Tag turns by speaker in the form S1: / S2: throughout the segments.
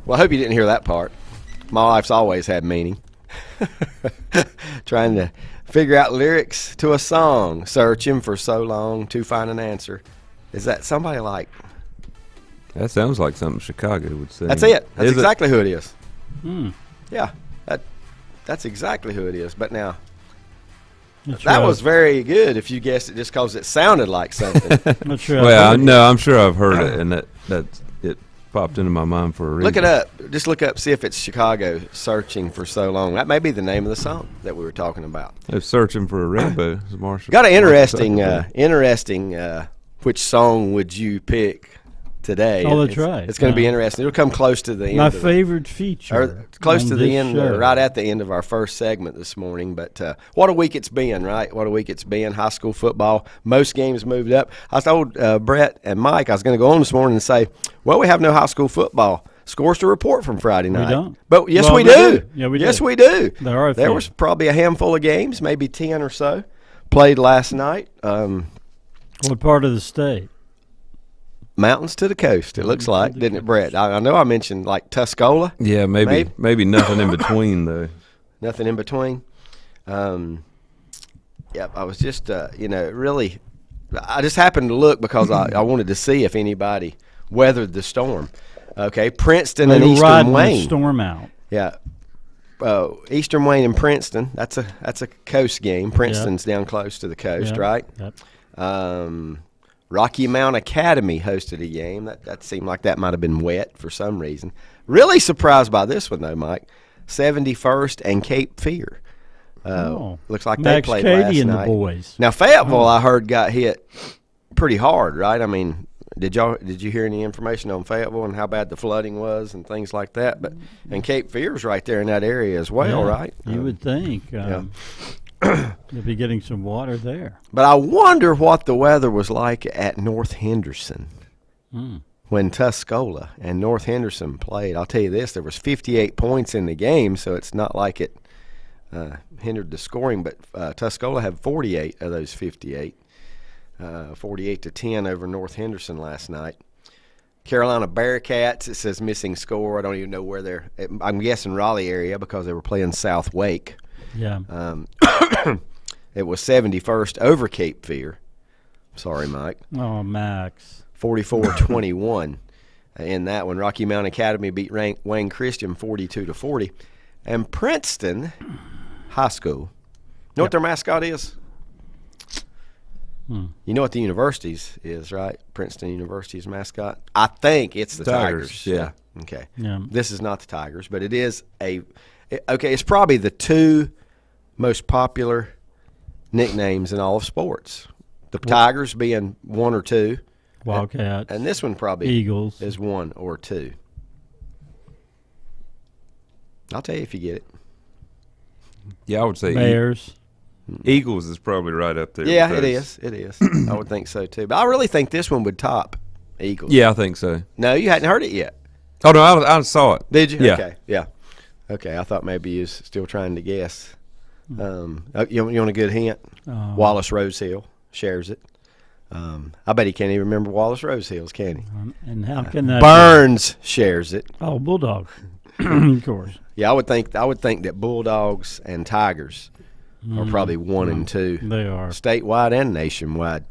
S1: Well, I hope you didn't hear that part. My life's always had meaning. Trying to figure out lyrics to a song, searching for so long to find an answer. Is that somebody like?
S2: That sounds like something Chicago would say.
S1: That's it. That's exactly who it is.
S3: Hmm.
S1: Yeah, that's exactly who it is. But now,
S3: That's
S1: that
S3: right.
S1: was very good if you guessed it just because it sounded like something.
S3: Not sure.
S2: Well, no, I'm sure I've heard it, and that it popped into my mind for a reason.
S1: Look it up. Just look up, see if it's Chicago, searching for so long. That may be the name of the song that we were talking about.
S2: They're searching for a rainbow. Marshall.
S1: Got an interesting, which song would you pick today?
S3: Oh, that's right.
S1: It's going to be interesting. It'll come close to the end.
S3: My
S1: of
S3: favorite feature.
S1: Or close
S3: on
S1: to the
S3: this
S1: end,
S3: show.
S1: right at the end of our first segment this morning. But what a week it's been, right? What a week it's been. High school football. Most games moved up. I told Brett and Mike I was going to go on this morning and say, well, we have no high school football scores to report from Friday night.
S3: We don't.
S1: But yes,
S3: Well,
S1: we
S3: we
S1: do.
S3: do. Yeah, we
S1: yes,
S3: do.
S1: we do.
S3: There
S1: There was probably a handful of games, maybe 10 or so, played last night.
S3: What part of the state?
S1: Mountains to the coast, it looks like, didn't it, Brett? I know I mentioned like Tuscola.
S2: Yeah, maybe nothing in between though.
S1: Nothing in between. Yep, I was just, really, I just happened to look because I wanted to see if anybody weathered the storm. Okay, Princeton and
S3: They were
S1: Eastern
S3: riding the
S1: Wayne.
S3: storm out.
S1: Yeah, Eastern Wayne and Princeton. That's a coast game. Princeton's down close to the coast,
S3: Yep.
S1: right?
S3: Yep.
S1: Rocky Mount Academy hosted a game. That seemed like that might have been wet for some reason. Really surprised by this one, though, Mike. 71st and Cape Fear. Looks like they
S3: Max
S1: played
S3: Cady
S1: last
S3: and
S1: night.
S3: the boys.
S1: Now, Fayetteville, I heard, got hit pretty hard, right? I mean, did you hear any information on Fayetteville and how bad the flooding was and things like that? And Cape Fear's right there in that area as well,
S3: Yeah,
S1: right?
S3: You would think. You'll be getting some water there.
S1: But I wonder what the weather was like at North Henderson when Tuscola and North Henderson played. I'll tell you this, there was 58 points in the game, so it's not like it hindered the scoring, but Tuscola had 48 of those 58, 48-10 over North Henderson last night. Carolina Bearcats, it says missing score. I don't even know where they're – I'm guessing Raleigh area because they were playing South Wake.
S3: Yeah.
S1: It was 71st over Cape Fear. Sorry, Mike.
S3: Oh, Max.
S1: 44-21 in that one. Rocky Mount Academy beat Wayne Christian 42-40. And Princeton High School. You know what their mascot is? You know what the university's is, right? Princeton University's mascot? I think it's the Tigers.
S2: Yeah.
S1: Okay.
S3: Yeah.
S1: This is not the Tigers, but it is it's probably the two most popular nicknames in all of sports. The Tigers being one or two.
S3: Wildcats.
S1: And this one probably
S3: Eagles.
S1: is one or two. I'll tell you if you get it.
S2: Yeah, I would say
S3: Bears.
S2: Eagles is probably right up there.
S1: Yeah,
S2: with
S1: it
S2: those.
S1: is. It is. I would think so, too. But I really think this one would top Eagles.
S2: Yeah, I think so.
S1: No, you hadn't heard it yet.
S2: Oh no, I saw it.
S1: Did you?
S2: Yeah.
S1: Okay. Yeah. Okay, I thought maybe you was still trying to guess. You want a good hint? Wallace Rosehill shares it. I bet he can't even remember Wallace Rosehill's, can he?
S3: And how can that
S1: Burns shares it.
S3: Oh, Bulldogs. Of course.
S1: Yeah, I would think that Bulldogs and Tigers are probably one and two.
S3: They are.
S1: Statewide and nationwide.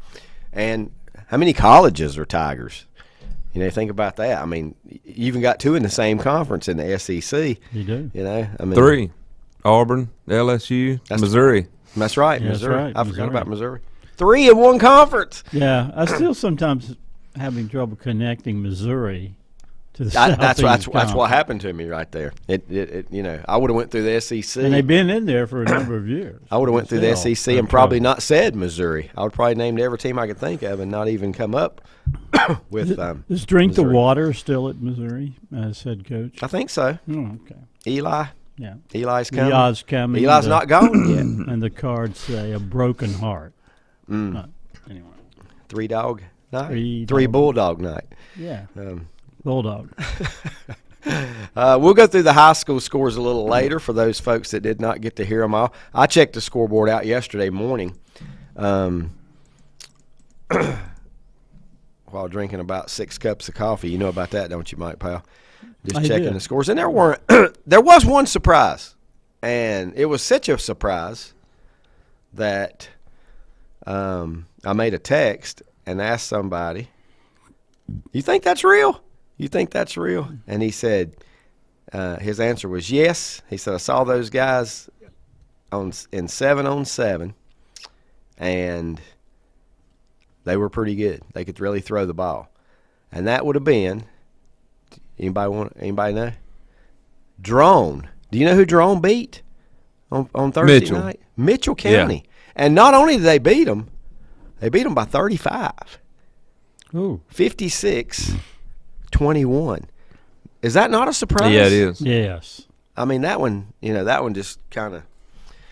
S1: And how many colleges are Tigers? You know, think about that. I mean, you even got two in the same conference in the SEC.
S3: You do.
S1: You know, I mean,
S2: 3: Auburn, LSU, Missouri.
S1: That's right,
S3: Yeah, that's
S1: Missouri.
S3: right,
S1: I forgot
S3: Missouri.
S1: about Missouri. 3 in one conference.
S3: Yeah, I still sometimes having trouble connecting Missouri to the Southeast
S1: That's what
S3: Conference.
S1: happened to me right there. It you know, I would have went through the SEC.
S3: And they've been in there for a number of years.
S1: I would have went through the
S3: Still,
S1: SEC and probably not said Missouri. I would probably named every team I could think of and not even come up with
S3: Is Drink
S1: Missouri.
S3: the Water still at Missouri as head coach?
S1: I think so.
S3: Oh, okay.
S1: Eli.
S3: Yeah.
S1: Eli's coming.
S3: Eli's coming.
S1: Eli's not gone yet.
S3: And the cards say a broken heart. Anyway.
S1: Three dog night.
S3: Three
S1: Three
S3: dog.
S1: bulldog night.
S3: Yeah. Bulldog.
S1: We'll go through the high school scores a little later for those folks that did not get to hear them all. I checked the scoreboard out yesterday morning. What while drinking about 6 cups of coffee. You know about that, don't you, Mike Powell? Just
S3: I
S1: checking
S3: did.
S1: the scores. And there weren't there was one surprise. And it was such a surprise that I made a text and asked somebody, "You think that's real? You think that's real?" And he said, his answer was yes. He said, "I saw those guys in 7-on-7, and they were pretty good. They could really throw the ball." And that would have been, anybody know? Drone. Do you know who Drone beat on Thursday
S2: Mitchell.
S1: night? Mitchell County. Yeah. And not only did they beat them by 35.
S3: Ooh.
S1: 56-21. Is that not a surprise?
S2: Yeah, it is.
S3: Yes.
S1: I mean, that one just kind of.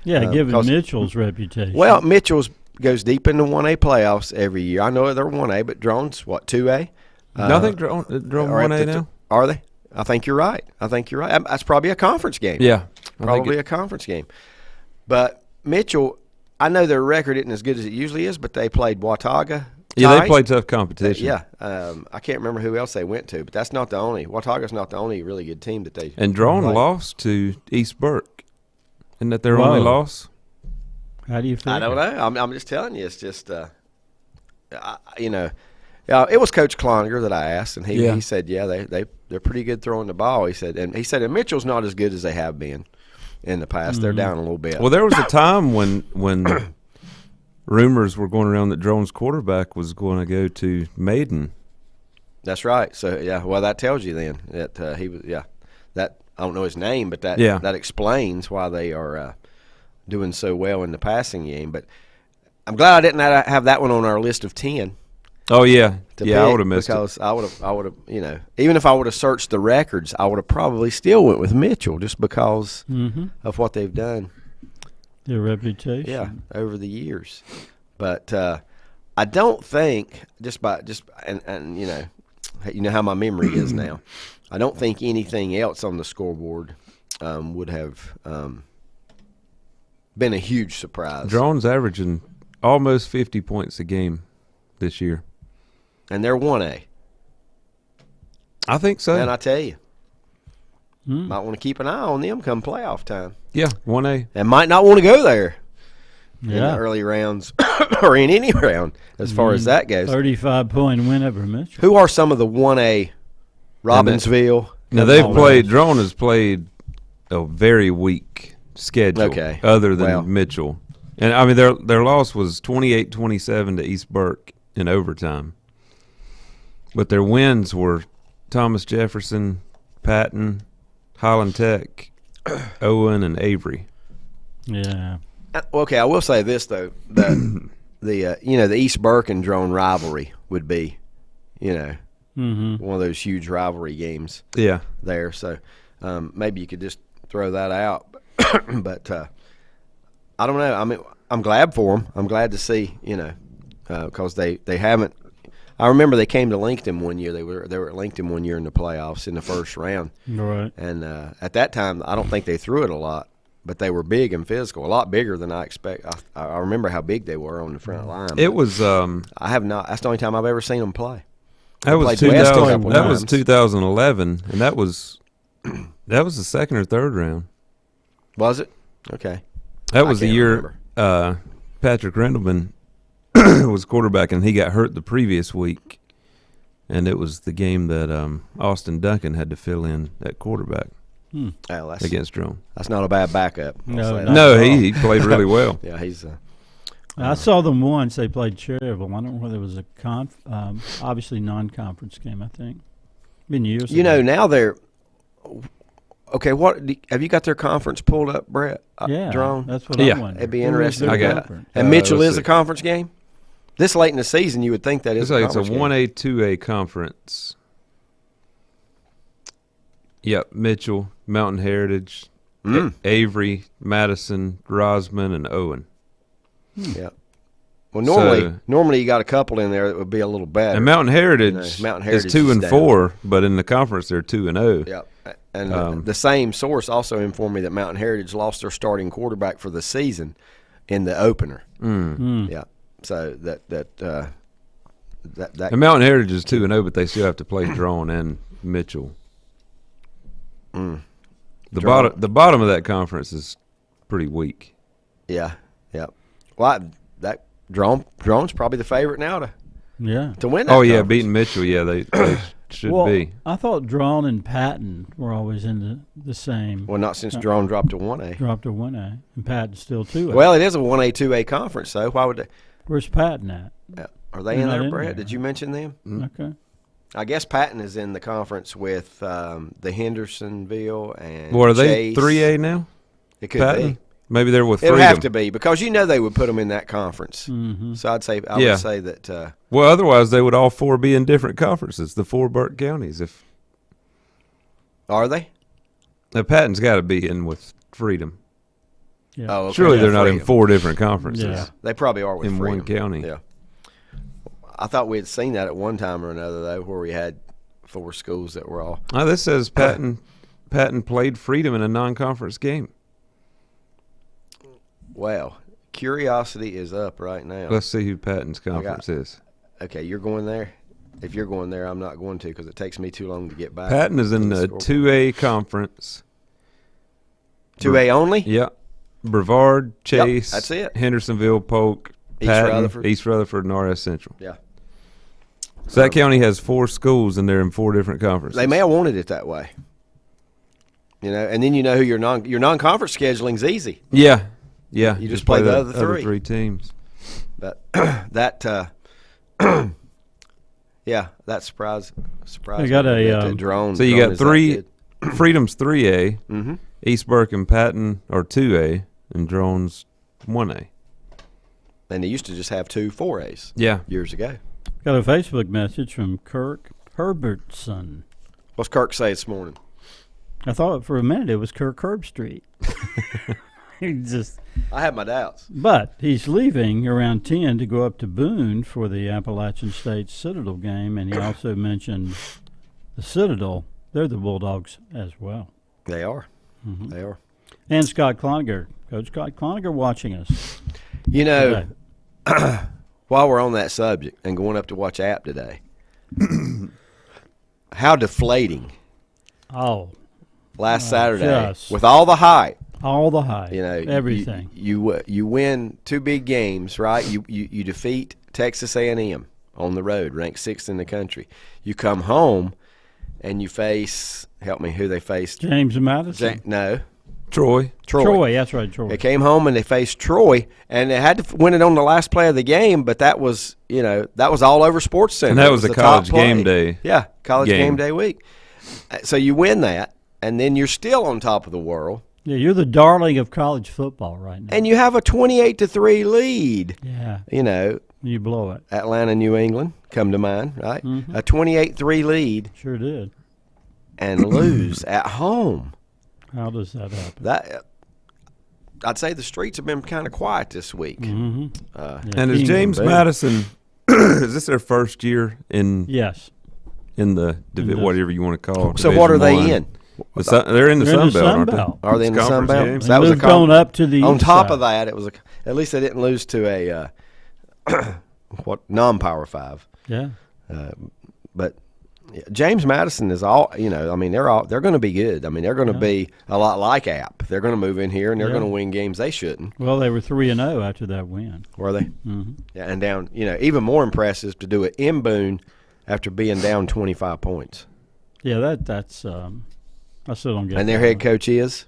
S3: Yeah, given Mitchell's reputation.
S1: Well, Mitchell's goes deep into 1A playoffs every year. I know they're 1A, but Drone's what, 2A?
S2: I think Drone 1A now.
S1: Are they? I think you're right. That's probably a conference game.
S2: Yeah.
S1: Probably a conference game. But Mitchell, I know their record isn't as good as it usually is, but they played Watauga.
S2: Yeah, they played tough competition.
S1: Yeah. I can't remember who else they went to, but that's not the only. Watauga's not the only really good team that they
S2: And Drone
S1: played.
S2: lost to East Burke. Isn't that their only loss?
S3: How do you feel?
S1: I don't know. I'm just telling you. It's just, it was Coach Cloninger that I asked, and he said, yeah, they're pretty good throwing the ball. He said, and Mitchell's not as good as they have been in the past. Mm-hmm. They're down a little bit.
S2: Well, there was a time when rumors were going around that Drone's quarterback was going to go to Maiden.
S1: That's right. So well, that tells you then that he was. Yeah, that I don't know his name, but that explains why they are doing so well in the passing game. But I'm glad I didn't have that one on our list of 10.
S2: Oh yeah, I would have missed
S1: because I would have, even if I would have searched the records, I would have probably still went with Mitchell just because of what they've done.
S3: Their reputation.
S1: Yeah, over the years. But I don't think and you know how my memory is now. I don't think anything else on the scoreboard would have been a huge surprise.
S2: Drone's averaging almost 50 points a game this year.
S1: And they're 1A.
S2: I think so.
S1: And I tell you, might want to keep an eye on them come playoff time.
S2: Yeah, 1A.
S1: And might not want to go there in the early rounds or in any round as far as that goes.
S3: 35-point win over Mitchell.
S1: Who are some of the 1A? Robbinsville.
S2: Now, Drone has played a very weak schedule other than Mitchell. And, I mean, their loss was 28-27 to East Burke in overtime. But their wins were Thomas Jefferson, Patton, Highland Tech, Owen, and Avery.
S3: Yeah.
S1: Okay, I will say this, though. The East Burke and Drone rivalry would be, one of those huge rivalry games there. So maybe you could just throw that out. But I don't know. I mean, I'm glad for them. I'm glad to see, because they haven't. I remember they came to Lincoln one year. They were at Lincoln one year in the playoffs in the first round.
S3: Right.
S1: And at that time, I don't think they threw it a lot, but they were big and physical, a lot bigger than I expect. I remember how big they were on the front line.
S2: It was.
S1: I have not. That's the only time I've ever seen them play.
S2: That was 2011, and that was the second or third round.
S1: Was it? Okay.
S2: That was the year Patrick Rendelman was quarterback, and he got hurt the previous week, and it was the game that Austin Duncan had to fill in at quarterback against Drone.
S1: That's not a bad backup.
S2: No, he played really well.
S1: Yeah, he's.
S3: I saw them once. They played Cherryville. I don't know whether it was a obviously non-conference game. I think been years.
S1: Now they're. Okay, have you got their conference pulled up, Brett?
S3: Yeah,
S1: Drone.
S3: That's what I wonder.
S1: It'd be interesting.
S2: I got
S1: it. And Mitchell is a conference game. This late in the season, you would think that is.
S2: It's a 1A, 2A conference. Yep, Mitchell, Mountain Heritage, Avery, Madison, Rosman, and Owen.
S1: Yeah. Well, normally you got a couple in there that would be a little better.
S2: And Mountain Heritage is 2-4, but in the conference they're 2-0.
S1: Yeah. And the same source also informed me that Mountain Heritage lost their starting quarterback for the season in the opener. Yeah. So
S2: And Mountain Heritage is 2-0, but they still have to play Drone and Mitchell. The bottom of that conference is pretty weak.
S1: Yeah. Well, that Drone's probably the favorite now to win that.
S2: Oh yeah, beating Mitchell. Yeah, they should be.
S3: I thought Drone and Patton were always in the same.
S1: Well, not since Drone dropped to 1A.
S3: Dropped to 1A, and Patton's still 2A.
S1: Well, it is a 1A, 2A conference, so why would they?
S3: Where's Patton at?
S1: Are they in there, Brett? Did you mention them?
S3: Mm-hmm. Okay.
S1: I guess Patton is in the conference with the Hendersonville and
S2: Well, are
S1: Chase.
S2: they 3A now?
S1: It could
S2: Patton?
S1: be.
S2: Maybe they're with
S1: It'll
S2: Freedom.
S1: have to be because they would put them in that conference.
S3: Mm-hmm.
S1: So I would say that.
S2: Well, otherwise they would all four be in different conferences. The 4 Burke counties.
S1: Are they?
S2: Now Patton's got to be in with Freedom.
S3: Yeah.
S1: Oh, okay.
S2: Surely they're not
S1: Freedom.
S2: in 4 different conferences.
S3: Yeah.
S1: They probably are with
S2: in
S1: Freedom.
S2: one county.
S1: Yeah. I thought we had seen that at one time or another though, where we had 4 schools that were all.
S2: Oh, this says Patton played Freedom in a non-conference game.
S1: Well, curiosity is up right now.
S2: Let's see who Patton's conference is.
S1: Okay, you're going there? If you're going there, I'm not going to because it takes me too long to get back.
S2: Patton is in the 2A conference.
S1: 2A only?
S2: Yeah. Brevard, Chase,
S1: that's it.
S2: Hendersonville, Polk,
S1: East
S2: Patton,
S1: Rutherford.
S2: East Rutherford, and RS Central.
S1: Yeah.
S2: So that county has 4 schools, and they're in 4 different conferences.
S1: They may have wanted it that way. And then who your non-conference scheduling's easy.
S2: Yeah. Yeah.
S1: You just play the other
S2: 3 teams.
S1: But that that surprised
S3: I got
S1: a Drone.
S2: So you got 3 Freedom's 3A,
S1: Mm-hmm.
S2: East Burke and Patton are 2A, and Drone's 1A.
S1: And they used to just have 2 4As.
S2: Yeah.
S1: Years ago.
S3: Got a Facebook message from Kirk Herbertson.
S1: What's Kirk say this morning?
S3: I thought for a minute it was Kirk Herbstreit.
S1: I have my doubts.
S3: But he's leaving around 10 to go up to Boone for the Appalachian State Citadel game, and he also mentioned the Citadel. They're the Bulldogs as well.
S1: They are.
S3: Mm-hmm.
S1: They are.
S3: And Scott Cloninger. Coach Scott Cloninger watching us.
S1: While we're on that subject and going up to watch App today, how deflating.
S3: Oh.
S1: Last Saturday,
S3: yes.
S1: with all the hype.
S3: All the hype.
S1: Everything. You win 2 big games, right? You defeat Texas A&M on the road, ranked 6th in the country. You come home and you face, help me, who they faced?
S3: James Madison.
S1: No.
S2: Troy,
S3: that's right, Troy.
S1: They came home and they faced Troy, and they had to win it on the last play of the game, but that was all over Sports Center.
S2: And that was a college game day.
S1: Yeah, college game day week. So you win that, and then you're still on top of the world.
S3: Yeah, you're the darling of college football right now.
S1: And you have a 28-3 lead.
S3: Yeah. You blow it.
S1: Atlanta, New England, come to mind, right? Mm-hmm. A 28-3 lead.
S3: Sure did.
S1: And lose at home.
S3: How does that happen?
S1: I'd say the streets have been kind of quiet this week.
S3: Mm-hmm.
S2: And is James Madison, is this their first year in?
S3: Yes.
S2: In the whatever you want to call it.
S1: So what are they in?
S2: They're in the Sun Belt, aren't they?
S1: Are they in the Sun Belt?
S3: So that was going up to the
S1: on
S3: east
S1: top
S3: side.
S1: of that, it was at least they didn't lose to a non-Power 5.
S3: Yeah.
S1: But James Madison is all, they're going to be good. I mean, they're going to be a lot like App. They're going to move in here and they're going to win games they shouldn't.
S3: Well, they were 3-0 after that win.
S1: Were they?
S3: Mm-hmm.
S1: Yeah, and down, even more impressive to do it in Boone after being down 25 points.
S3: Yeah, that's I still don't get it.
S1: And their head coach is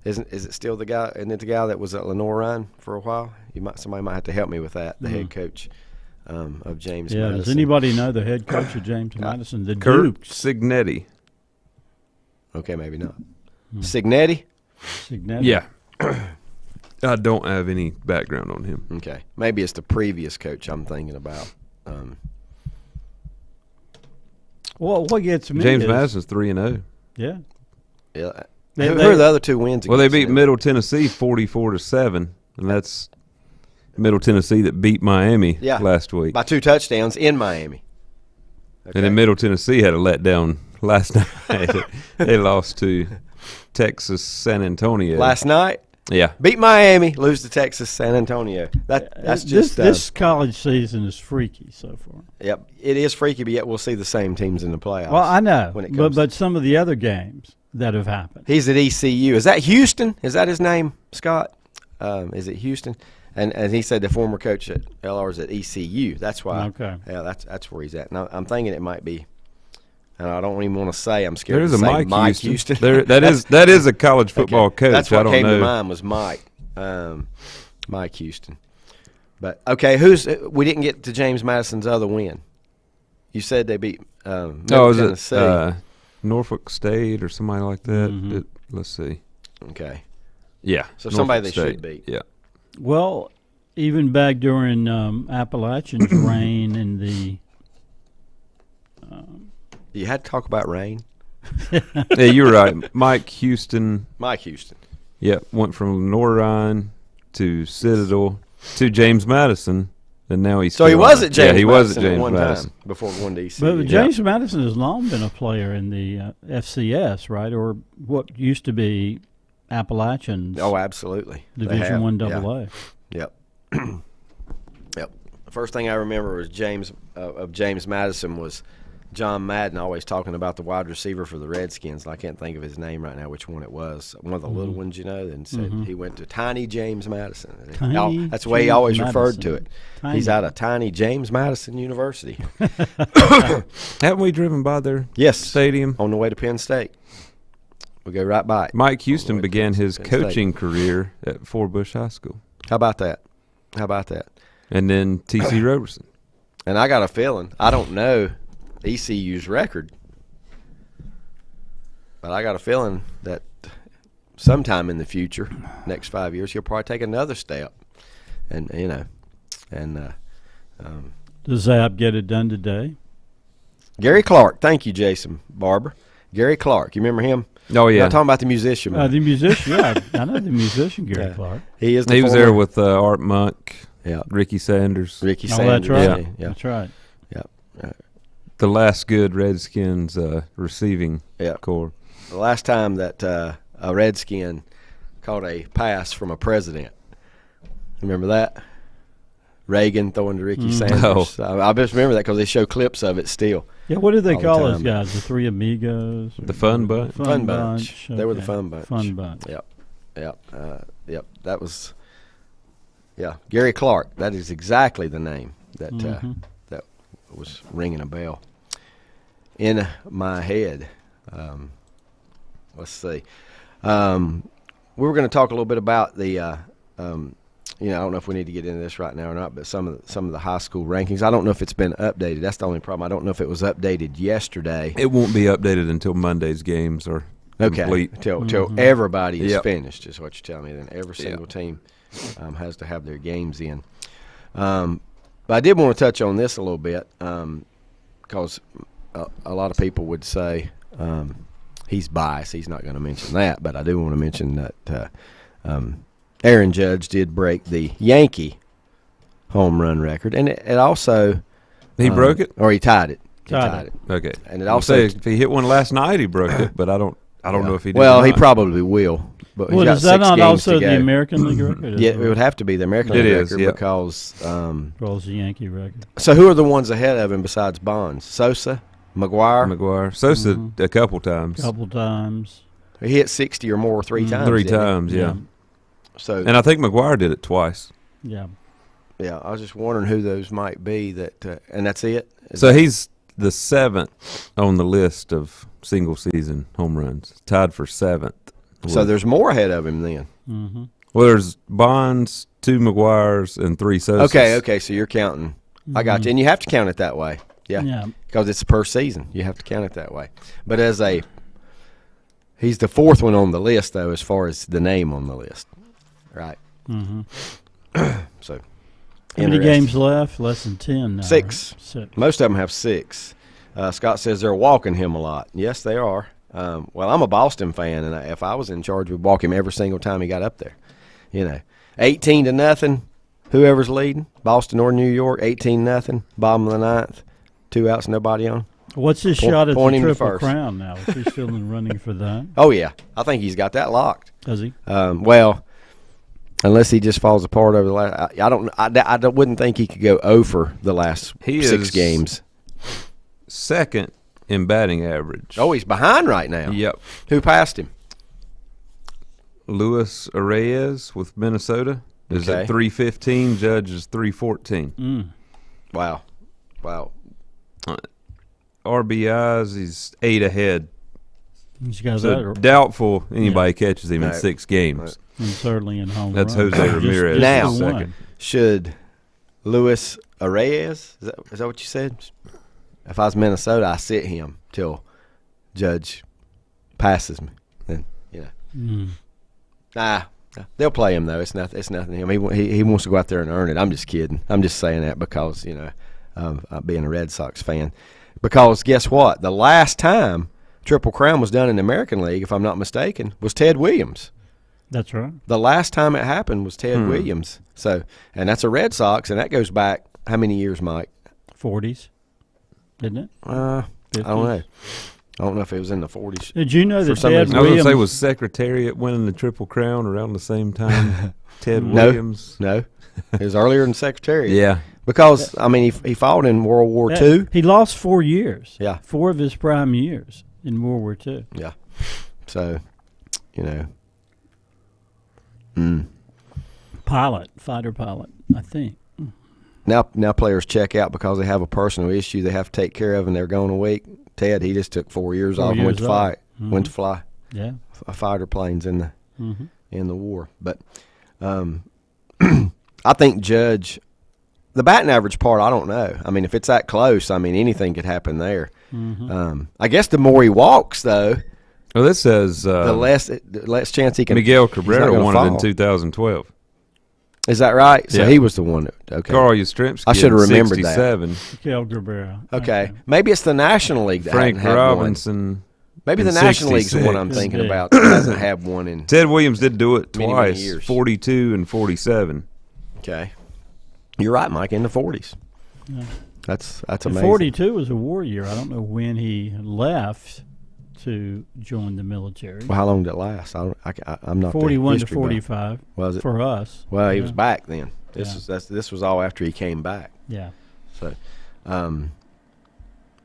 S1: it still the guy? Isn't it the guy that was at Lenore Ryan for a while? Somebody might have to help me with that. The head coach of James Madison.
S3: Does anybody know the head coach of James Madison? The
S2: Kurt
S3: Dukes.
S2: Signetti.
S1: Okay, maybe not. Signetti?
S3: Yeah.
S2: I don't have any background on him.
S1: Okay. Maybe it's the previous coach I'm thinking about.
S3: Well, what gets me
S2: James
S3: is,
S2: Madison's 3-0.
S1: Yeah. Who are the other 2 wins?
S2: Well, they beat Middle Tennessee 44-7, and that's Middle Tennessee that beat Miami last week
S1: by 2 touchdowns in Miami. Okay.
S2: And then Middle Tennessee had a letdown last night. They lost to Texas San Antonio
S1: last night.
S2: Yeah.
S1: Beat Miami, lose to Texas, San Antonio. That's just
S3: this college season is freaky so far.
S1: Yep, it is freaky, but yet we'll see the same teams in the playoffs.
S3: Well, I know,
S1: when it comes
S3: but some of the other games that have happened.
S1: He's at ECU. Is that Houston? Is that his name, Scott? Is it Houston? And he said the former coach at LR is at ECU. That's why.
S3: Okay.
S1: Yeah, that's where he's at. Now I'm thinking it might be. And I don't even want to say. I'm scared
S2: There's
S1: to
S2: a
S1: say Mike Houston.
S2: that is a college football coach.
S1: That's what came to mind was Mike Houston. But okay, we didn't get to James Madison's other win. You said they beat
S2: Tennessee. Norfolk State or somebody like that.
S3: Mm-hmm.
S2: Let's see.
S1: Okay.
S2: Yeah.
S1: So
S2: Norfolk
S1: somebody they
S2: State.
S1: should beat.
S2: Yeah.
S3: Well, even back during Appalachian's reign in the
S1: you had to talk about rain.
S2: Yeah, you're right. Mike Houston.
S1: Yep,
S2: went from Norrine to Citadel to James Madison, and now he's.
S1: So he was at James.
S2: Yeah, he
S1: Madison
S2: was at James Madison
S1: before going to ECU.
S3: But James Madison has long been a player in the FCS, right, or what used to be Appalachian's.
S1: Oh, absolutely.
S3: Division I AA.
S1: Yep. Yep. The first thing I remember was James Madison was John Madden always talking about the wide receiver for the Redskins. And I can't think of his name right now, which one it was. One of the little ones, and said he went to Tiny James Madison. That's the way he always referred to it. Tiny. He's out of Tiny James Madison University.
S2: Haven't we driven by their stadium?
S1: On the way to Penn State. We go right by it.
S2: Mike Houston began his coaching career at Forbush High School.
S1: How about that?
S2: And then T.C. Roberson.
S1: And I got a feeling, I don't know ECU's record, but I got a feeling that sometime in the future, next 5 years, he'll probably take another step. And
S3: does Zap get it done today?
S1: Gary Clark, thank you, Jason Barber. Gary Clark, you remember him?
S2: Oh yeah,
S1: I'm talking about the musician.
S3: The musician, yeah, I know the musician Gary Clark.
S1: He was
S2: there with Art Monk, Ricky Sanders.
S3: That's right.
S1: Yeah.
S3: That's right.
S1: Yeah.
S2: The last good Redskins receiving corps.
S1: The last time that a Redskin caught a pass from a president. Remember that? Reagan throwing to Ricky Sanders. I just remember that because they show clips of it still.
S3: Yeah, what do they call those guys? The Three Amigos?
S2: The Fun Bunch?
S1: Fun Bunch.
S3: Okay.
S1: They were the Fun Bunch.
S3: Fun Bunch.
S1: Yep. That was, Gary Clark. That is exactly the name that that was ringing a bell in my head. Let's see. We were going to talk a little bit about the I don't know if we need to get into this right now or not, but some of the high school rankings. I don't know if it's been updated. That's the only problem. I don't know if it was updated yesterday.
S2: It won't be updated until Monday's games are complete.
S1: Until everybody is finished is what you're telling me. Then every single team has to have their games in. But I did want to touch on this a little bit because a lot of people would say he's biased. He's not going to mention that, but I do want to mention that Aaron Judge did break the Yankee home run record, and it also
S2: he broke it,
S1: or he tied it. Tied it.
S2: Okay,
S1: and it also
S2: if he hit one last night, he broke it, but I don't know if he did.
S1: Well, he probably will. But
S3: is that not also the American League record?
S1: Yeah, it would have to be the American League record because
S3: the Yankee record.
S1: So who are the ones ahead of him besides Bonds? Sosa, McGuire.
S2: Sosa a couple times.
S1: He hit 60 or more three times.
S2: Three times, yeah.
S1: So,
S2: and I think McGuire did it twice.
S3: Yeah.
S1: Yeah, I was just wondering who those might be. And that's it?
S2: He's the 7th on the list of single-season home runs, tied for 7th.
S1: So there's more ahead of him then.
S3: Mm-hmm.
S2: Well, there's Bonds, 2 McGuires, and 3 Sosas.
S1: Okay, so you're counting. I got you. And you have to count it that way. Yeah. Because it's per season. You have to count it that way. But he's the 4th one on the list, though, as far as the name on the list. Right.
S3: Mm-hmm.
S1: So,
S3: how many games left? Less than 10 now.
S1: 6.
S3: Right? 6.
S1: Most of them have 6. Scott says they're walking him a lot. Yes, they are. Well, I'm a Boston fan, and if I was in charge, we'd walk him every single time he got up there. 18-0, whoever's leading, Boston or New York, 18-0, bottom of the 9th, 2 outs, nobody on.
S3: What's his shot at the Triple Crown now? Is he still in running for that?
S1: Oh, yeah. I think he's got that locked.
S3: Does he?
S1: Well, Unless he just falls apart over the last. I wouldn't think he could go over the last 6 games.
S2: Second in batting average.
S1: Oh, he's behind right now.
S2: Yep.
S1: Who passed him?
S2: Luis Reyes with Minnesota is at 315. Judge is 314.
S1: Wow.
S2: RBIs, he's 8 ahead.
S3: He's got
S2: so doubtful anybody catches him in 6 games.
S1: Right.
S3: And certainly in home
S2: That's
S3: run.
S2: Jose Ramirez.
S1: Now,
S2: second.
S1: Should Luis Reyes, is that what you said? If I was Minnesota, I sit him till Judge passes me. Then, they'll play him, though. It's nothing to him. He wants to go out there and earn it. I'm just kidding. I'm just saying that because, being a Red Sox fan. Because guess what? The last time Triple Crown was done in the American League, if I'm not mistaken, was Ted Williams.
S3: That's right.
S1: The last time it happened was Ted Williams. So, and that's a Red Sox, and that goes back how many years, Mike?
S3: 40s, didn't it?
S1: 50s? I don't know. I don't know if it was in the 40s.
S3: Did you know that Ted
S2: Williams? I was
S3: Williams
S2: going to say, was Secretariat winning the Triple Crown around the same time Ted Williams?
S1: No. It was earlier than Secretariat.
S2: Yeah.
S1: Because, he fought in World War II.
S3: He lost 4 years.
S1: Yeah.
S3: 4 of his prime years in World War II.
S1: Yeah. So,
S3: Fighter pilot, I think.
S1: Now players check out because they have a personal issue they have to take care of, and they're going a week. Ted, he just took 4 years off and went to fight. Went to fly.
S3: Yeah.
S1: Fighter planes in the war. But I think Judge, the batting average part, I don't know. If it's that close, anything could happen there. I guess the more he walks, though,
S2: well, this says
S1: the less chance he can.
S2: Miguel Cabrera won
S1: fall.
S2: it in 2012.
S1: Is that right? So he was the one.
S2: Carl Yastrzemski.
S1: I should have remembered
S2: 67.
S1: that.
S3: Miguel Cabrera.
S1: Okay. Maybe it's the National League that
S2: Frank
S1: hasn't had
S2: Robinson.
S1: One. Maybe the National League's the one I'm thinking about that hasn't had one in.
S2: Ted Williams did do it twice,
S1: many years.
S2: 42 and 47.
S1: Okay. You're right, Mike, in the 40s.
S3: Yeah.
S1: That's amazing.
S3: 42 was a war year. I don't know when he left to join the military.
S1: Well, how long did it last? I'm not
S3: 41 to 45.
S1: Was it
S3: for us?
S1: Well, he was back then. This was all after he came back.
S3: Yeah.
S1: So,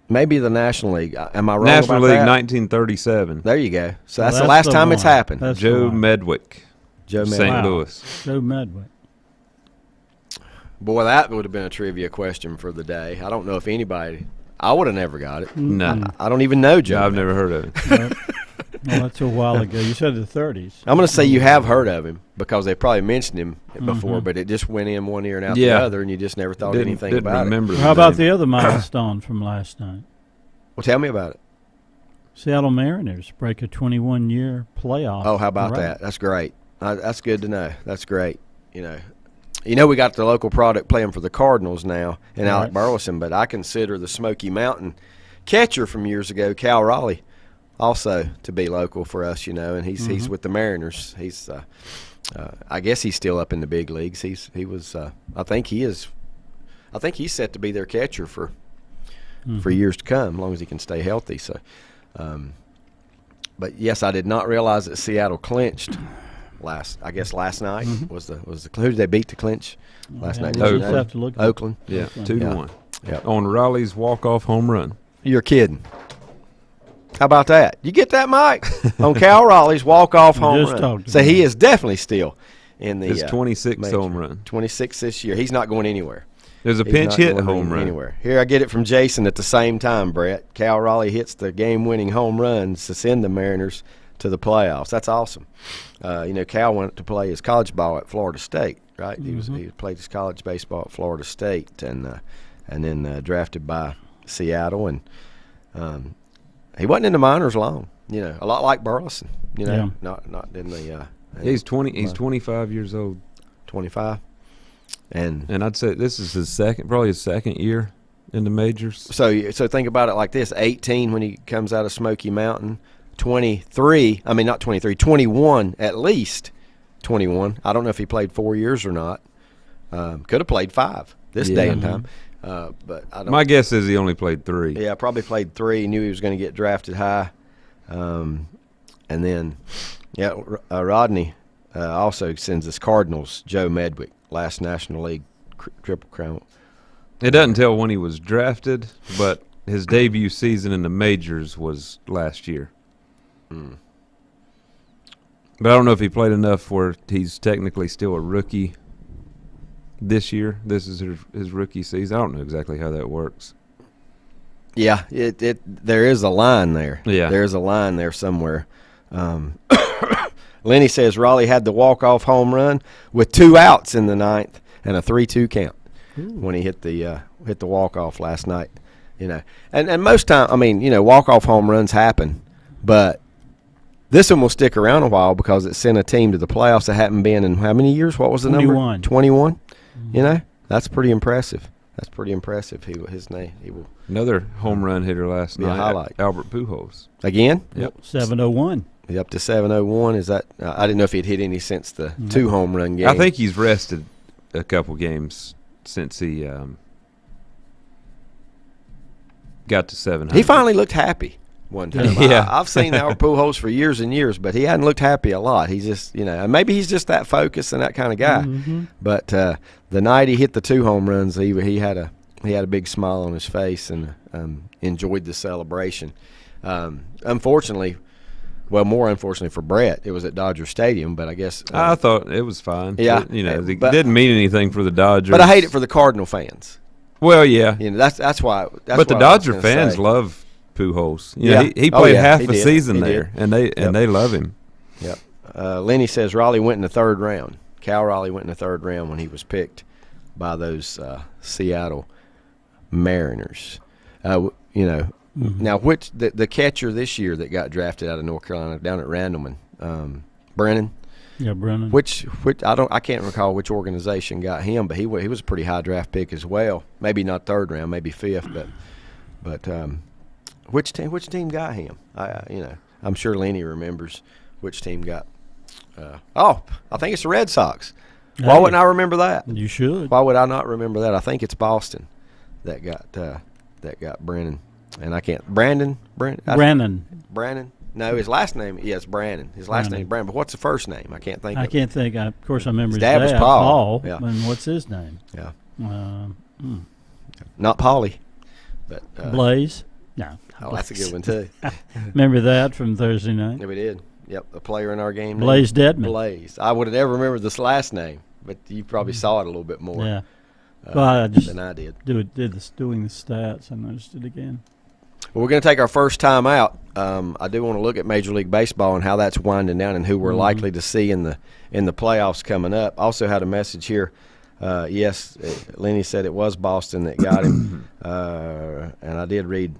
S1: maybe the National League. Am I wrong
S2: National
S1: about
S2: League,
S1: that?
S2: 1937.
S1: There you go. So that's the last time it's happened.
S3: That's
S2: Joe Medwick,
S1: Joe Medwick,
S2: St. Louis.
S3: Joe Medwick.
S1: Boy, that would have been a trivia question for the day. I don't know if anybody. I would have never got it.
S2: No.
S1: I don't even know Joe.
S2: No, I've never heard of it.
S3: Well, that's a while ago. You said the 30s.
S1: I'm going to say you have heard of him because they probably mentioned him before, but it just went in one ear and out the other, and you just never thought anything about it.
S3: How about the other milestone from last night?
S1: Well, tell me about it.
S3: Seattle Mariners break a 21-year playoff.
S1: Oh, how about that? That's great. That's good to know. That's great. We got the local product playing for the Cardinals now in Alec Burleson, but I consider the Smoky Mountain catcher from years ago, Cal Raleigh, also to be local for us, and he's with the Mariners. He's I guess he's still up in the big leagues. He was I think he's set to be their catcher for years to come, as long as he can stay healthy. So but yes, I did not realize that Seattle clinched last night was the who did they beat to clinch last night?
S3: We'll just have to look
S1: Oakland.
S2: Yeah,
S3: Oakland.
S2: 2-1.
S1: Yep.
S2: On Raleigh's walk-off home run.
S1: You're kidding. How about that? You get that, Mike? On Cal Raleigh's walk-off home run. So he is definitely still in the
S2: his 26th home run.
S1: 26 this year. He's not going anywhere.
S2: There's a pinch hit home run.
S1: Anywhere. Here, I get it from Jason at the same time, Brett. Cal Raleigh hits the game-winning home runs to send the Mariners to the playoffs. That's awesome. Cal went to play his college ball at Florida State, right? He played his college baseball at Florida State, and then drafted by Seattle, and he wasn't in the minors long. A lot like Burleson. Not in the.
S2: He's 20. He's 25 years old.
S1: 25, and
S2: I'd say this is probably his second year in the majors.
S1: So think about it like this: 18 when he comes out of Smoky Mountain. 23, I mean not 23, 21 at least. 21. I don't know if he played 4 years or not. Could have played 5 this day and time. But I don't.
S2: My guess is he only played 3.
S1: Yeah, probably played 3. He knew he was going to get drafted high. And then, Rodney also sends us Cardinals, Joe Medwick, last National League Triple Crown.
S2: It doesn't tell when he was drafted, but his debut season in the majors was last year.
S1: Mm.
S2: But I don't know if he played enough where he's technically still a rookie this year. This is his rookie season. I don't know exactly how that works.
S1: Yeah, there is a line there.
S2: Yeah.
S1: There's a line there somewhere. Lenny says Raleigh had the walk-off home run with 2 outs in the 9th and a 3-2 count. Ooh. When he hit the walk-off last night. And most time, walk-off home runs happen, but this one will stick around a while because it sent a team to the playoffs that hadn't been in how many years? What was the
S3: 21.
S1: number? 21. Mm-hmm. That's pretty impressive. His name. He will.
S2: Another home run hitter last night.
S1: Highlight.
S2: Albert Pujols.
S1: Again?
S2: Yep.
S3: 701.
S1: Up to 701. Is that? I didn't know if he'd hit any since the 2 home run game.
S2: I think he's rested a couple games since he got to 700.
S1: He finally looked happy one time.
S2: Yeah.
S1: I've seen Albert Pujols for years and years, but he hadn't looked happy a lot. He's just, maybe he's just that focused and that kind of guy.
S3: Mm-hmm.
S1: But the night he hit the 2 home runs, he had a big smile on his face and enjoyed the celebration. Unfortunately, well, more unfortunately for Brett, it was at Dodger Stadium. But I guess
S2: I thought it was fine.
S1: Yeah,
S2: it didn't mean anything for the Dodgers.
S1: But I hate it for the Cardinal fans.
S2: Well, yeah,
S1: that's why.
S2: But the Dodger fans love Pujols. He played half a season there, and they love him.
S1: Yep. Lenny says Raleigh went in the 3rd round. Cal Raleigh went in the 3rd round when he was picked by those Seattle Mariners.
S3: Mm-hmm.
S1: Now, which the catcher this year that got drafted out of North Carolina down at Randleman, Brennan.
S3: Yeah, Brennan.
S1: Which I can't recall which organization got him, but he was a pretty high draft pick as well. Maybe not 3rd round, maybe 5th, but which team got him? I'm sure Lenny remembers which team got. I think it's the Red Sox. Why wouldn't I remember that?
S3: You should.
S1: Why would I not remember that? I think it's Boston that got Brennan. And I can't. Brandon. No, his last name. Yes, Brandon. His last name is Brandon. But what's the first name? I can't think.
S3: Of course, I remember his
S1: dad was Paul.
S3: Yeah. And what's his name?
S1: Yeah. Not Polly, but
S3: Blaze. No.
S1: Oh, that's a good one too.
S3: Remember that from Thursday night?
S1: Yeah, we did. Yep, a player in our game.
S3: Blaze Dedman.
S1: Blaze. I would have never remembered this last name, but you probably saw it a little bit more.
S3: Yeah. Well,
S1: than I did.
S3: Doing the stats. I noticed it again.
S1: Well, we're going to take our first time out. I do want to look at Major League Baseball and how that's winding down and who we're likely to see in the playoffs coming up. Also had a message here. Yes, Lenny said it was Boston that got him, and I did read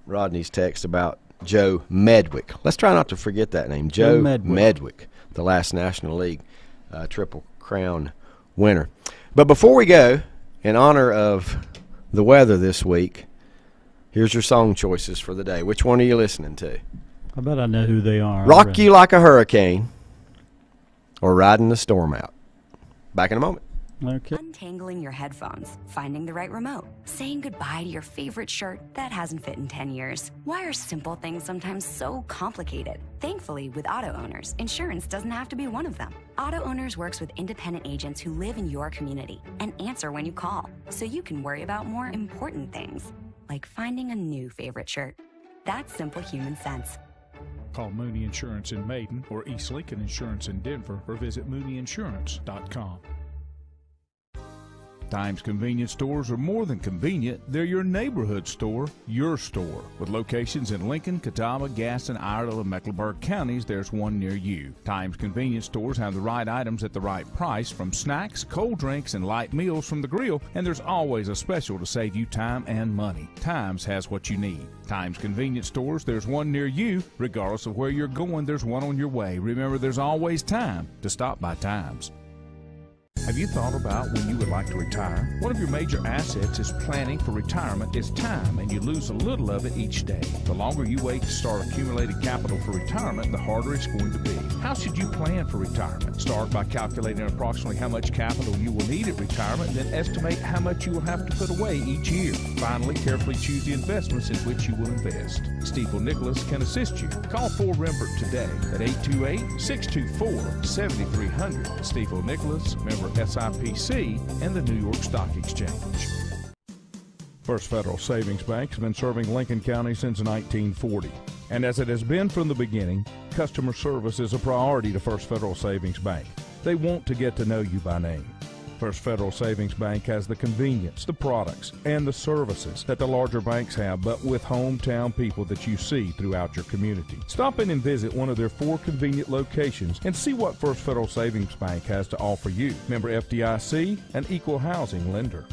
S1: Rodney's text about Joe Medwick. Let's try not to forget that name, Joe Medwick, the last National League Triple Crown winner. But before we go, in honor of the weather this week, here's your song choices for the day. Which one are you listening to?
S3: I bet I know who they are.
S1: Rock You Like a Hurricane or Riding the Storm Out. Back in a moment.
S3: Okay.
S4: Untangling your headphones, finding the right remote, saying goodbye to your favorite shirt that hasn't fit in 10 years. Why are simple things sometimes so complicated? Thankfully, with auto owners, insurance doesn't have to be one of them. Auto Owners works with independent agents who live in your community and answer when you call, so you can worry about more important things, like finding a new favorite shirt. That's simple human sense.
S5: Call Mooney Insurance in Maiden or East Lincoln Insurance in Denver or visit mooneyinsurance.com. Times convenience stores are more than convenient. They're your neighborhood store, your store. With locations in Lincoln, Catawba, Gaston, Iredell, and Mecklenburg counties, there's one near you. Times convenience stores have the right items at the right price, from snacks, cold drinks, and light meals from the grill, and there's always a special to save you time and money. Times has what you need. Times convenience stores, there's one near you. Regardless of where you're going, there's one on your way. Remember, there's always time to stop by Times. Have you thought about when you would like to retire? One of your major assets is planning for retirement is time, and you lose a little of it each day. The longer you wait to start accumulating capital for retirement, the harder it's going to be. How should you plan for retirement? Start by calculating approximately how much capital you will need at retirement, and then estimate how much you will have to put away each year. Finally, carefully choose the investments in which you will invest. Stifel Nicholas can assist you. Call Ford Rembert today at 828-624-7300. Stifel Nicholas, member SIPC, and the New York Stock Exchange. First Federal Savings Bank has been serving Lincoln County since 1940. And as it has been from the beginning, customer service is a priority to First Federal Savings Bank. They want to get to know you by name. First Federal Savings Bank has the convenience, the products, and the services that the larger banks have, but with hometown people that you see throughout your community. Stop in and visit one of their 4 convenient locations and see what First Federal Savings Bank has to offer you. Member FDIC, an equal housing lender.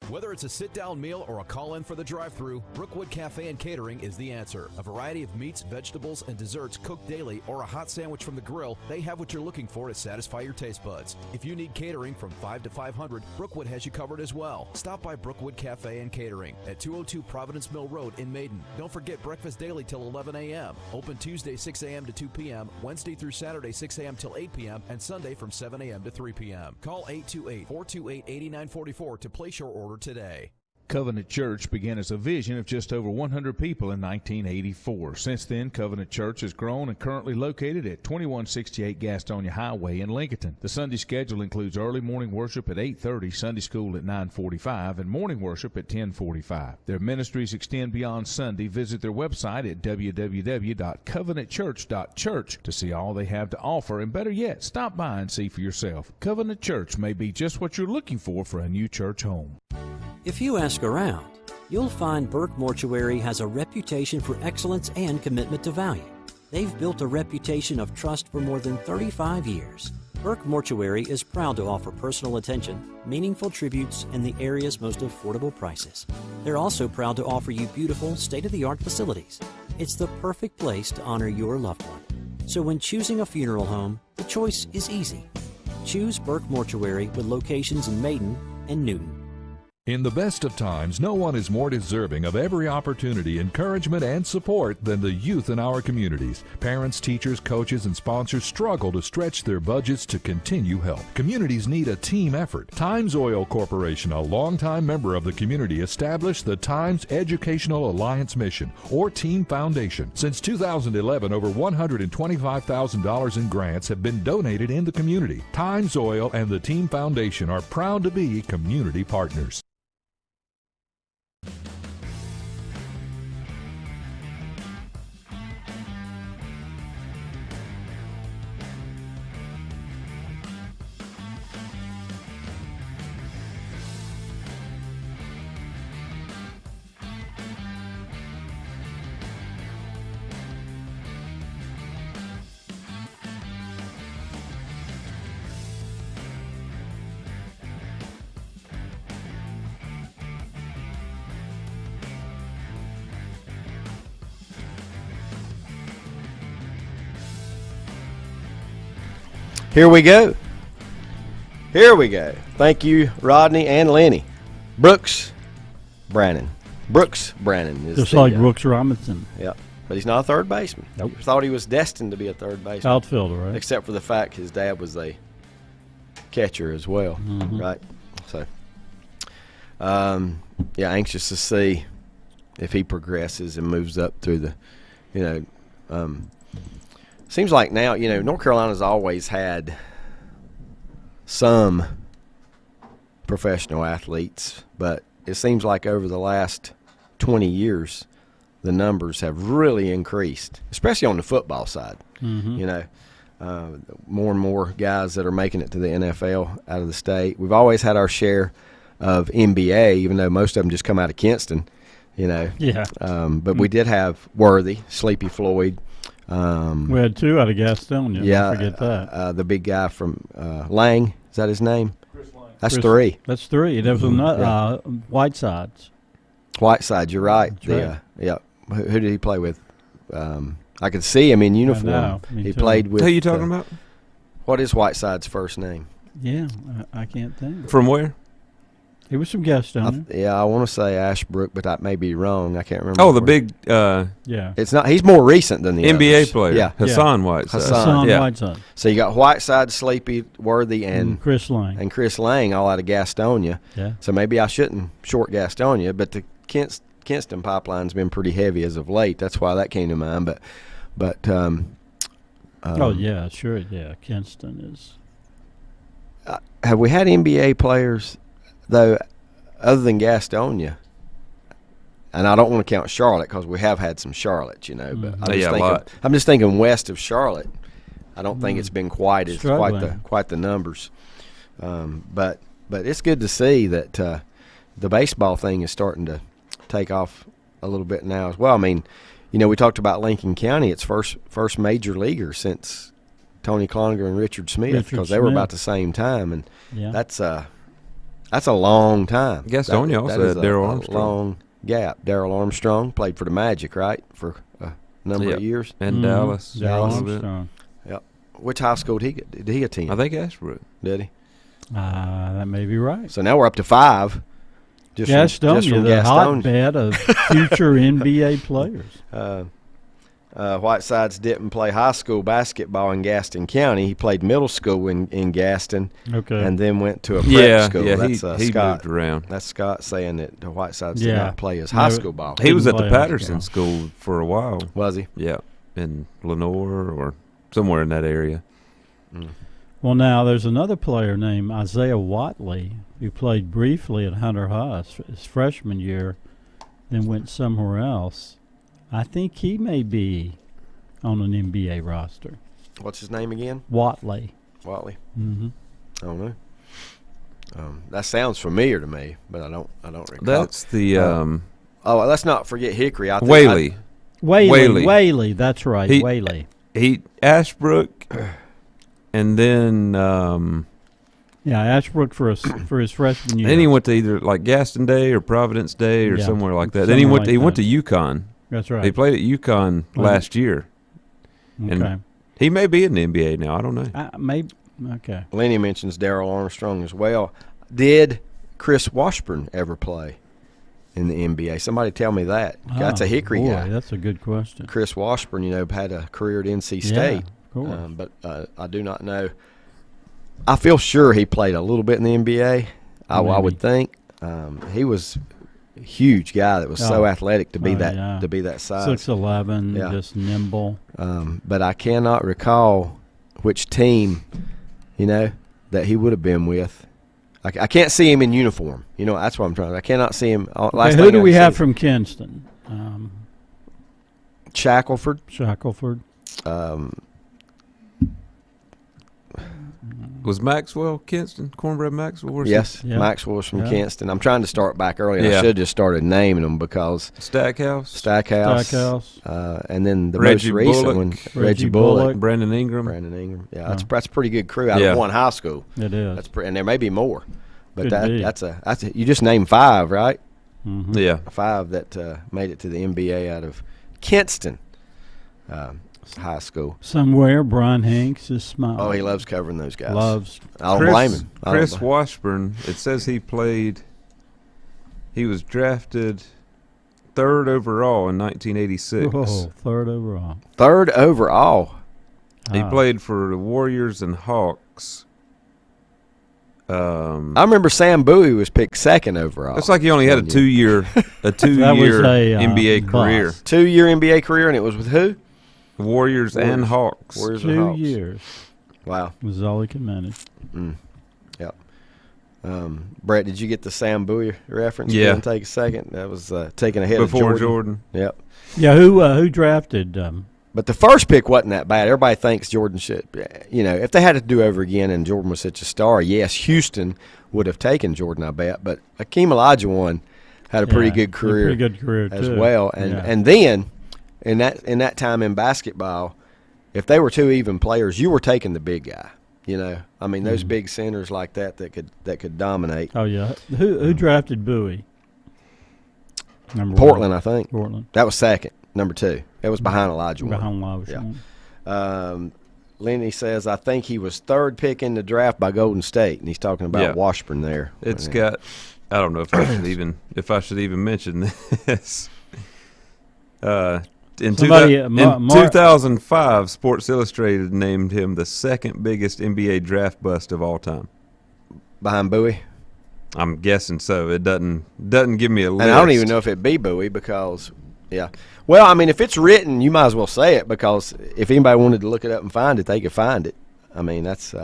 S6: Whether it's a sit-down meal or a call-in for the drive-thru, Brookwood Cafe and Catering is the answer. A variety of meats, vegetables, and desserts cooked daily, or a hot sandwich from the grill, they have what you're looking for to satisfy your taste buds. If you need catering from 5 to 500, Brookwood has you covered as well. Stop by Brookwood Cafe and Catering at 202 Providence Mill Road in Maiden. Don't forget breakfast daily till 11 a.m. Open Tuesday 6 a.m. to 2 p.m., Wednesday through Saturday 6 a.m. till 8 p.m., and Sunday from 7 a.m. to 3 p.m. Call 828-428-8944 to place your order today.
S5: Covenant Church began as a vision of just over 100 people in 1984. Since then, Covenant Church has grown and currently located at 2168 Gastonia Highway in Lincoln. The Sunday schedule includes early morning worship at 8:30, Sunday school at 9:45, and morning worship at 10:45. Their ministries extend beyond Sunday. Visit their website at www.covenantchurch.church to see all they have to offer, and better yet, stop by and see for yourself. Covenant Church may be just what you're looking for a new church home.
S7: If you ask around, you'll find Burke Mortuary has a reputation for excellence and commitment to value. They've built a reputation of trust for more than 35 years. Burke Mortuary is proud to offer personal attention, meaningful tributes, and the area's most affordable prices. They're also proud to offer you beautiful, state-of-the-art facilities. It's the perfect place to honor your loved one. So when choosing a funeral home, the choice is easy. Choose Burke Mortuary with locations in Maiden and Newton.
S8: In the best of times, no one is more deserving of every opportunity, encouragement, and support than the youth in our communities. Parents, teachers, coaches, and sponsors struggle to stretch their budgets to continue help. Communities need a team effort. Times Oil Corporation, a longtime member of the community, established the Times Educational Alliance Mission, or Team Foundation. Since 2011, over $125,000 in grants have been donated in the community. Times Oil and the Team Foundation are proud to be community partners.
S1: Here we go. Here we go. Thank you, Rodney and Lenny. Brooks Brannon. Brooks Brannon is
S3: just like Brooks Robinson.
S1: Yep. But he's not a third baseman.
S3: Nope.
S1: Thought he was destined to be a third baseman.
S3: Outfielder, right?
S1: Except for the fact his dad was a catcher as well, right? So, yeah, anxious to see if he progresses and moves up through the, seems like now, North Carolina's always had some professional athletes, but it seems like over the last 20 years, the numbers have really increased, especially on the football side. More and more guys that are making it to the NFL out of the state. We've always had our share of NBA, even though most of them just come out of Kinston,
S3: Yeah.
S1: But we did have Worthy, Sleepy Floyd.
S3: We had 2 out of Gastonia.
S1: Yeah,
S3: don't forget that.
S1: The big guy from Lang, is that his name?
S3: Chris Lang.
S1: That's 3.
S3: That's 3. There was Whitesides.
S1: Whiteside, you're right.
S3: Right.
S1: Yeah. Who did he play with? I could see him in uniform.
S3: Me
S1: he
S3: too.
S1: played with.
S2: Who are you talking about?
S1: What is Whiteside's first name?
S3: Yeah, I can't think.
S2: From where?
S3: He was from Gastonia.
S1: I want to say Ashbrook, but I may be wrong. I can't remember.
S2: Oh, the big
S3: yeah.
S1: It's not. He's more recent than the
S2: NBA
S1: others.
S2: player.
S1: Yeah,
S2: Hassan Whiteside.
S3: Hassan Whiteside.
S1: So you got Whiteside, Sleepy, Worthy, and
S3: Chris Lang.
S1: All out of Gastonia.
S3: Yeah.
S1: So maybe I shouldn't short Gastonia, but the Kinston pipeline's been pretty heavy as of late. That's why that came to mind. But
S3: oh yeah, sure. Yeah, Kinston is.
S1: Have we had NBA players though, other than Gastonia? And I don't want to count Charlotte because we have had some Charlotte, But I'm just thinking west of Charlotte. I don't think it's been quite the numbers. But it's good to see that the baseball thing is starting to take off a little bit now as well. I mean, we talked about Lincoln County. It's first major leaguer since Tony Cloninger and Richard Smith because they were about the same time, and that's a long time.
S2: Gastonia also had Darryl Armstrong.
S1: Long gap. Darryl Armstrong played for the Magic, right, for a number of years,
S2: and Dallas.
S3: Darryl Armstrong.
S1: Yep. Which high school did he attend?
S2: I think Ashbrook.
S1: Did he?
S3: That may be right.
S1: So now we're up to 5.
S3: Gastonia, the hotbed of future NBA players.
S1: Whitesides didn't play high school basketball in Gaston County. He played middle school in Gaston, and then went to a prep school.
S2: Yeah,
S1: that's
S2: he
S1: Scott.
S2: moved around.
S1: That's Scott saying that the Whitesides did not play his high school ball.
S2: He was at the Patterson School for a while.
S1: Was he?
S2: Yeah, in Lenore or somewhere in that area.
S1: Mm.
S3: Well, now there's another player named Isaiah Watley who played briefly at Hunter Huss his freshman year, then went somewhere else. I think he may be on an NBA roster.
S1: What's his name again?
S3: Watley.
S1: Mm-hmm. I don't know. That sounds familiar to me, but I don't recall.
S2: That's the
S1: let's not forget Hickory.
S2: Whaley.
S3: Whaley. That's right. Whaley.
S2: He Ashbrook, and then
S3: Ashbrook for his freshman year.
S2: Then he went to either like Gaston Day or Providence Day or somewhere like that. Then he went to UConn.
S3: That's right.
S2: He played at UConn last year.
S3: Okay.
S2: And he may be in the NBA now. I don't know.
S3: Maybe. Okay.
S1: Lenny mentions Darryl Armstrong as well. Did Chris Washburn ever play in the NBA? Somebody tell me that. That's a Hickory guy.
S3: That's a good question.
S1: Chris Washburn, had a career at NC State.
S3: Yeah,
S1: but I do not know. I feel sure he played a little bit in the NBA. I would think. He was a huge guy that was so athletic to be that size.
S3: 6'11", just nimble.
S1: But I cannot recall which team, that he would have been with. I can't see him in uniform. That's what I'm trying to. I cannot see him.
S3: Who do we have from Kinston?
S1: Shackelford.
S2: Was Maxwell Kinston, Cornbread Maxwell?
S1: Yes, Maxwell was from Kinston. I'm trying to start back early. I should have just started naming them because
S2: Stackhouse,
S1: and then the
S2: Reggie
S1: most recent
S2: Bullock,
S1: one, Reggie Bullock,
S2: Brandon Ingram.
S1: Yeah, that's a pretty good crew out of one high school.
S3: It is,
S1: and there may be more, but that's a you just named 5, right?
S3: Mm-hmm.
S2: Yeah,
S1: 5 that made it to the NBA out of Kinston. High school.
S3: Somewhere, Brian Hanks is smiling.
S1: Oh, he loves covering those guys.
S3: I
S1: don't blame him.
S2: Chris Washburn, it says he was drafted 3rd overall in 1986.
S3: Oh, 3rd overall.
S1: 3rd overall.
S2: He played for the Warriors and Hawks.
S1: I remember Sam Bowie was picked 2nd overall.
S2: It's like he only had a 2-year NBA career.
S1: 2-year NBA career, and it was with who?
S2: Warriors and Hawks.
S3: 2 years.
S1: Wow.
S3: Was all he could manage.
S1: Yep. Brett, did you get the Sam Bowie reference?
S2: Yeah.
S1: Didn't take a second. That was taking a hit
S2: before Jordan.
S1: Yep.
S3: Yeah. Who drafted?
S1: But the first pick wasn't that bad. Everybody thinks Jordan should. If they had to do over again and Jordan was such a star, yes, Houston would have taken Jordan, I bet. But Akeem Olajuwon had a pretty good career, as well. And then. In that time in basketball, if they were 2 even players, you were taking the big guy. Those big centers like that could dominate.
S3: Oh yeah, who drafted Bowie?
S1: Portland, I think.
S3: Portland.
S1: That was 2nd. Number 2. It was behind Olajuwon.
S3: Yeah.
S1: Lenny says, I think he was third pick in the draft by Golden State, and he's talking about Washburn there.
S2: It's got. I don't know if I should even mention this. In 2005, Sports Illustrated named him the second biggest NBA draft bust of all time.
S1: Behind Bowie?
S2: I'm guessing so. It doesn't give me a list.
S1: And I don't even know if it'd be Bowie because, Well, I mean, if it's written, you might as well say it because if anybody wanted to look it up and find it, they could find it. I mean, that's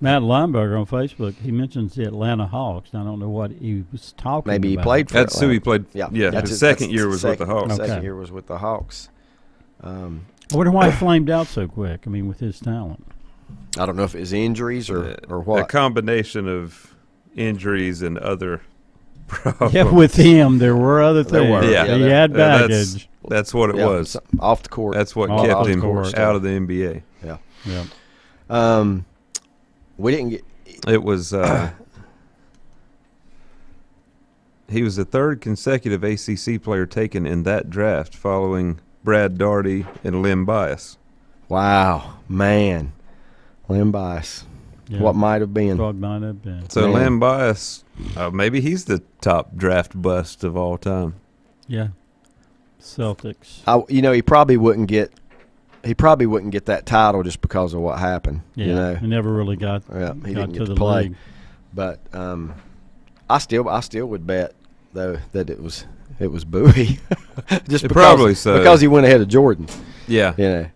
S3: Matt Lineberger on Facebook, he mentions the Atlanta Hawks. I don't know what he was talking about.
S1: Maybe he played for
S2: That's
S1: Atlanta.
S2: who he played. Yeah, his second year was with the Hawks.
S1: Second year was with the Hawks.
S3: I wonder why he flamed out so quick, I mean, with his talent.
S1: I don't know if it was injuries or what.
S2: A combination of injuries and other problems.
S3: Yeah, with him, there were other things. He had baggage.
S2: That's what it was.
S1: Off the court.
S2: That's what kept him out of the NBA.
S1: Yeah. We didn't get.
S2: It was. He was the third consecutive ACC player taken in that draft, following Brad Daugherty and Len Bias.
S1: Wow, man, Len Bias. Yeah. What might have been.
S3: What might have been.
S2: So Len Bias, maybe he's the top draft bust of all time.
S3: Yeah. Celtics.
S1: He probably wouldn't get. He probably wouldn't get that title just because of what happened.
S3: Yeah, he never really got.
S1: Yeah, he didn't get
S3: to
S1: to play.
S3: League.
S1: But I still would bet though that it was Bowie, just because he went ahead of Jordan.
S2: Yeah,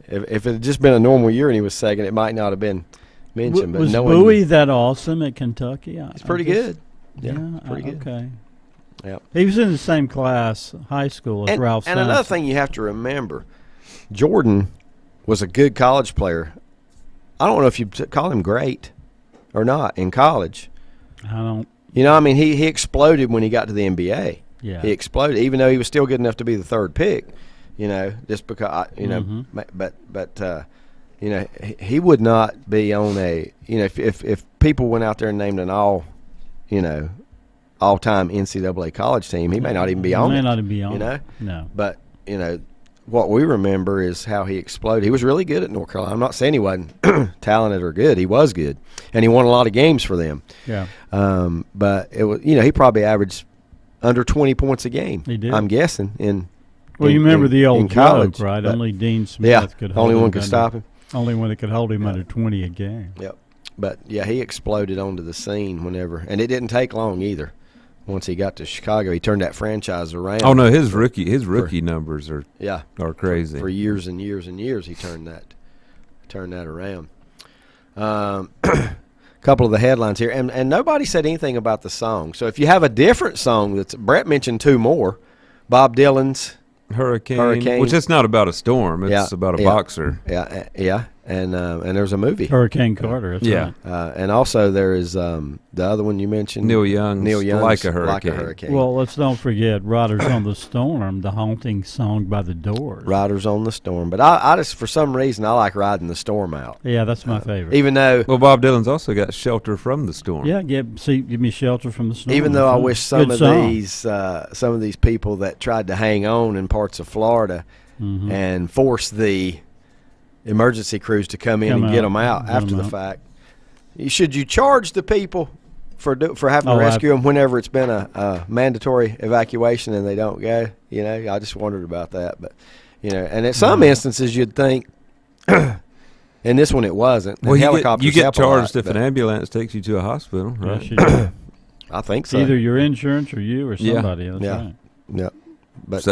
S1: if it had just been a normal year and he was second, it might not have been mentioned.
S3: Was Bowie that awesome at Kentucky?
S1: He's pretty good. Yeah, pretty good.
S3: Okay.
S1: Yeah,
S3: he was in the same class, high school, as Ralph.
S1: And another thing you have to remember, Jordan was a good college player. I don't know if you call him great or not in college.
S3: I don't.
S1: I mean, he exploded when he got to the NBA.
S3: Yeah.
S1: He exploded, even though he was still good enough to be the third pick, just because, but he would not be on a, if people went out there and named an all-time NCAA college team, he may not even be on it.
S3: He may not even be on it.
S1: No. But, what we remember is how he exploded. He was really good at North Carolina. I'm not saying he wasn't talented or good. He was good, and he won a lot of games for them.
S3: Yeah.
S1: But it was, he probably averaged under 20 points a game.
S3: He did.
S1: I'm guessing
S3: you remember the old
S1: college,
S3: joke, right? Only Dean Smith could hold
S1: only
S3: him.
S1: One could stop him.
S3: Only one that could hold him under 20 a game.
S1: Yep. But he exploded onto the scene whenever, and it didn't take long either. Once he got to Chicago, he turned that franchise around.
S2: Oh no, his rookie numbers are crazy.
S1: For years and years and years, he turned that around. Couple of the headlines here, and nobody said anything about the song. So if you have a different song, Brett mentioned two more, Bob Dylan's
S2: Hurricane, which is not about a storm; it's about a boxer.
S1: Yeah. And there's a movie,
S3: Hurricane Carter. That's
S1: right. And also there is the other one you mentioned,
S2: Neil Young's Like a
S1: Hurricane.
S3: Well, let's don't forget Riders on the Storm, the haunting song by the Doors.
S1: Riders on the Storm, but I just for some reason I like Riding the Storm Out.
S3: Yeah, that's my favorite.
S1: Even though
S2: Bob Dylan's also got Shelter from the Storm.
S3: Yeah, give me Shelter from the Storm.
S1: Even though I wish some of these people that tried to hang on in parts of Florida and force the emergency crews to come in and get them out after the fact. Should you charge the people for having to rescue them whenever it's been a mandatory evacuation and they don't go? I just wondered about that. But and in some instances you'd think. In this one, it wasn't.
S2: Well, you get charged if an ambulance takes you to a hospital, right?
S3: Yes, you do.
S1: I think so.
S3: Either your insurance or you or somebody. That's right.
S1: Yeah. But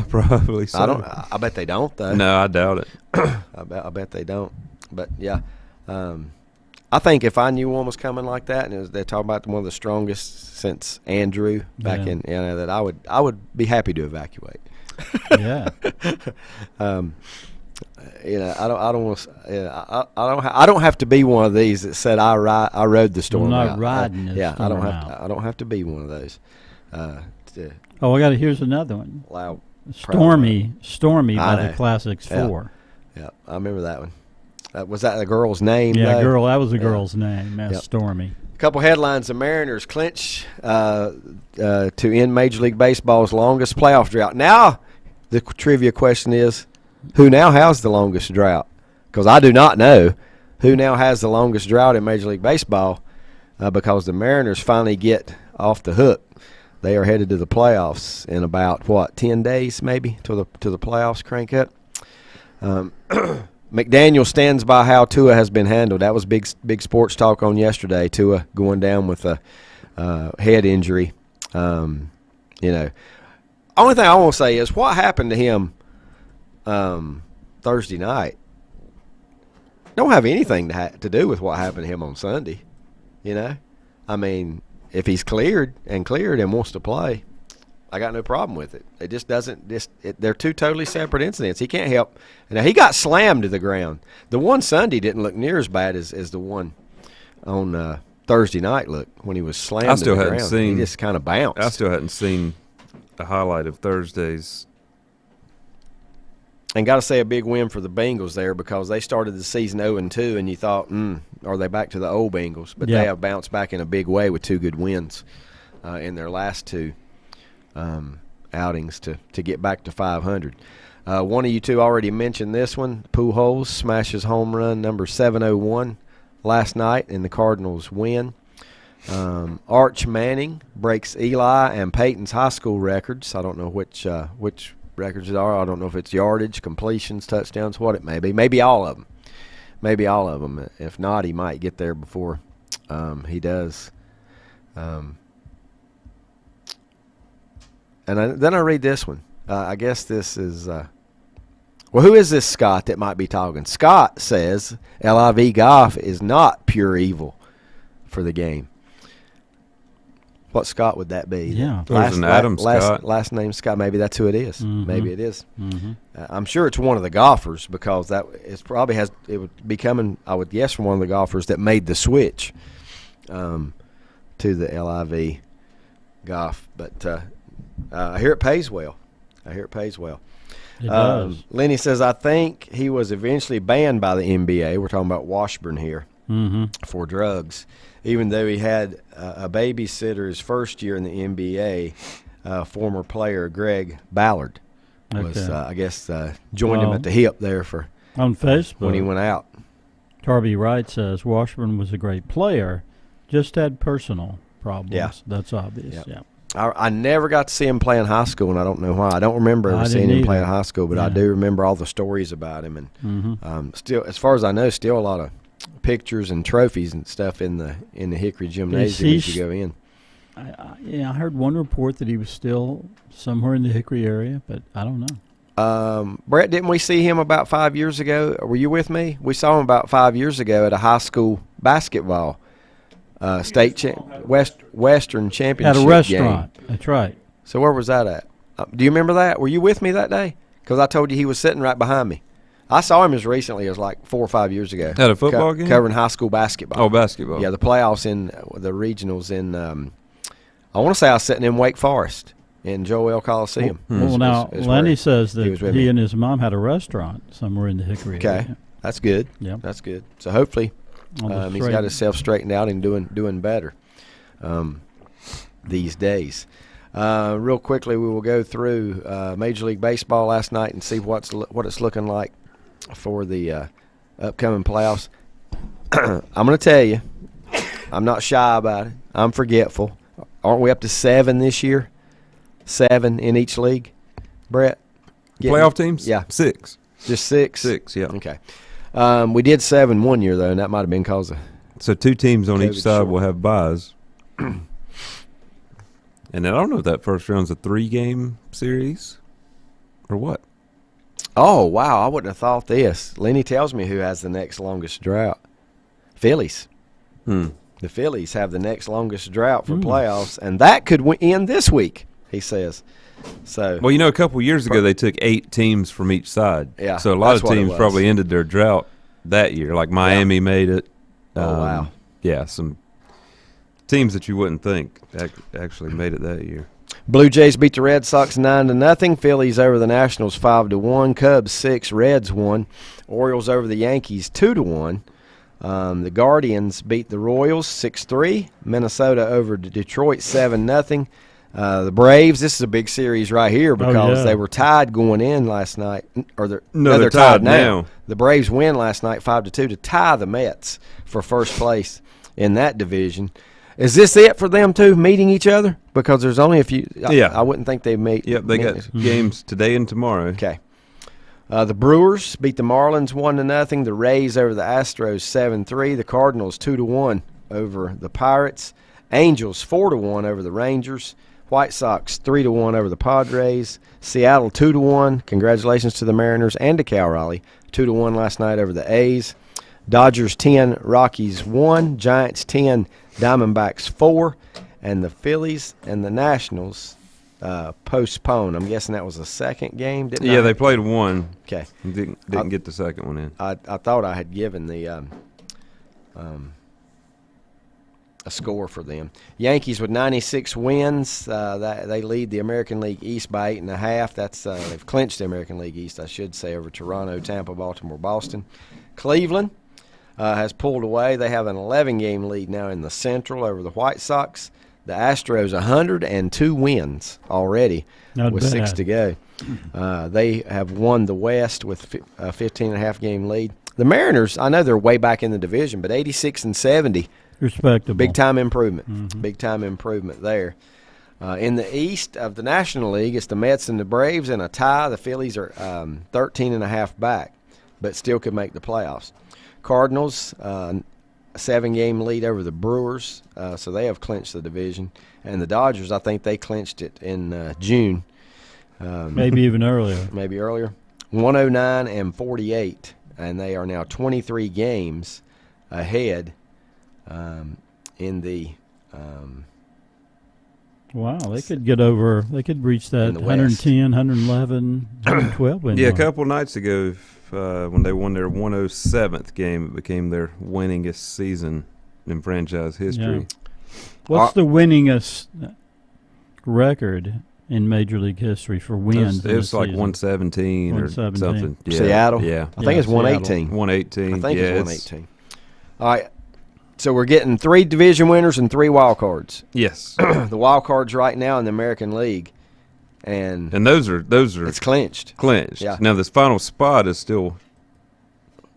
S2: probably so.
S1: I bet they don't, though.
S2: No, I doubt it.
S1: I bet they don't. But I think if I knew one was coming like that, and they're talking about one of the strongest since Andrew back in, that I would be happy to evacuate.
S3: Yeah.
S1: I don't have to be one of these that said I rode the storm out.
S3: Riding the storm
S1: I don't have to be one of those.
S3: Here's another one.
S1: Loud.
S3: Stormy by the Classics 4.
S1: Yeah, I remember that one. Was that the girl's name?
S3: Yeah, that was the girl's name. Stormy.
S1: A couple headlines: the Mariners clinch to end Major League Baseball's longest playoff drought. Now, the trivia question is, who now has the longest drought? because I do not know who now has the longest drought in Major League Baseball, because the Mariners finally get off the hook. They are headed to the playoffs in about 10 days maybe till the playoffs crank up. McDaniel stands by how Tua has been handled. That was big sports talk on yesterday. Tua going down with a head injury. Only thing I want to say is what happened to him Thursday night don't have anything to do with what happened to him on Sunday. I mean, if he's cleared and wants to play, I got no problem with it. It just doesn't. They're two totally separate incidents. He can't help. Now he got slammed to the ground. The one Sunday didn't look near as bad as the one on Thursday night. Look, when he was slammed to the ground, he just kind of bounced.
S2: I still hadn't seen a highlight of Thursday's.
S1: And got to say a big win for the Bengals there, because they started the season 0-2, and you thought, are they back to the old Bengals? But they have bounced back in a big way with 2 good wins in their last 2 outings to get back to 500. One of you two already mentioned this one. Pujols smashes home run number 701 last night, and the Cardinals win. Arch Manning breaks Eli and Peyton's high school records. I don't know which records it are. I don't know if it's yardage, completions, touchdowns, what it may be. Maybe all of them. If not, he might get there before he does. And then I read this one. I guess this is who is this Scott that might be talking? Scott says LIV Goff is not pure evil for the game. What Scott would that be?
S3: Yeah.
S2: There's an Adam Scott.
S1: Last name Scott. Maybe that's who it is.
S3: Mm-hmm.
S1: Maybe it is.
S3: Mm-hmm.
S1: I'm sure it's one of the golfers, because it would be coming, I would guess, from one of the golfers that made the switch to the LIV Goff. But I hear it pays well.
S3: It does.
S1: Lenny says, I think he was eventually banned by the NBA. We're talking about Washburn here.
S3: Mm-hmm.
S1: For drugs, even though he had a babysitter his first year in the NBA. Former player Greg Ballard was, I guess, joined him at the hip there
S3: on Facebook
S1: when he went out.
S3: Tarby Wright says Washburn was a great player, just had personal problems.
S1: Yeah.
S3: That's obvious. Yeah.
S1: I never got to see him play in high school, and I don't know why. I don't remember ever seeing him play in high school, but I do remember all the stories about him. And still, as far as I know, still a lot of pictures and trophies and stuff in the Hickory Gymnasium as you go in.
S3: I heard one report that he was still somewhere in the Hickory area, but I don't
S1: know. Brett, didn't we see him about 5 years ago? Were you with me? We saw him about 5 years ago at a high school basketball Western Championship
S3: at a restaurant.
S1: Game.
S3: That's right.
S1: So where was that at? Do you remember that? Were you with me that day? Because I told you he was sitting right behind me. I saw him as recently as like 4 or 5 years ago.
S2: At a football game?
S1: Covering high school basketball.
S2: Oh, basketball.
S1: Yeah, the playoffs in the regionals in, I want to say I was sitting in Wake Forest in Joel Coliseum.
S3: Now, Lenny says that he and his mom had a restaurant somewhere in the Hickory area.
S1: Okay, that's good.
S3: Yeah,
S1: that's good. So hopefully he's got himself straightened out and doing better these days. Real quickly, we will go through Major League Baseball last night and see what it's looking like for the upcoming playoffs. I'm going to tell you, I'm not shy about it. I'm forgetful. Aren't we up to 7 this year? 7 in each league, Brett?
S2: Playoff teams?
S1: Yeah.
S2: 6.
S1: Just 6?
S2: 6, yeah.
S1: Okay. We did 7 one year, though, and that might have been because of
S2: So 2 teams on each side
S1: short.
S2: will have buys. And then I don't know if that first round's a 3-game series or what.
S1: Oh, wow. I wouldn't have thought this. Lenny tells me who has the next longest drought. Phillies. The Phillies have the next longest drought for playoffs, and that could end this week, he says. So,
S2: well, a couple years ago they took 8 teams from each side.
S1: Yeah,
S2: so a lot of teams probably ended their drought that year. Like Miami made it.
S1: Oh, wow.
S2: Yeah, some teams that you wouldn't think actually made it that year.
S1: Blue Jays beat the Red Sox 9-0. Phillies over the Nationals 5-1. Cubs 6, Reds 1. Orioles over the Yankees 2-1. The Guardians beat the Royals 6-3. Minnesota over Detroit 7-0. The Braves, this is a big series right here because they were tied going in last night. Or they're tied now. The Braves win last night 5-2 to tie the Mets for first place in that division. Is this it for them two meeting each other? Because there's only a few. I wouldn't think they meet.
S2: Yep, they got games today and tomorrow.
S1: Okay. The Brewers beat the Marlins 1-0. The Rays over the Astros 7-3. The Cardinals 2-1 over the Pirates. Angels 4-1 over the Rangers. White Sox 3-1 over the Padres. Seattle 2-1. Congratulations to the Mariners and to Cal Raleigh. 2-1 last night over the A's. Dodgers 10, Rockies 1. Giants 10, Diamondbacks 4. And the Phillies and the Nationals postponed. I'm guessing that was the second game, didn't I?
S2: Yeah, they played one.
S1: Okay.
S2: Didn't get the second one in.
S1: I thought I had given the a score for them. Yankees with 96 wins. They lead the American League East by 8.5. That's they've clinched the American League East, I should say, over Toronto, Tampa, Baltimore, Boston. Cleveland has pulled away. They have an 11-game lead now in the Central over the White Sox. The Astros 102 wins already with 6 to go. They have won the West with a 15.5-game lead. The Mariners, I know they're way back in the division, but 86-70.
S3: Respectable.
S1: Big-time improvement. Mm-hmm. Big-time improvement there. In the East of the National League, it's the Mets and the Braves in a tie. The Phillies are 13.5 back, but still could make the playoffs. Cardinals, a 7-game lead over the Brewers, so they have clinched the division. And the Dodgers, I think they clinched it in June.
S3: Maybe even earlier.
S1: Maybe earlier. 109-48, and they are now 23 games ahead in the
S3: wow, they could get over. They could reach that 110, 111, 112 win.
S2: Yeah, a couple nights ago, when they won their 107th game, it became their winningest season in franchise history.
S3: Yeah. What's the winningest record in Major League history for wins?
S2: It was like 117 or something.
S1: Yeah. Seattle?
S2: Yeah.
S1: I think it's 118.
S2: 118.
S1: I think it's 118. All right. So we're getting 3 division winners and 3 wild cards.
S2: Yes.
S1: The wild cards right now in the American League. And
S2: those are
S1: it's clinched.
S2: Clinched.
S1: Yeah.
S2: Now this final spot is still,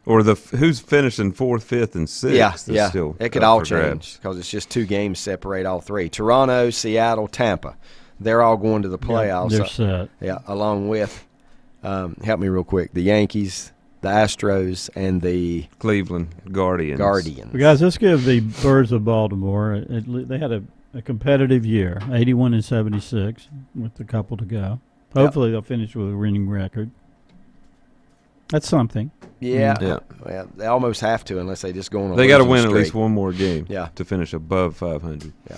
S2: or who's finishing 4th, 5th, and 6th is still
S1: it could all change because it's just 2 games separate all 3. Toronto, Seattle, Tampa, they're all going to the playoffs.
S3: They're set.
S1: Yeah, along with help me real quick, the Yankees, the Astros, and the
S2: Cleveland Guardians.
S3: Well, guys, let's give the Birds of Baltimore. They had a competitive year, 81-76, with a couple to go. Hopefully, they'll finish with a winning record. That's something.
S1: Yeah. Well, they almost have to unless they just go on a
S2: They got to win
S1: streak.
S2: at least one more game.
S1: Yeah.
S2: To finish above 500.
S1: Yeah.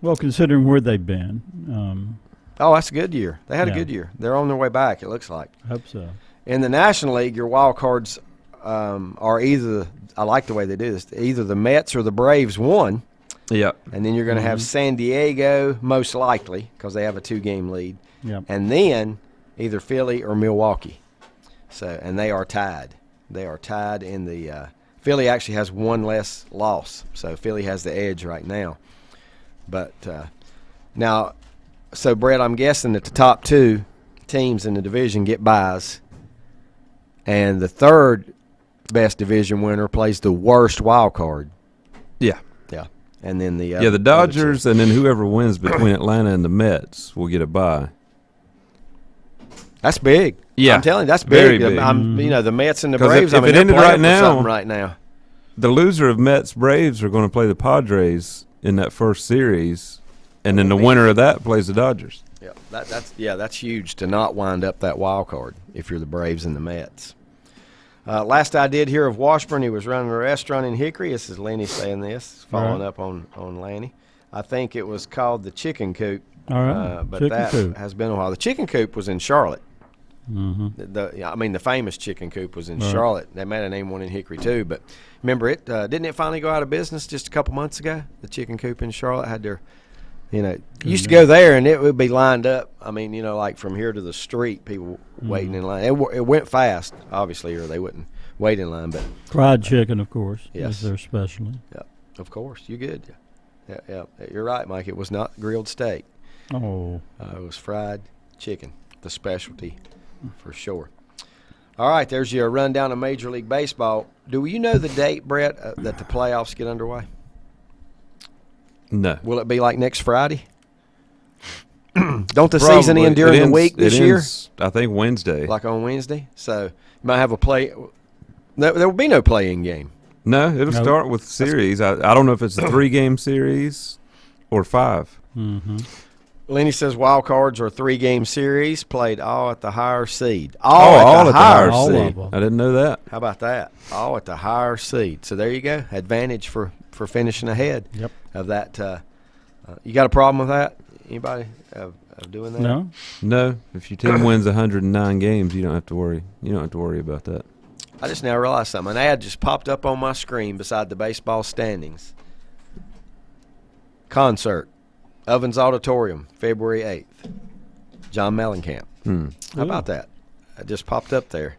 S3: Well, considering where they've been.
S1: That's a good year. They had a good year. They're on their way back, it looks like.
S3: I hope so.
S1: In the National League, your wild cards are either, I like the way they do this, either the Mets or the Braves won.
S2: Yep.
S1: And then you're going to have San Diego, most likely, because they have a 2-game lead.
S3: Yep.
S1: And then either Philly or Milwaukee. So, and they are tied. They are tied in the Philly actually has 1 less loss. So Philly has the edge right now. But now, so Brett, I'm guessing that the top 2 teams in the division get byes. And the 3rd best division winner plays the worst wild card.
S2: Yeah.
S1: Yeah. And then the
S2: the Dodgers and then whoever wins between Atlanta and the Mets will get a bye.
S1: That's big.
S2: Yeah.
S1: I'm telling you, that's
S2: Very
S1: big.
S2: big.
S1: The Mets and the Braves,
S2: if it ended right
S1: now,
S2: the loser of Mets Braves are going to play the Padres in that first series, and then the winner of that plays the Dodgers.
S1: Yeah, that's huge to not wind up that wild card if you're the Braves and the Mets. Last I did hear of Washburn, he was running a restaurant in Hickory. This is Lenny saying this, following up on Lanny. I think it was called the Chicken Coop.
S3: All right.
S1: But
S3: Chicken
S1: that
S3: Coop.
S1: has been a while. The Chicken Coop was in Charlotte.
S3: Mm-hmm.
S1: The famous Chicken Coop was in Charlotte. They might have named one in Hickory too. But remember it? Didn't it finally go out of business just a couple months ago? The Chicken Coop in Charlotte had their, used to go there and it would be lined up. I mean, like from here to the street, people waiting in line. It went fast, obviously, or they wouldn't wait in line. But
S3: fried chicken, of course,
S1: yes,
S3: is their specialty.
S1: Yeah, of course. You good? Yeah, you're right, Mike. It was not grilled steak.
S3: Oh.
S1: It was fried chicken, the specialty for sure. All right, there's your rundown of Major League Baseball. Do you know the date, Brett, that the playoffs get underway?
S2: No.
S1: Will it be like next Friday? Don't the season end during the week this year?
S2: I think Wednesday.
S1: Like on Wednesday? So you might have a play. There will be no play-in game.
S2: No, it'll start with series. I don't know if it's a 3-game series or 5.
S3: Mm-hmm.
S1: Lenny says wild cards are a 3-game series played all at the higher seed.
S2: All at the higher
S3: seed.
S2: I didn't know that.
S1: How about that? All at the higher seed. So there you go. Advantage for finishing ahead of that. You got a problem with that? Anybody of doing that?
S2: No. If your team wins 109 games, you don't have to worry. You don't have to worry about that.
S1: I just now realized something. An ad just popped up on my screen beside the baseball standings. Concert. Ovens Auditorium, February 8th. John Mellencamp. How about that? It just popped up there.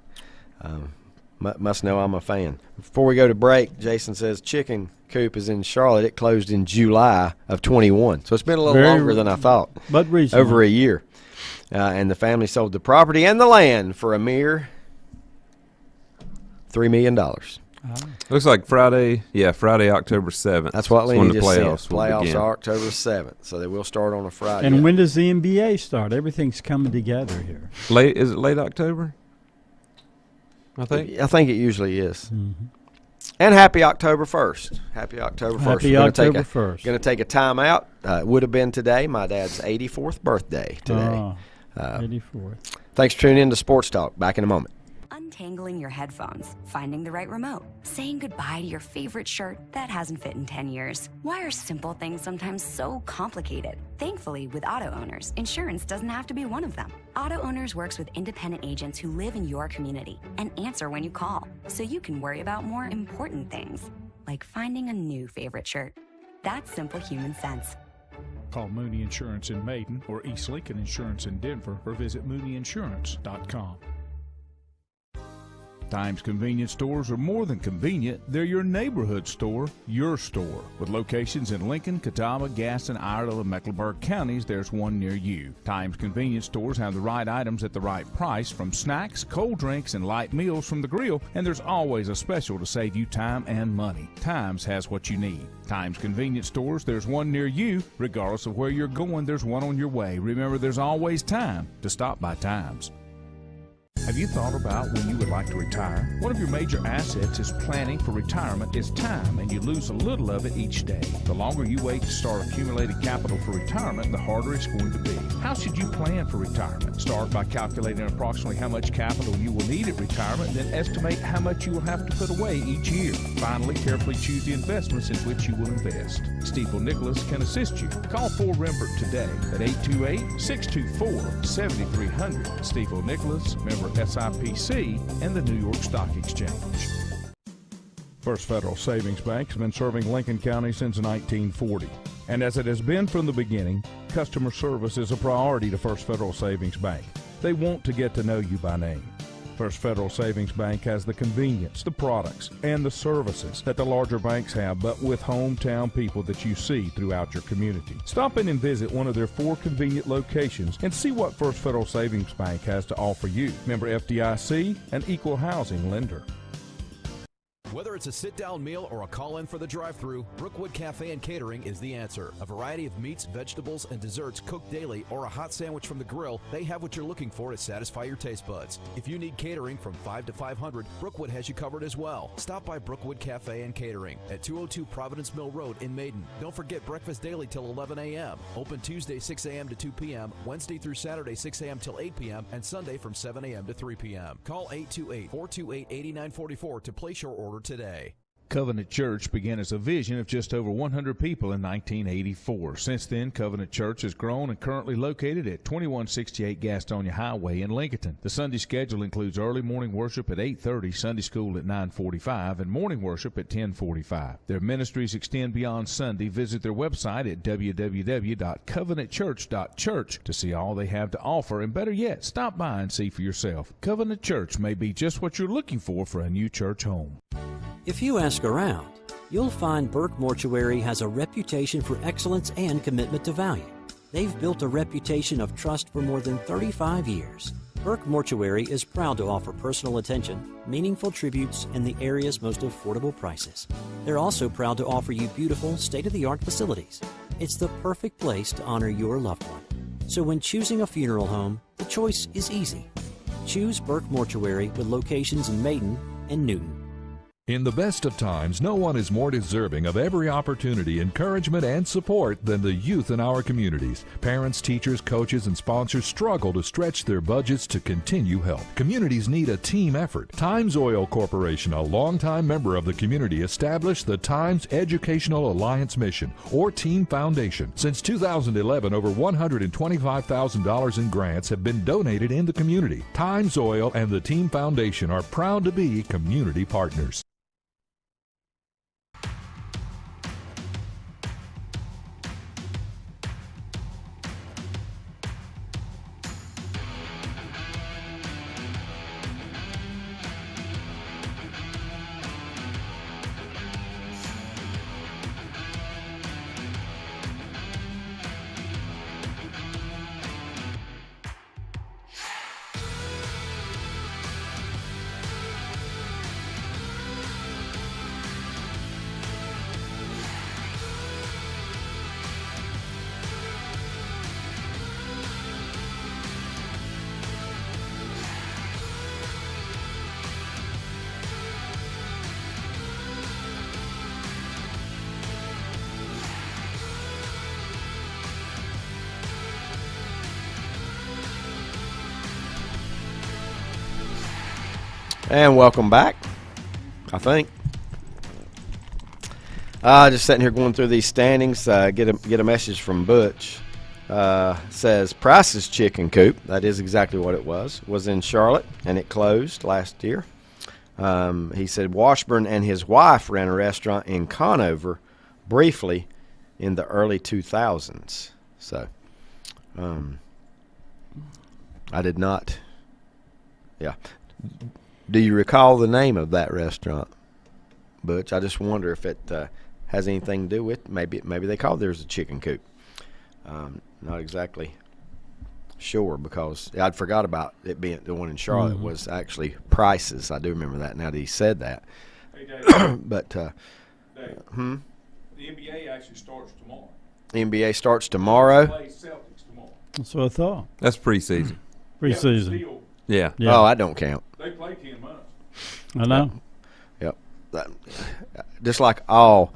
S1: Must know I'm a fan. Before we go to break, Jason says Chicken Coop is in Charlotte. It closed in July of 21. So it's been a little longer than I thought.
S3: But recently.
S1: Over a year. And the family sold the property and the land for a mere $3 million.
S2: Looks like Friday, October 7th.
S1: That's what Lenny just said.
S2: Playoffs
S1: are October 7th, so they will start on a Friday.
S3: And when does the NBA start? Everything's coming together here.
S2: Is it late October? I think
S1: it usually is.
S3: Mm-hmm.
S1: And happy October 1st. Happy October 1st.
S3: Happy October 1st.
S1: Going to take a time out. It would have been today. My dad's 84th birthday today.
S3: 84th.
S1: Thanks for tuning in to Sports Talk. Back in a moment.
S4: Untangling your headphones, finding the right remote, saying goodbye to your favorite shirt that hasn't fit in 10 years. Why are simple things sometimes so complicated? Thankfully, with auto owners, insurance doesn't have to be one of them. Auto Owners works with independent agents who live in your community and answer when you call, so you can worry about more important things, like finding a new favorite shirt. That's simple human sense.
S5: Call Mooney Insurance in Maiden or East Lincoln Insurance in Denver or visit MooneyInsurance.com. Times convenience stores are more than convenient. They're your neighborhood store, your store. With locations in Lincoln, Catawba, Gaston, Iredell, and Mecklenburg counties, there's one near you. Times convenience stores have the right items at the right price, from snacks, cold drinks, and light meals from the grill, and there's always a special to save you time and money. Times has what you need. Times convenience stores, there's one near you. Regardless of where you're going, there's one on your way. Remember, there's always time to stop by Times. Have you thought about when you would like to retire? One of your major assets is planning for retirement is time, and you lose a little of it each day. The longer you wait to start accumulating capital for retirement, the harder it's going to be. How should you plan for retirement? Start by calculating approximately how much capital you will need at retirement, then estimate how much you will have to put away each year. Finally, carefully choose the investments in which you will invest. Stifel Nicholas can assist you. Call Ford Rembert today at 828-624-7300. Stifel Nicholas, member SIPC, and the New York Stock Exchange. First Federal Savings Bank has been serving Lincoln County since 1940. And as it has been from the beginning, customer service is a priority to First Federal Savings Bank. They want to get to know you by name. First Federal Savings Bank has the convenience, the products, and the services that the larger banks have, but with hometown people that you see throughout your community. Stop in and visit one of their 4 convenient locations and see what First Federal Savings Bank has to offer you. Member FDIC, an equal housing lender.
S6: Whether it's a sit-down meal or a call-in for the drive-thru, Brookwood Cafe and Catering is the answer. A variety of meats, vegetables, and desserts cooked daily, or a hot sandwich from the grill, they have what you're looking for to satisfy your taste buds. If you need catering from 5 to 500, Brookwood has you covered as well. Stop by Brookwood Cafe and Catering at 202 Providence Mill Road in Maiden. Don't forget breakfast daily till 11 a.m. Open Tuesday 6 a.m. to 2 p.m., Wednesday through Saturday 6 a.m. till 8 p.m., and Sunday from 7 a.m. to 3 p.m. Call 828-428-8944 to place your order today.
S5: Covenant Church began as a vision of just over 100 people in 1984. Since then, Covenant Church has grown and currently located at 2168 Gastonia Highway in Lincoln. The Sunday schedule includes early morning worship at 8:30, Sunday school at 9:45, and morning worship at 10:45. Their ministries extend beyond Sunday. Visit their website at www.covenantchurch.church to see all they have to offer, and better yet, stop by and see for yourself. Covenant Church may be just what you're looking for a new church home.
S7: If you ask around, you'll find Burke Mortuary has a reputation for excellence and commitment to value. They've built a reputation of trust for more than 35 years. Burke Mortuary is proud to offer personal attention, meaningful tributes, and the area's most affordable prices. They're also proud to offer you beautiful, state-of-the-art facilities. It's the perfect place to honor your loved one. So when choosing a funeral home, the choice is easy. Choose Burke Mortuary with locations in Maiden and Newton.
S8: In the best of times, no one is more deserving of every opportunity, encouragement, and support than the youth in our communities. Parents, teachers, coaches, and sponsors struggle to stretch their budgets to continue help. Communities need a team effort. Times Oil Corporation, a longtime member of the community, established the Times Educational Alliance Mission, or Team Foundation. Since 2011, over $125,000 in grants have been donated in the community. Times Oil and the Team Foundation are proud to be community partners.
S1: And welcome back, I think. Just sitting here going through these standings. Get a message from Butch. Says Price's Chicken Coop, that is exactly what it was in Charlotte, and it closed last year. He said Washburn and his wife ran a restaurant in Conover briefly in the early 2000s. So I did not. Yeah. Do you recall the name of that restaurant, Butch? I just wonder if it has anything to do with maybe they called theirs a chicken coop. Not exactly sure because I'd forgot about it being the one in Charlotte was actually Price's. I do remember that now that he said that.
S9: Hey, Dave.
S1: But
S9: Dave, the NBA actually starts tomorrow.
S1: The NBA starts tomorrow.
S9: They play Celtics tomorrow.
S3: That's what I thought.
S2: That's preseason.
S3: Preseason.
S2: Yeah.
S1: Oh, I don't count.
S9: They play 10 months.
S3: I know.
S1: Yep. Just like how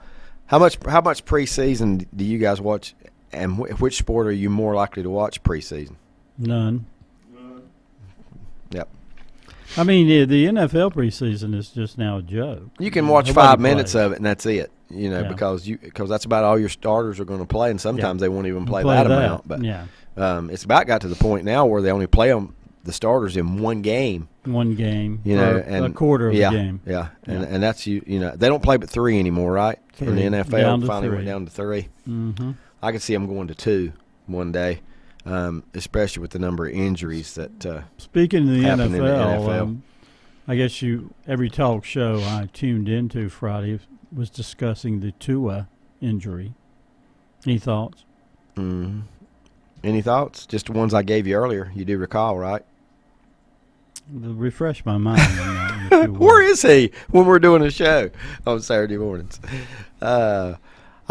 S1: much preseason do you guys watch, and which sport are you more likely to watch preseason?
S3: None.
S1: Yep.
S3: I mean, the NFL preseason is just now a joke.
S1: You can watch
S3: Nobody
S1: 5 minutes
S3: plays.
S1: of it, and that's it. You know,
S3: Yeah.
S1: because that's about all your starters are going to play, and sometimes they won't even play
S3: Play
S1: that
S3: that,
S1: amount. But
S3: yeah.
S1: It's about got to the point now where they only play them, the starters, in one game.
S3: One game,
S1: You know,
S3: or
S1: and
S3: a quarter of
S1: yeah,
S3: the game.
S1: Yeah, and that's you know they don't play but 3 anymore, right? In the
S3: Three.
S1: NFL,
S3: Down to
S1: finally
S3: 3.
S1: went down to 3.
S3: Mm-hmm.
S1: I could see them going to 2 one day, especially with the number of injuries that.
S3: Speaking of the
S1: happen in the
S3: NFL,
S1: NFL.
S3: I guess every talk show I tuned into Friday was discussing the Tua injury. Any thoughts?
S1: Any thoughts? Just the ones I gave you earlier. You do recall, right?
S3: Refresh my mind on that. if you will.
S1: Where is he when we're doing a show on Saturday mornings? I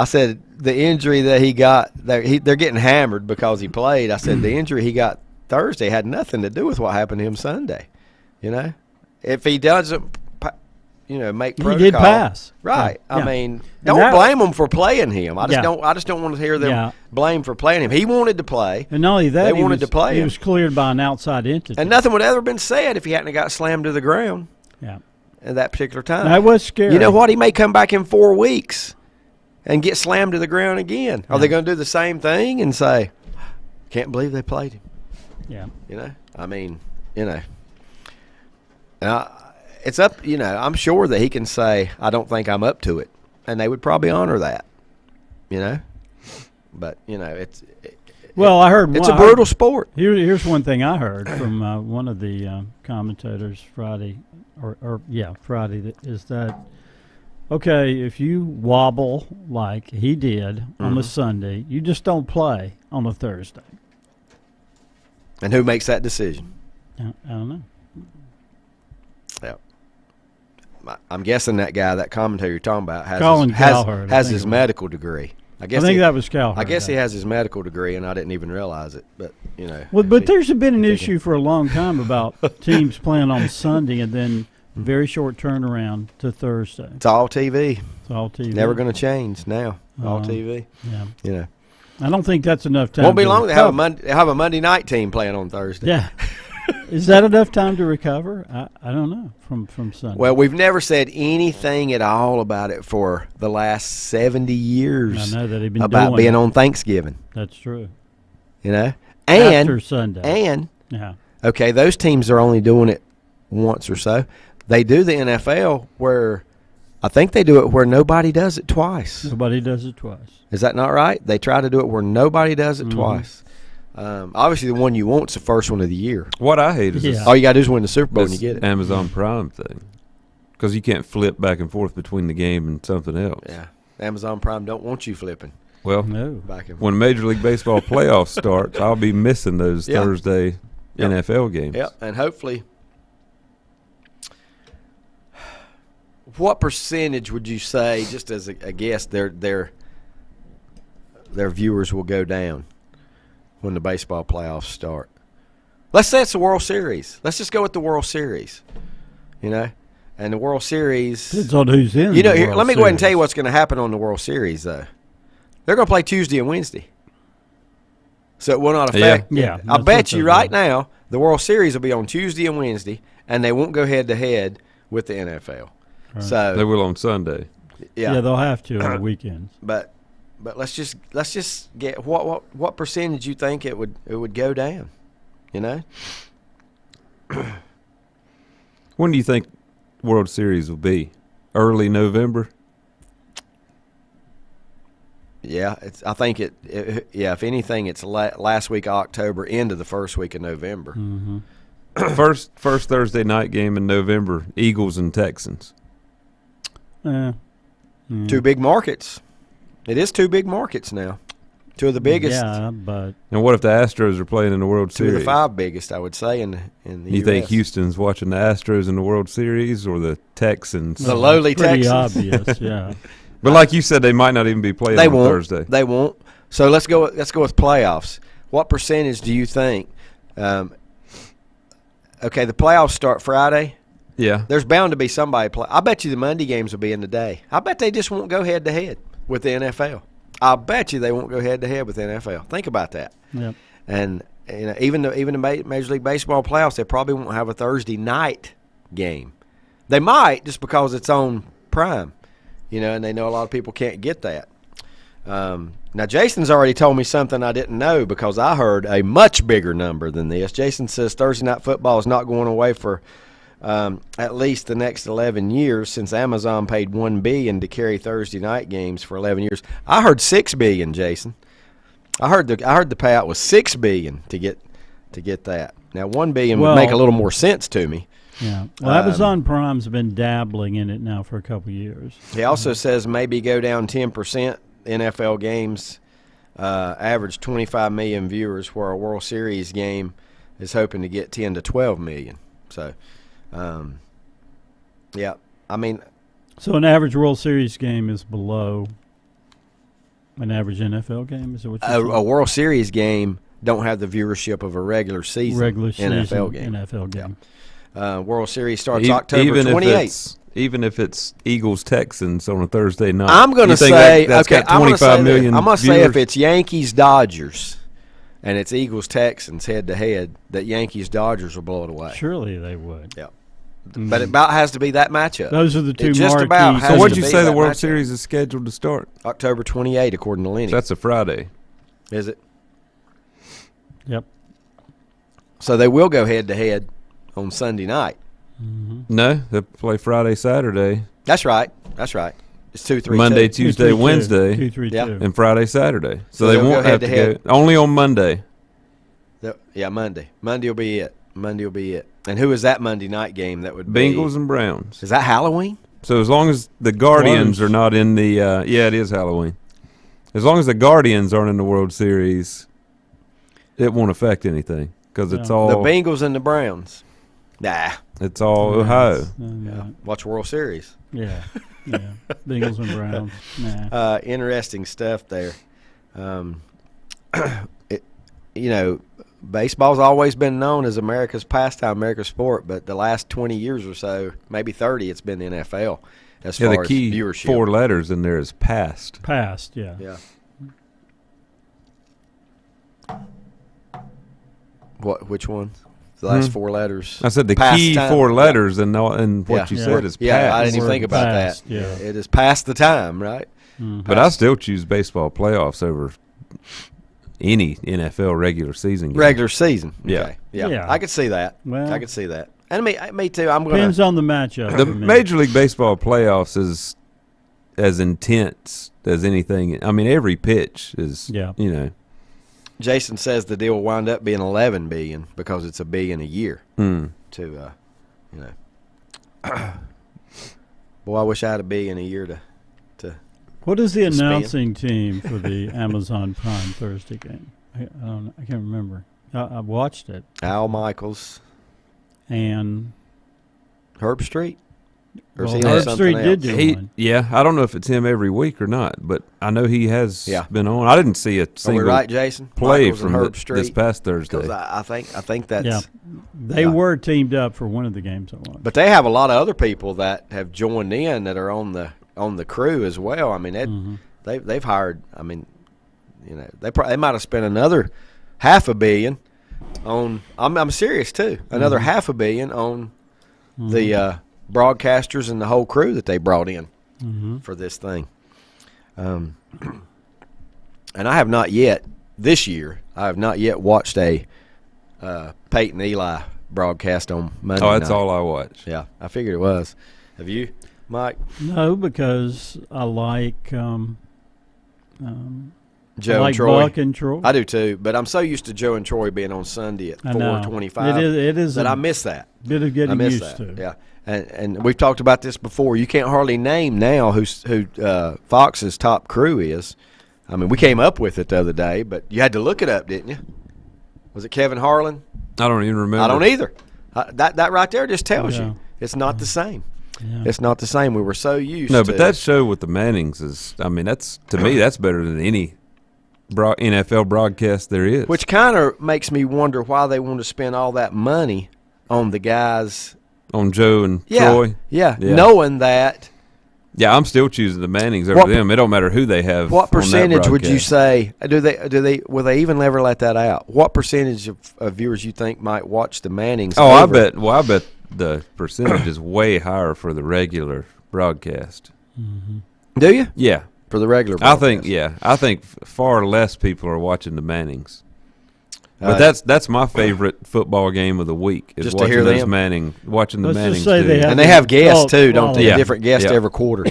S1: said the injury that he got, they're getting hammered because he played. I said the injury he got Thursday had nothing to do with what happened to him Sunday. You know, if he doesn't, make protocol.
S3: He did pass.
S1: Right.
S3: Yeah.
S1: I mean,
S3: And
S1: don't blame him for playing him. I
S3: Yeah.
S1: just don't want to hear them
S3: Yeah.
S1: blame for playing him. He wanted to play.
S3: And not only that,
S1: They wanted to play
S3: he
S1: him.
S3: was cleared by an outside entity.
S1: And nothing would ever have been said if he hadn't got slammed to the ground
S3: Yeah.
S1: at that particular time.
S3: That was scary.
S1: You know what? He may come back in 4 weeks and get slammed to the ground again. Are they going to do the same thing and say, can't believe they played him?
S3: Yeah.
S1: I mean, it's up, I'm sure that he can say, I don't think I'm up to it. And they would probably honor that, But,
S3: Well, I heard
S1: it's a brutal sport.
S3: Here's one thing I heard from one of the commentators Friday, Friday, is that Okay, if you wobble like he did on the Sunday, you just don't play on a Thursday.
S1: And who makes that decision?
S3: I don't know.
S1: Yeah. I'm guessing that guy, that commentator you're talking about, has his medical degree. I think
S3: that was Cowherd.
S1: I guess he has his medical degree, and I didn't even realize it. But
S3: Well, but there's been an issue for a long time about teams playing on Sunday and then very short turnaround to Thursday.
S1: It's all TV.
S3: It's all TV.
S1: Never going to change now. All TV.
S3: Yeah. I don't think that's enough time.
S1: Won't be long to have a Monday night team playing on Thursday.
S3: Yeah. Is that enough time to recover? I don't know from Sunday.
S1: Well, we've never said anything at all about it for the last 70 years.
S3: I know that they've been
S1: about
S3: doing
S1: being
S3: it.
S1: On Thanksgiving.
S3: That's true.
S1: And
S3: after Sunday.
S1: And okay, those teams are only doing it once or so. They do the NFL where I think they do it where nobody does it twice.
S3: Nobody does it twice.
S1: Is that not right? They try to do it where nobody does it twice. Obviously, the one you want is the first one of the year.
S2: What I hate is
S1: all you got to do is win the Super Bowl and you get it.
S2: Amazon Prime thing. Because you can't flip back and forth between the game and something else.
S1: Yeah. Amazon Prime don't want you flipping.
S2: Well,
S3: no.
S2: When Major League Baseball playoffs starts, I'll be missing those Thursday NFL games.
S1: Yep, and hopefully – what percentage would you say, just as a guess, their viewers will go down when the baseball playoffs start? Let's say it's the World Series. Let's just go with the World Series, And the World Series –
S3: depends on who's in
S1: let me go ahead and tell you what's going to happen on the World Series, though. They're going to play Tuesday and Wednesday. So it will not affect – I bet you right now the World Series will be on Tuesday and Wednesday, and they won't go head-to-head with the NFL.
S3: Right.
S1: So
S2: they will on Sunday.
S3: Yeah, they'll have to on the weekends.
S1: But let's just get what percentage you think it would go down,
S2: When do you think World Series will be? Early November?
S1: Yeah, I think if anything, it's last week of October into the first week of November.
S3: Mm-hmm.
S2: First Thursday night game in November, Eagles and Texans.
S1: Two big markets. It is two big markets now. Two of the biggest.
S3: Yeah, but
S2: and what if the Astros are playing in the World Series?
S1: Two of the five biggest, I would say, in the
S2: You
S1: US.
S2: think Houston's watching the Astros in the World Series or the Texans?
S1: The lowly
S3: pretty
S1: Texans.
S3: Obvious, yeah.
S2: But like you said, they might not even be playing on Thursday.
S1: They won't. So let's go with playoffs. What percentage do you think? Okay, the playoffs start Friday.
S2: Yeah.
S1: There's bound to be somebody play. I bet you the Monday games will be in the day. I bet they just won't go head-to-head with the NFL. I bet you they won't go head-to-head with the NFL. Think about that.
S3: Yep.
S1: And even the Major League Baseball playoffs, they probably won't have a Thursday night game. They might just because it's on Prime, and they know a lot of people can't get that. Now, Jason's already told me something I didn't know because I heard a much bigger number than this. Jason says Thursday Night Football is not going away for at least the next 11 years since Amazon paid $1 billion to carry Thursday night games for 11 years. I heard $6 billion, Jason. I heard the payout was $6 billion to get that. Now, $1 billion would make a little more sense to me.
S3: Yeah. Well, Amazon Prime's been dabbling in it now for a couple of years.
S1: He also says maybe go down 10%. NFL games average 25 million viewers, where a World Series game is hoping to get 10 to 12 million. So, yeah, I mean.
S3: So an average World Series game is below an average NFL game? Is that what you're saying?
S1: A World Series game don't have the viewership of a regular season NFL game. Yeah. World Series starts October 28th.
S2: Even if it's Eagles-Texans on a Thursday night.
S1: I'm going to say,
S2: I'm going to
S1: say if it's Yankees-Dodgers and it's Eagles-Texans head-to-head, that Yankees-Dodgers will blow it away.
S3: Surely they would.
S1: Yeah. But it about has to be that matchup.
S3: Those are the two
S2: marquee. So what did you say the World Series is scheduled to start?
S1: October 28, according to Lenny.
S2: So that's a Friday.
S1: Is it?
S3: Yep.
S1: So they will go head-to-head on Sunday night.
S3: Mm-hmm.
S2: No, they play Friday, Saturday.
S1: That's right. It's 2-3-2.
S2: Monday, Tuesday, Wednesday,
S3: 2-3-2.
S2: and Friday, Saturday. So
S1: they'll
S2: they won't have to go only on Monday.
S1: Yeah, Monday. Monday will be it. And who is that Monday night game that would be?
S2: Bengals and Browns.
S1: Is that Halloween?
S2: So as long as the Guardians are not in the it is Halloween. As long as the Guardians aren't in the World Series, it won't affect anything because it's all
S1: the Bengals and the Browns. Nah,
S2: it's all Ohio.
S1: Watch World Series.
S3: Yeah, Bengals and Browns. Nah.
S1: Interesting stuff there. Baseball's always been known as America's pastime, America's sport, but the last 20 years or so, maybe 30, it's been the NFL as far
S2: the key
S1: as viewership.
S2: 4 letters in there is past.
S3: Past, yeah.
S1: Yeah. Which one? The last 4 letters.
S2: I said the key 4 letters, and what you said is past.
S1: Yeah, I didn't even think about
S3: past,
S1: that.
S3: Yeah.
S1: It is past the time, right?
S3: Mm-hmm.
S2: But I still choose baseball playoffs over any NFL regular season game.
S1: Regular season.
S2: Yeah.
S1: Okay. Yeah. I could see that.
S3: Well,
S1: I could see that. And me too. I'm going
S3: depends on the matchup.
S2: The Major League Baseball playoffs is as intense as anything. I mean, every pitch is,
S1: Jason says the deal will wind up being $11 billion because it's $1 billion a year. To, boy, I wish I had $1 billion a year to.
S3: What is the announcing team for the Amazon Prime Thursday game? I can't remember. I watched it.
S1: Al Michaels
S3: and
S1: Herb Street.
S3: Or Herb Street did do one.
S2: Yeah, I don't know if it's him every week or not, but I know he has been on. I didn't see a single
S1: right, Jason?
S2: play
S1: Michaels
S2: from
S1: Herb Street,
S2: this past Thursday.
S1: Because I think that's
S3: they were teamed up for one of the games I watched.
S1: But they have a lot of other people that have joined in that are on the crew as well. I mean, they've hired. I mean, they might have spent another $500 million on. I'm serious too. Another $500 million on the broadcasters and the whole crew that they brought in for this thing. And I have not yet this year. I have not yet watched a Peyton Eli broadcast on Monday.
S2: Oh, that's
S1: night.
S2: all I watch.
S1: Yeah, I figured it was. Have you, Mike?
S3: No, because I like
S1: Joe
S3: and
S1: Troy.
S3: Buck and Troy.
S1: I do too, but I'm so used to Joe and Troy being on Sunday at 4:25.
S3: It is
S1: that I miss that.
S3: Bit of getting used to.
S1: Yeah, and we've talked about this before. You can't hardly name now who Fox's top crew is. I mean, we came up with it the other day, but you had to look it up, didn't you? Was it Kevin Harlan?
S2: I don't even remember.
S1: I don't either. That right there just tells you it's not the same. Yeah. It's not the same. We were so used to.
S2: No, but that show with the Mannings is, I mean, that's, to me, that's better than any NFL broadcast there is.
S1: Which kind of makes me wonder why they want to spend all that money on the guys.
S2: On Joe and Troy?
S1: Yeah, knowing that.
S2: Yeah, I'm still choosing the Mannings over them. It don't matter who they have.
S1: What percentage would you say? Will they even ever let that out? What percentage of viewers you think might watch the Mannings?
S2: Oh, I bet the percentage is way higher for the regular broadcast.
S3: Mm-hmm.
S1: Do you?
S2: Yeah,
S1: for the regular broadcast.
S2: I think far less people are watching the Mannings. But that's my favorite football game of the week. Is
S1: just
S2: watching
S1: to hear
S2: those
S1: them.
S2: Watching the Mannings.
S1: They have guests too, don't they? Different guests every quarter.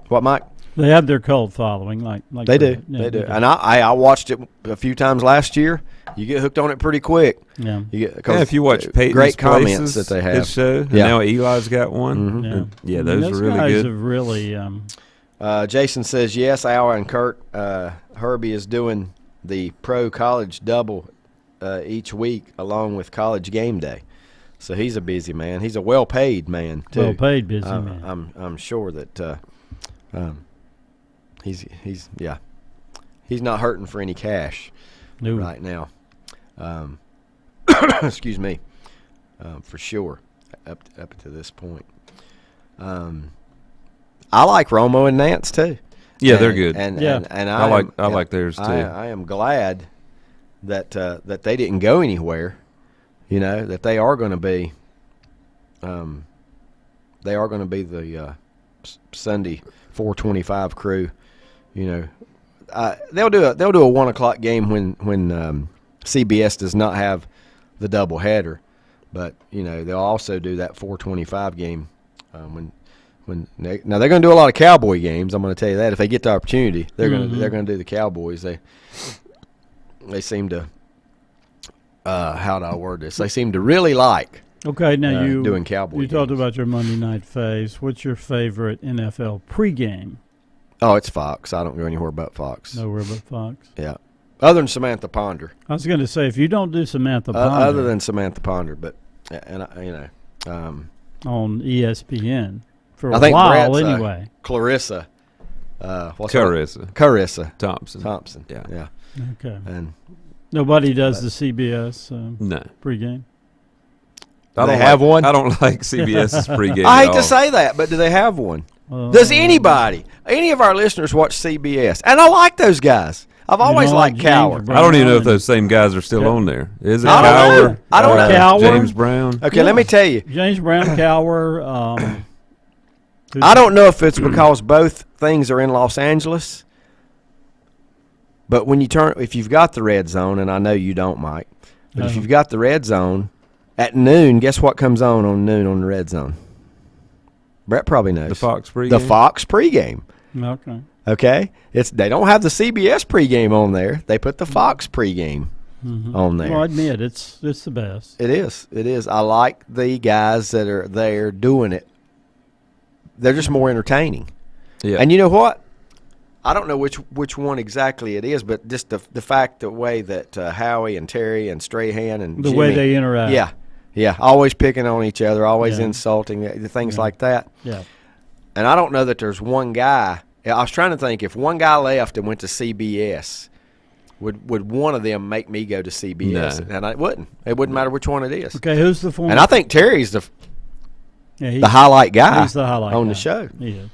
S1: What, Mike?
S3: They have their cult following, like
S1: they do. They do. And I watched it a few times last year. You get hooked on it pretty quick.
S3: Yeah.
S2: If you watch Peyton's
S1: great
S2: Places,
S1: comments that they have.
S2: His show. And now Eli's got one.
S3: Mm-hmm.
S2: Those are really
S3: guys
S2: good.
S3: Have really.
S1: Jason says yes. Al and Kurt Herbie is doing the pro college double each week along with college game day. So he's a busy man. He's a well-paid man too.
S3: Well-paid busy man.
S1: I'm sure that he's not hurting for any cash right now. Excuse me. For sure. Up to this point. I like Romo and Nance too.
S2: Yeah, they're good.
S1: And
S2: I like theirs too.
S1: I am glad that they didn't go anywhere. You know, that they are going to be. They are going to be the Sunday 4:25 crew. You know, they'll do a 1:00 game when CBS does not have the doubleheader, but you know they'll also do that 4:25 game now they're going to do a lot of Cowboy games. I'm going to tell you that if they get the opportunity, they're going to do the Cowboys. They seem to how do I word this? They seem to really like
S3: Okay, now
S1: doing Cowboy
S3: You talked
S1: games.
S3: about your Monday night phase. What's your favorite NFL pregame?
S1: Oh, it's Fox. I don't go anywhere but Fox.
S3: Nowhere but Fox.
S1: Yeah. Other than Samantha Ponder.
S3: I was going to say, if you don't do Samantha Ponder.
S1: Other than Samantha Ponder, but,
S3: on ESPN for
S1: I
S3: a
S1: think
S3: while
S1: Brett's,
S3: anyway.
S1: Clarissa.
S2: Carissa
S1: Thompson. Yeah.
S3: Okay.
S1: And
S3: nobody does the CBS
S2: no
S3: pregame?
S1: They have one?
S2: I don't like CBS's pregame.
S1: I hate to say that, but do they have one? Does anybody, any of our listeners, watch CBS? And I like those guys. I've always liked Cower.
S2: I don't even know if those same guys are still on there. Is it
S1: I don't
S2: Cower?
S1: know. I don't know.
S3: Cower?
S2: James Brown.
S1: Okay, let me tell you.
S3: James Brown, Cower.
S1: I don't know if it's because both things are in Los Angeles, but when if you've got the red zone, and I know you don't, Mike, but if you've got the red zone, at noon, guess what comes on noon on the red zone? Brett probably knows.
S2: The Fox pregame?
S1: The Fox pregame.
S3: Okay.
S1: Okay? They don't have the CBS pregame on there. They put the Fox pregame on there.
S3: Well, I admit, it's the best.
S1: It is. It is. I like the guys that are there doing it. They're just more entertaining.
S2: Yeah.
S1: And you know what? I don't know which one exactly it is, but just the fact, the way that Howie and Terry and Strahan and
S3: the
S1: Jimmy,
S3: way they interact.
S1: Yeah, always picking on each other, always insulting, things like that.
S3: Yeah.
S1: And I don't know that there's one guy. I was trying to think, if one guy left and went to CBS, would one of them make me go to CBS? No. And I wouldn't. It wouldn't matter which one it is.
S3: Okay, who's the former?
S1: And I think Terry's the highlight guy
S3: he's the highlight
S1: on
S3: guy.
S1: the show.
S3: He is.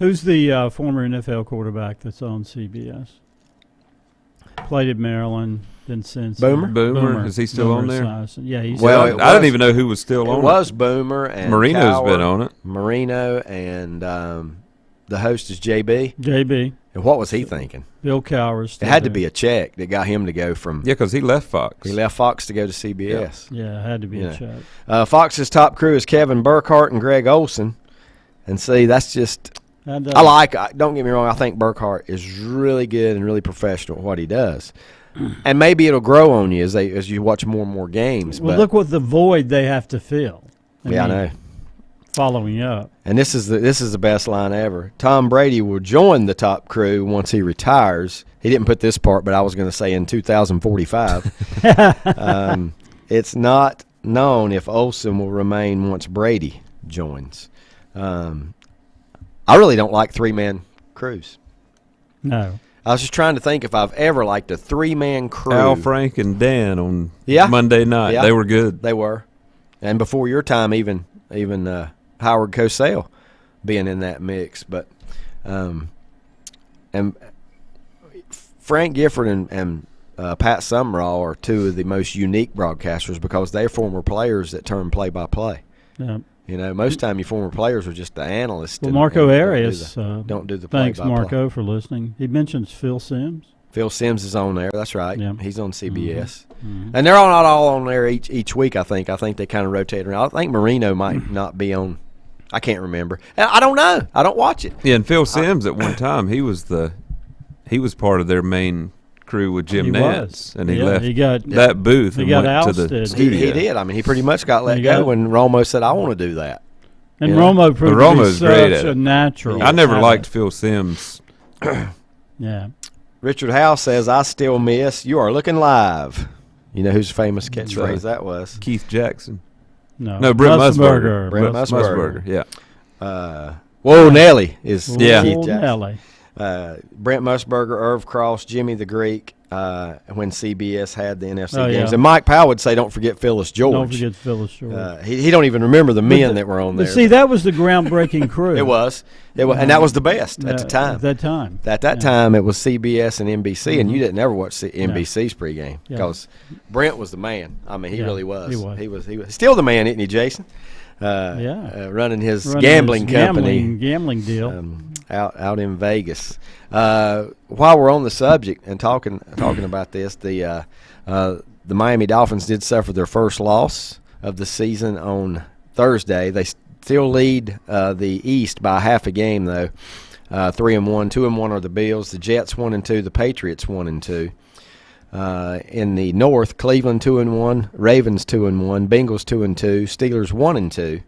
S3: Who's the former NFL quarterback that's on CBS? Played at Maryland, then since
S2: Boomer. Is he still on there?
S3: Yeah, he's.
S2: Well, I didn't even know who was still on it.
S1: It was Boomer and
S2: Marino's
S1: Cower,
S2: been on it.
S1: Marino and the host is JB.
S3: JB.
S1: And what was he thinking?
S3: Bill Cowers.
S1: It had to be a check that got him to go from.
S2: Yeah, because he left Fox.
S1: He left Fox to go to CBS.
S3: Yeah, it had to be a check.
S1: Fox's top crew is Kevin Burkhardt and Greg Olson. And see, that's just. Don't get me wrong, I think Burkhardt is really good and really professional at what he does. And maybe it'll grow on you as you watch more and more games.
S3: Well, look what the void they have to fill.
S1: I know.
S3: Following up. And
S1: this is the best line ever. Tom Brady will join the top crew once he retires. He didn't put this part, but I was going to say in 2045. It's not known if Olsen will remain once Brady joins. I really don't like three-man crews.
S3: No.
S1: I was just trying to think if I've ever liked a three-man crew.
S2: Al, Frank, and Dan on Monday night.
S1: Yeah.
S2: They were good.
S1: They were. And before your time, even Howard Cosell being in that mix. But and Frank Gifford and Pat Summerall are two of the most unique broadcasters because they're former players that turn play-by-play.
S3: Yeah.
S1: You know, most time your former players are just the analysts.
S3: Well, Marco Arias
S1: don't do the play-by-play.
S3: Thanks, Marco, for listening. He mentions Phil Sims.
S1: Phil Sims is on there. That's right.
S3: Yeah.
S1: He's on CBS.
S3: Mm-hmm.
S1: And they're not all on there each week, I think. I think they kind of rotate around. I think Marino might not be on. I can't remember. I don't know. I don't watch it.
S2: Yeah, and Phil Sims at one time, he was part of their main crew with Jim Nantz, and he left that booth and went to the studio.
S1: He did. I mean, he pretty much got let go when Romo said, I want to do that.
S3: And Romo proved
S2: Romo's great
S3: such
S2: at
S3: a natural.
S2: I never liked Phil Sims.
S3: Yeah.
S1: Richard Howe says, I still miss You Are Looking Live. You know whose famous catchphrase that was?
S2: Keith Jackson.
S3: No,
S2: Brent Musburger.
S1: Brent Musburger.
S2: Yeah.
S1: Whoa, Nelly is
S3: Keith
S1: Jackson.
S3: Nelly.
S1: Brent Musburger, Irv Cross, Jimmy the Greek, when CBS had the NFC games.
S3: Yeah.
S1: And Mike Powell would say, don't forget Phyllis George.
S3: Don't forget Phyllis George.
S1: He don't even remember the men that were on there.
S3: But see, that was the groundbreaking crew.
S1: It was. And that was the best at the time.
S3: At that time.
S1: At that time, it was CBS and NBC, and you didn't ever watch NBC's pregame because Brent was the man. I mean, he really was. He was still the man, isn't he, Jason? Running his gambling company.
S3: Gambling deal.
S1: Out in Vegas. While we're on the subject and talking about this, the Miami Dolphins did suffer their first loss of the season on Thursday. They still lead the East by half a game, though. 3-1, 2-1 are the Bills. The Jets 1-2. The Patriots 1-2. In the North, Cleveland 2-1, Ravens 2-1, Bengals 2-2, Steelers 1-2.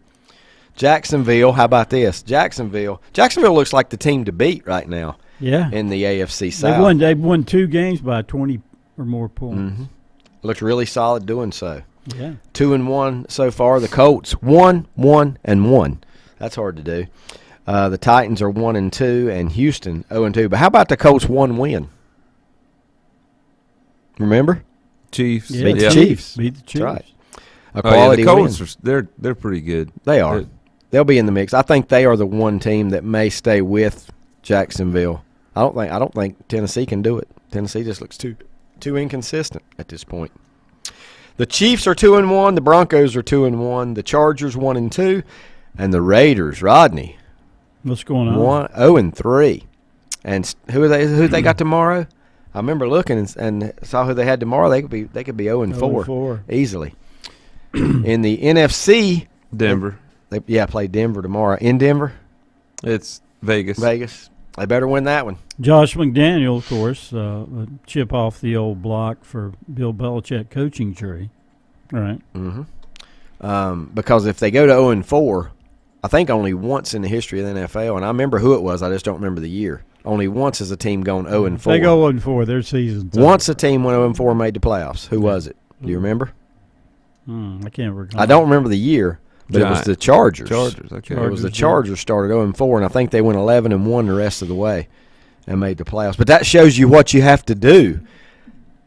S1: Jacksonville, how about this? Jacksonville looks like the team to beat right now.
S3: Yeah.
S1: In the AFC South.
S3: They've won 2 games by 20 or more points.
S1: Mm-hmm. Looked really solid doing so.
S3: Yeah.
S1: 2-1 so far. The Colts 1-1-1. That's hard to do. The Titans are 1-2 and Houston 0-2. But how about the Colts 1 win?
S2: Remember? Chiefs.
S1: Yeah, beat the Chiefs.
S3: Beat the Chiefs.
S1: That's right. A quality
S2: the Colts
S1: win.
S2: They're pretty good.
S1: They are. They'll be in the mix. I think they are the one team that may stay with Jacksonville. I don't think Tennessee can do it. Tennessee just looks too inconsistent at this point. The Chiefs are 2-1. The Broncos are 2-1. The Chargers 1-2, and the Raiders. Rodney,
S3: what's going on?
S1: 0-3. And who they got tomorrow? I remember looking and saw who they had tomorrow. They could be 0-4 easily. In the NFC,
S2: Denver.
S1: They play Denver tomorrow. In Denver,
S2: it's Vegas.
S1: They better win that one.
S3: Josh McDaniel, of course, a chip off the old block for Bill Belichick coaching tree. All right.
S1: Mm-hmm. Because if they go to 0-4, I think only once in the history of the NFL, and I remember who it was, I just don't remember the year. Only once has a team gone 0-4.
S3: If they go 0-4, their season's
S1: once a team went 0-4 and made the playoffs. Who was it? Do you remember?
S3: I can't recall.
S1: I don't remember the year, but it was the Chargers.
S2: Okay.
S1: It was the Chargers started 0-4, and I think they went 11-1 the rest of the way and made the playoffs. But that shows you what you have to do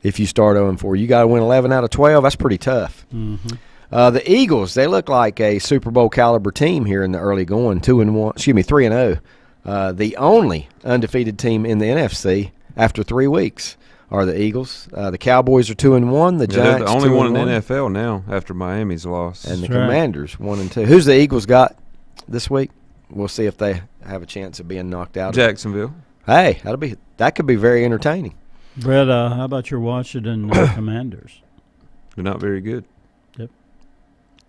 S1: if you start 0-4. You got to win 11 out of 12. That's pretty tough.
S3: Mm-hmm.
S1: The Eagles, they look like a Super Bowl caliber team here in the early going, 3-0. The only undefeated team in the NFC after 3 weeks are the Eagles. The Cowboys are 2-1. The Giants
S2: they're the only one in the
S1: 2-1.
S2: NFL now after Miami's loss.
S1: And the Commanders 1-2. Who's the Eagles got this week? We'll see if they have a chance of being knocked out.
S2: Jacksonville.
S1: Hey, that could be very entertaining.
S3: Brett, how about your Washington Commanders?
S2: They're not very good.
S3: Yep.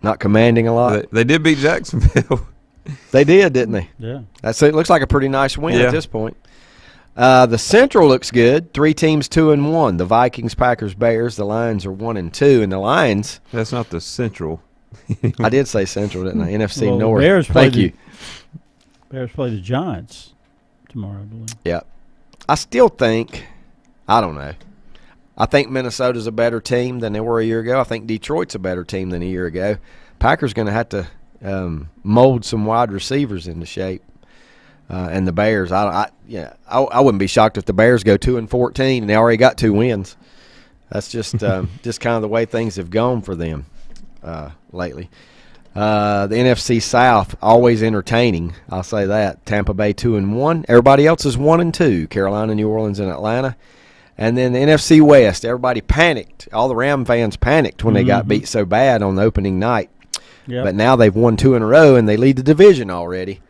S1: Not commanding a lot.
S2: They did beat Jacksonville.
S1: They did, didn't they?
S3: Yeah.
S1: It looks like a pretty nice win at this point. The Central looks good. 3 teams 2-1. The Vikings, Packers, Bears. The Lions are 1-2, and the Lions.
S2: That's not the Central.
S1: I did say Central, didn't I? NFC North.
S3: Bears
S1: Thank you.
S3: Bears play the Giants tomorrow, I believe.
S1: Yeah. I still think, I don't know. I think Minnesota's a better team than they were a year ago. I think Detroit's a better team than a year ago. Packers going to have to mold some wide receivers into shape. And the Bears, I wouldn't be shocked if the Bears go 2-14 and they already got 2 wins. That's just just kind of the way things have gone for them lately. The NFC South, always entertaining. I'll say that. Tampa Bay 2-1. Everybody else is 1-2. Carolina, New Orleans, and Atlanta. And then the NFC West, everybody panicked. All the Ram fans panicked when they got beat so bad on the opening night.
S3: Yep.
S1: But now they've won 2 in a row, and they lead the division already.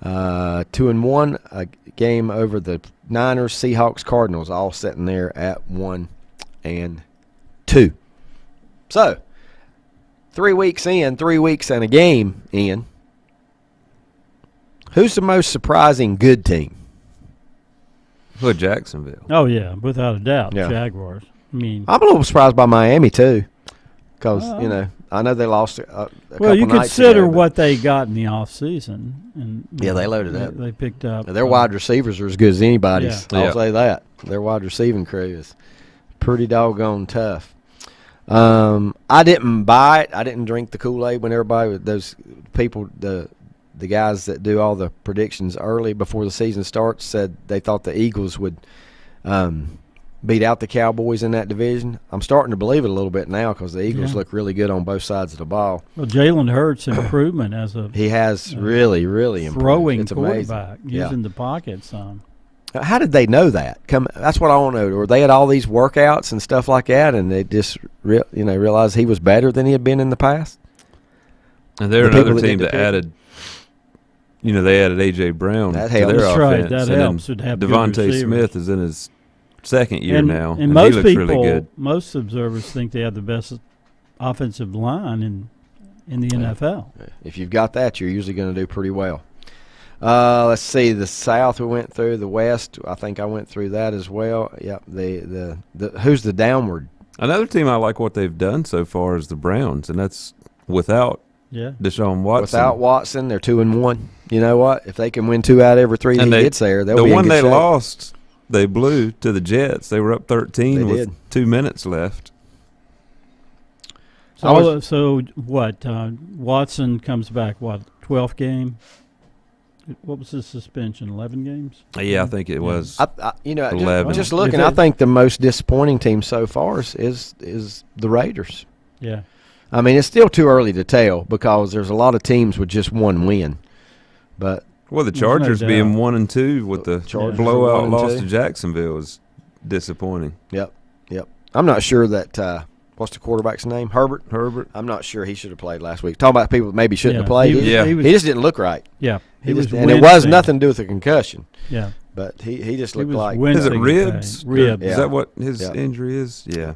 S1: 2-1, a game over the Niners, Seahawks, Cardinals, all sitting there at 1-2. So, 3 weeks in, 3 weeks and a game in. Who's the most surprising good team?
S2: Well, Jacksonville.
S3: Oh, yeah, without a doubt,
S1: Yeah.
S3: Jaguars. I mean,
S1: I'm a little surprised by Miami, too, because, I know they lost a couple
S3: you
S1: nights
S3: consider
S1: ago, but
S3: what they got in the offseason. And
S1: Yeah, they loaded up.
S3: They picked up.
S1: their wide receivers are as good as anybody's.
S2: Yeah.
S1: I'll say that. Their wide receiving crew is pretty doggone tough. I didn't buy it. I didn't drink the Kool-Aid when everybody, those people, the guys that do all the predictions early before the season starts, said they thought the Eagles would beat out the Cowboys in that division. I'm starting to believe it a little bit now because the Eagles look really good on both sides of the ball.
S3: Well, Jalen Hurts' improvement as a
S1: He has really improved.
S3: throwing
S1: It's
S3: quarterback,
S1: amazing.
S3: using the pocket some.
S1: How did they know that? That's what I want to know. Were they at all these workouts and stuff like that, and they just realized he was better than he had been in the past?
S2: And they're another team that added. They added A.J. Brown
S1: That
S2: to
S1: helps.
S2: their
S3: That's right.
S2: offense.
S3: That helps.
S2: And
S3: To have good
S2: Devontae
S3: receivers.
S2: Smith is in his second year now,
S3: And
S2: and
S3: most
S2: he looks
S3: people,
S2: really good.
S3: most observers think they have the best offensive line in the NFL.
S1: If you've got that, you're usually going to do pretty well. Let's see. The South we went through. The West, I think I went through that as well. Yep. The who's the downward?
S2: Another team I like what they've done so far is the Browns, and that's without Deshaun Watson.
S1: Without Watson, they're 2-1. You know what? If they can win 2 out of every 3 he gets there, they'll be in good shape.
S2: The one they lost, they blew to the Jets. They were up 13 with 2 minutes left.
S3: So what? Watson comes back, 12th game? What was his suspension, 11 games?
S2: Yeah, I think it was
S1: 11. Just looking, I think the most disappointing team so far is the Raiders.
S3: Yeah.
S1: I mean, it's still too early to tell because there's a lot of teams with just one win. But
S2: the Chargers being 1-2 with the blowout loss to Jacksonville is disappointing.
S1: Yep. I'm not sure that what's the quarterback's name? Herbert.
S2: I'm
S1: not sure he should have played last week. Talking about people that maybe shouldn't have played.
S3: He
S1: just didn't look right.
S3: Yeah.
S1: And it was nothing to do with the concussion.
S3: Yeah.
S1: But he just looked like.
S2: Is it ribs?
S3: Ribs.
S2: Is that what his injury is? Yeah.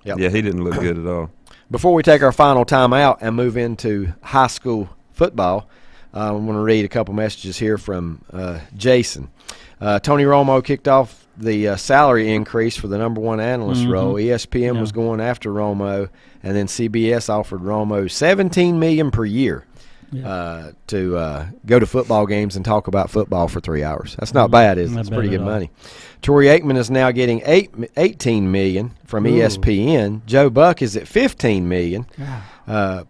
S1: Yep.
S2: Yeah, he didn't look good at all.
S1: Before we take our final time out and move into high school football, I want to read a couple messages here from Jason. Tony Romo kicked off the salary increase for the number 1 analyst role. ESPN was going after Romo, and then CBS offered Romo $17 million per year to go to football games and talk about football for 3 hours. That's not bad, is it? It's pretty good money. Troy Aikman is now getting $18 million from ESPN. Joe Buck is at $15 million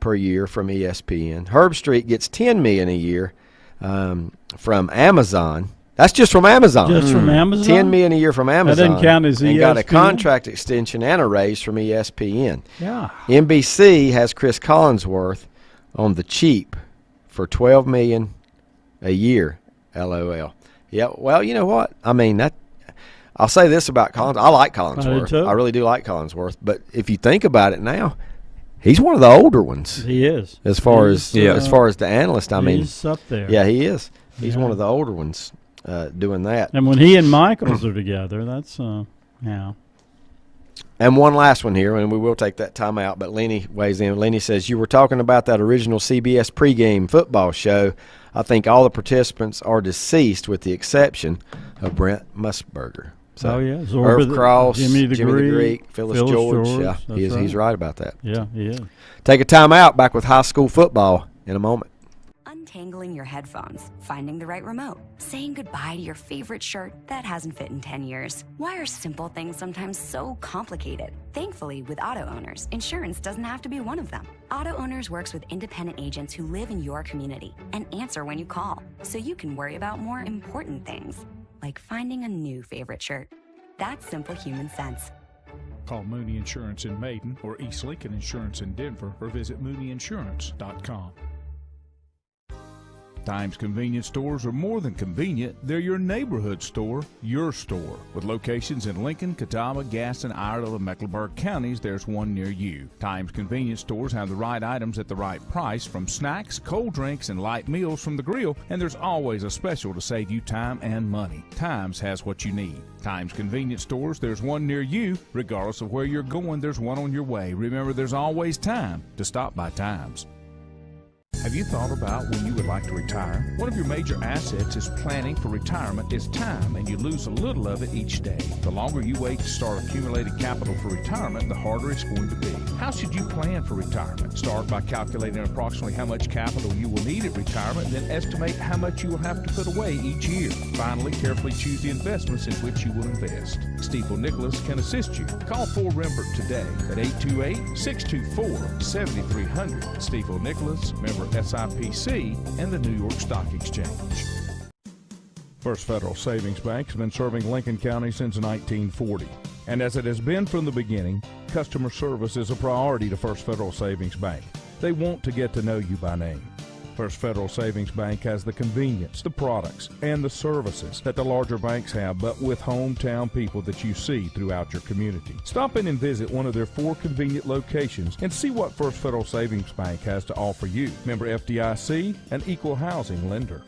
S1: per year from ESPN. Herb Street gets $10 million a year from Amazon. That's just from Amazon.
S3: Just from Amazon?
S1: $10 million a year from Amazon.
S3: That didn't count as ESPN?
S1: And got a contract extension and a raise from ESPN.
S3: Yeah.
S1: NBC has Chris Collinsworth on the cheap for $12 million a year. LOL. Yeah. Well, you know what? I mean, I'll say this about Collins. I like Collinsworth. I really do like Collinsworth. But if you think about it now, he's one of the older ones.
S3: He is.
S1: As far as the analyst, I mean,
S3: he's up there.
S1: Yeah, he is. He's one of the older ones doing that.
S3: And when he and Michaels are together, that's
S1: And one last one here, and we will take that time out, but Lenny weighs in. Lenny says, you were talking about that original CBS pregame football show. I think all the participants are deceased with the exception of Brent Musburger. So, Irv Cross, Jimmy the Greek, Phyllis George. Yeah, he's right about that.
S3: Yeah, he is.
S1: Take a time out, back with high school football in a moment.
S4: Untangling your headphones, finding the right remote, saying goodbye to your favorite shirt that hasn't fit in 10 years. Why are simple things sometimes so complicated? Thankfully, with auto owners, insurance doesn't have to be one of them. Auto Owners works with independent agents who live in your community and answer when you call, so you can worry about more important things, like finding a new favorite shirt. That's simple human sense.
S5: Call Mooney Insurance in Maiden or East Lincoln Insurance in Denver or visit MooneyInsurance.com. Times convenience stores are more than convenient. They're your neighborhood store, your store. With locations in Lincoln, Catawba, Gaston, Iredell, and Mecklenburg counties, there's one near you. Times convenience stores have the right items at the right price, from snacks, cold drinks, and light meals from the grill, and there's always a special to save you time and money. Times has what you need. Times convenience stores, there's one near you. Regardless of where you're going, there's one on your way. Remember, there's always time to stop by Times. Have you thought about when you would like to retire? One of your major assets is planning for retirement is time, and you lose a little of it each day. The longer you wait to start accumulating capital for retirement, the harder it's going to be. How should you plan for retirement? Start by calculating approximately how much capital you will need at retirement, then estimate how much you will have to put away each year. Finally, carefully choose the investments in which you will invest. Stifel Nicholas can assist you. Call 4Rembert today at 828-624-7300. Stifel Nicholas, member SIPC, and the New York Stock Exchange. First Federal Savings Bank has been serving Lincoln County since 1940. And as it has been from the beginning, customer service is a priority to First Federal Savings Bank. They want to get to know you by name. First Federal Savings Bank has the convenience, the products, and the services that the larger banks have, but with hometown people that you see throughout your community. Stop in and visit one of their 4 convenient locations and see what First Federal Savings Bank has to offer you. Member FDIC, an equal housing lender.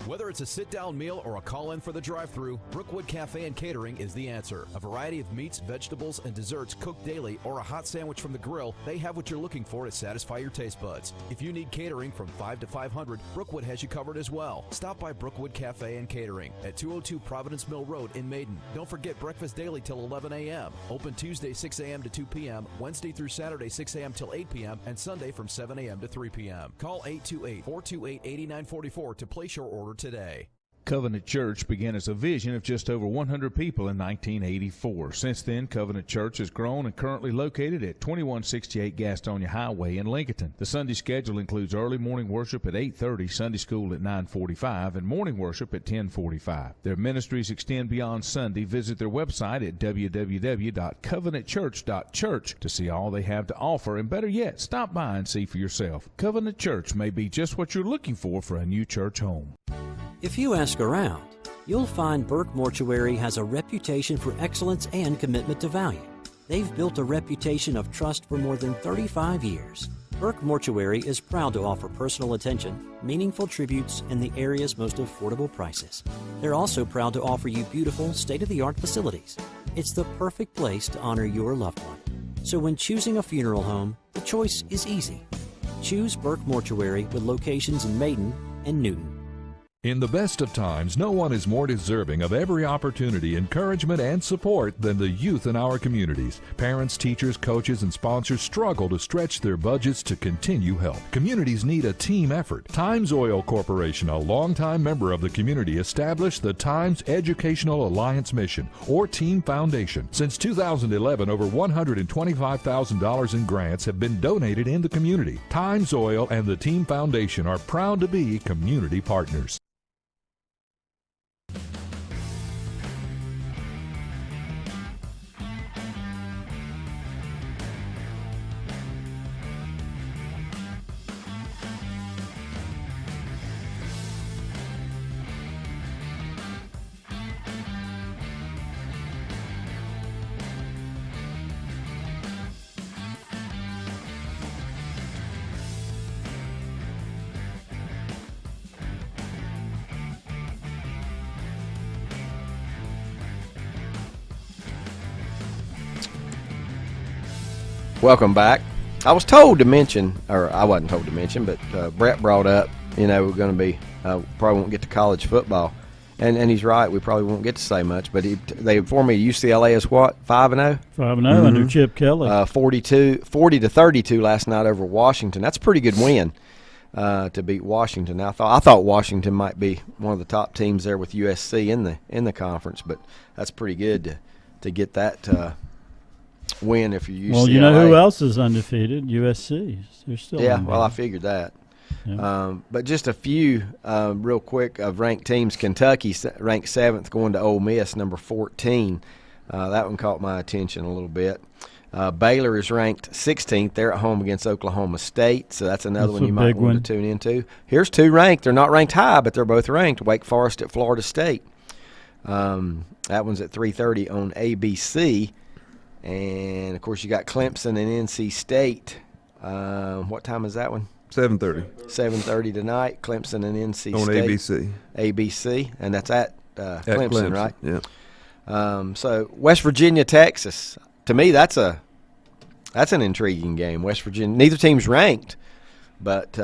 S6: Whether it's a sit-down meal or a call-in for the drive-thru, Brookwood Cafe and Catering is the answer. A variety of meats, vegetables, and desserts cooked daily or a hot sandwich from the grill, they have what you're looking for to satisfy your taste buds. If you need catering from 5 to 500, Brookwood has you covered as well. Stop by Brookwood Cafe and Catering at 202 Providence Mill Road in Maiden. Don't forget breakfast daily till 11 a.m. Open Tuesday 6 a.m. to 2 p.m., Wednesday through Saturday 6 a.m. till 8 p.m., and Sunday from 7 a.m. to 3 p.m. Call 828-428-8944 to place your order today.
S5: Covenant Church began as a vision of just over 100 people in 1984. Since then, Covenant Church has grown and currently located at 2168 Gastonia Highway in Lincoln. The Sunday schedule includes early morning worship at 8:30, Sunday school at 9:45, and morning worship at 10:45. Their ministries extend beyond Sunday. Visit their website at www.covenantchurch.church to see all they have to offer, and better yet, stop by and see for yourself. Covenant Church may be just what you're looking for a new church home.
S7: If you ask around, you'll find Burke Mortuary has a reputation for excellence and commitment to value. They've built a reputation of trust for more than 35 years. Burke Mortuary is proud to offer personal attention, meaningful tributes, and the area's most affordable prices. They're also proud to offer you beautiful, state-of-the-art facilities. It's the perfect place to honor your loved one. So when choosing a funeral home, the choice is easy. Choose Burke Mortuary with locations in Maiden and Newton.
S8: In the best of times, no one is more deserving of every opportunity, encouragement, and support than the youth in our communities. Parents, teachers, coaches, and sponsors struggle to stretch their budgets to continue help. Communities need a team effort. Times Oil Corporation, a longtime member of the community, established the Times Educational Alliance Mission, or Team Foundation. Since 2011, over $125,000 in grants have been donated in the community. Times Oil and the Team Foundation are proud to be community partners.
S1: Welcome back. I was told to mention, or I wasn't told to mention, but Brett brought up, we're going to be, probably won't get to college football. And he's right, we probably won't get to say much, but they informed me UCLA is what, 5-0?
S3: 5-0 under Chip Kelly.
S1: 40-32 last night over Washington. That's a pretty good win to beat Washington. I thought Washington might be one of the top teams there with USC in the conference, but that's pretty good to get that win if you're UCLA.
S3: Well, you know who else is undefeated? USC. They're still undefeated.
S1: Well, I figured that. Yeah. But just a few real quick of ranked teams. Kentucky ranked 7th going to Ole Miss, number 14. That one caught my attention a little bit. Baylor is ranked 16th. They're at home against Oklahoma State, so that's another one you might want to tune into. Here's two ranked. They're not ranked high, but they're both ranked. Wake Forest at Florida State. That one's at 3:30 on ABC. And, of course, you got Clemson and NC State. What time is that one?
S2: 7:30.
S1: 7:30 tonight. Clemson and NC
S2: on
S1: State.
S2: ABC.
S1: ABC, and that's at Clemson, right?
S2: Yeah.
S1: So West Virginia, Texas. To me, that's an intriguing game. West Virginia. Neither team's ranked, but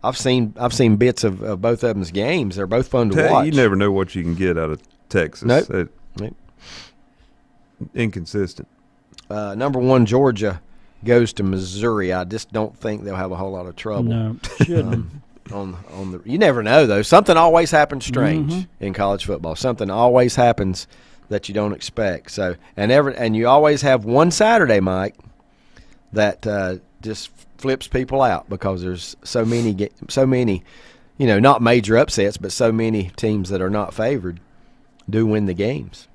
S1: I've seen bits of both of them's games. They're both fun to watch.
S2: You never know what you can get out of Texas.
S1: Nope.
S2: Inconsistent.
S1: Number 1 Georgia goes to Missouri. I just don't think they'll have a whole lot of trouble.
S3: No, shouldn't.
S1: You never know though. Something always happens strange in college football. Something always happens that you don't expect. So and you always have one Saturday, Mike, that just flips people out because there's so many, not major upsets, but so many teams that are not favored do win the games.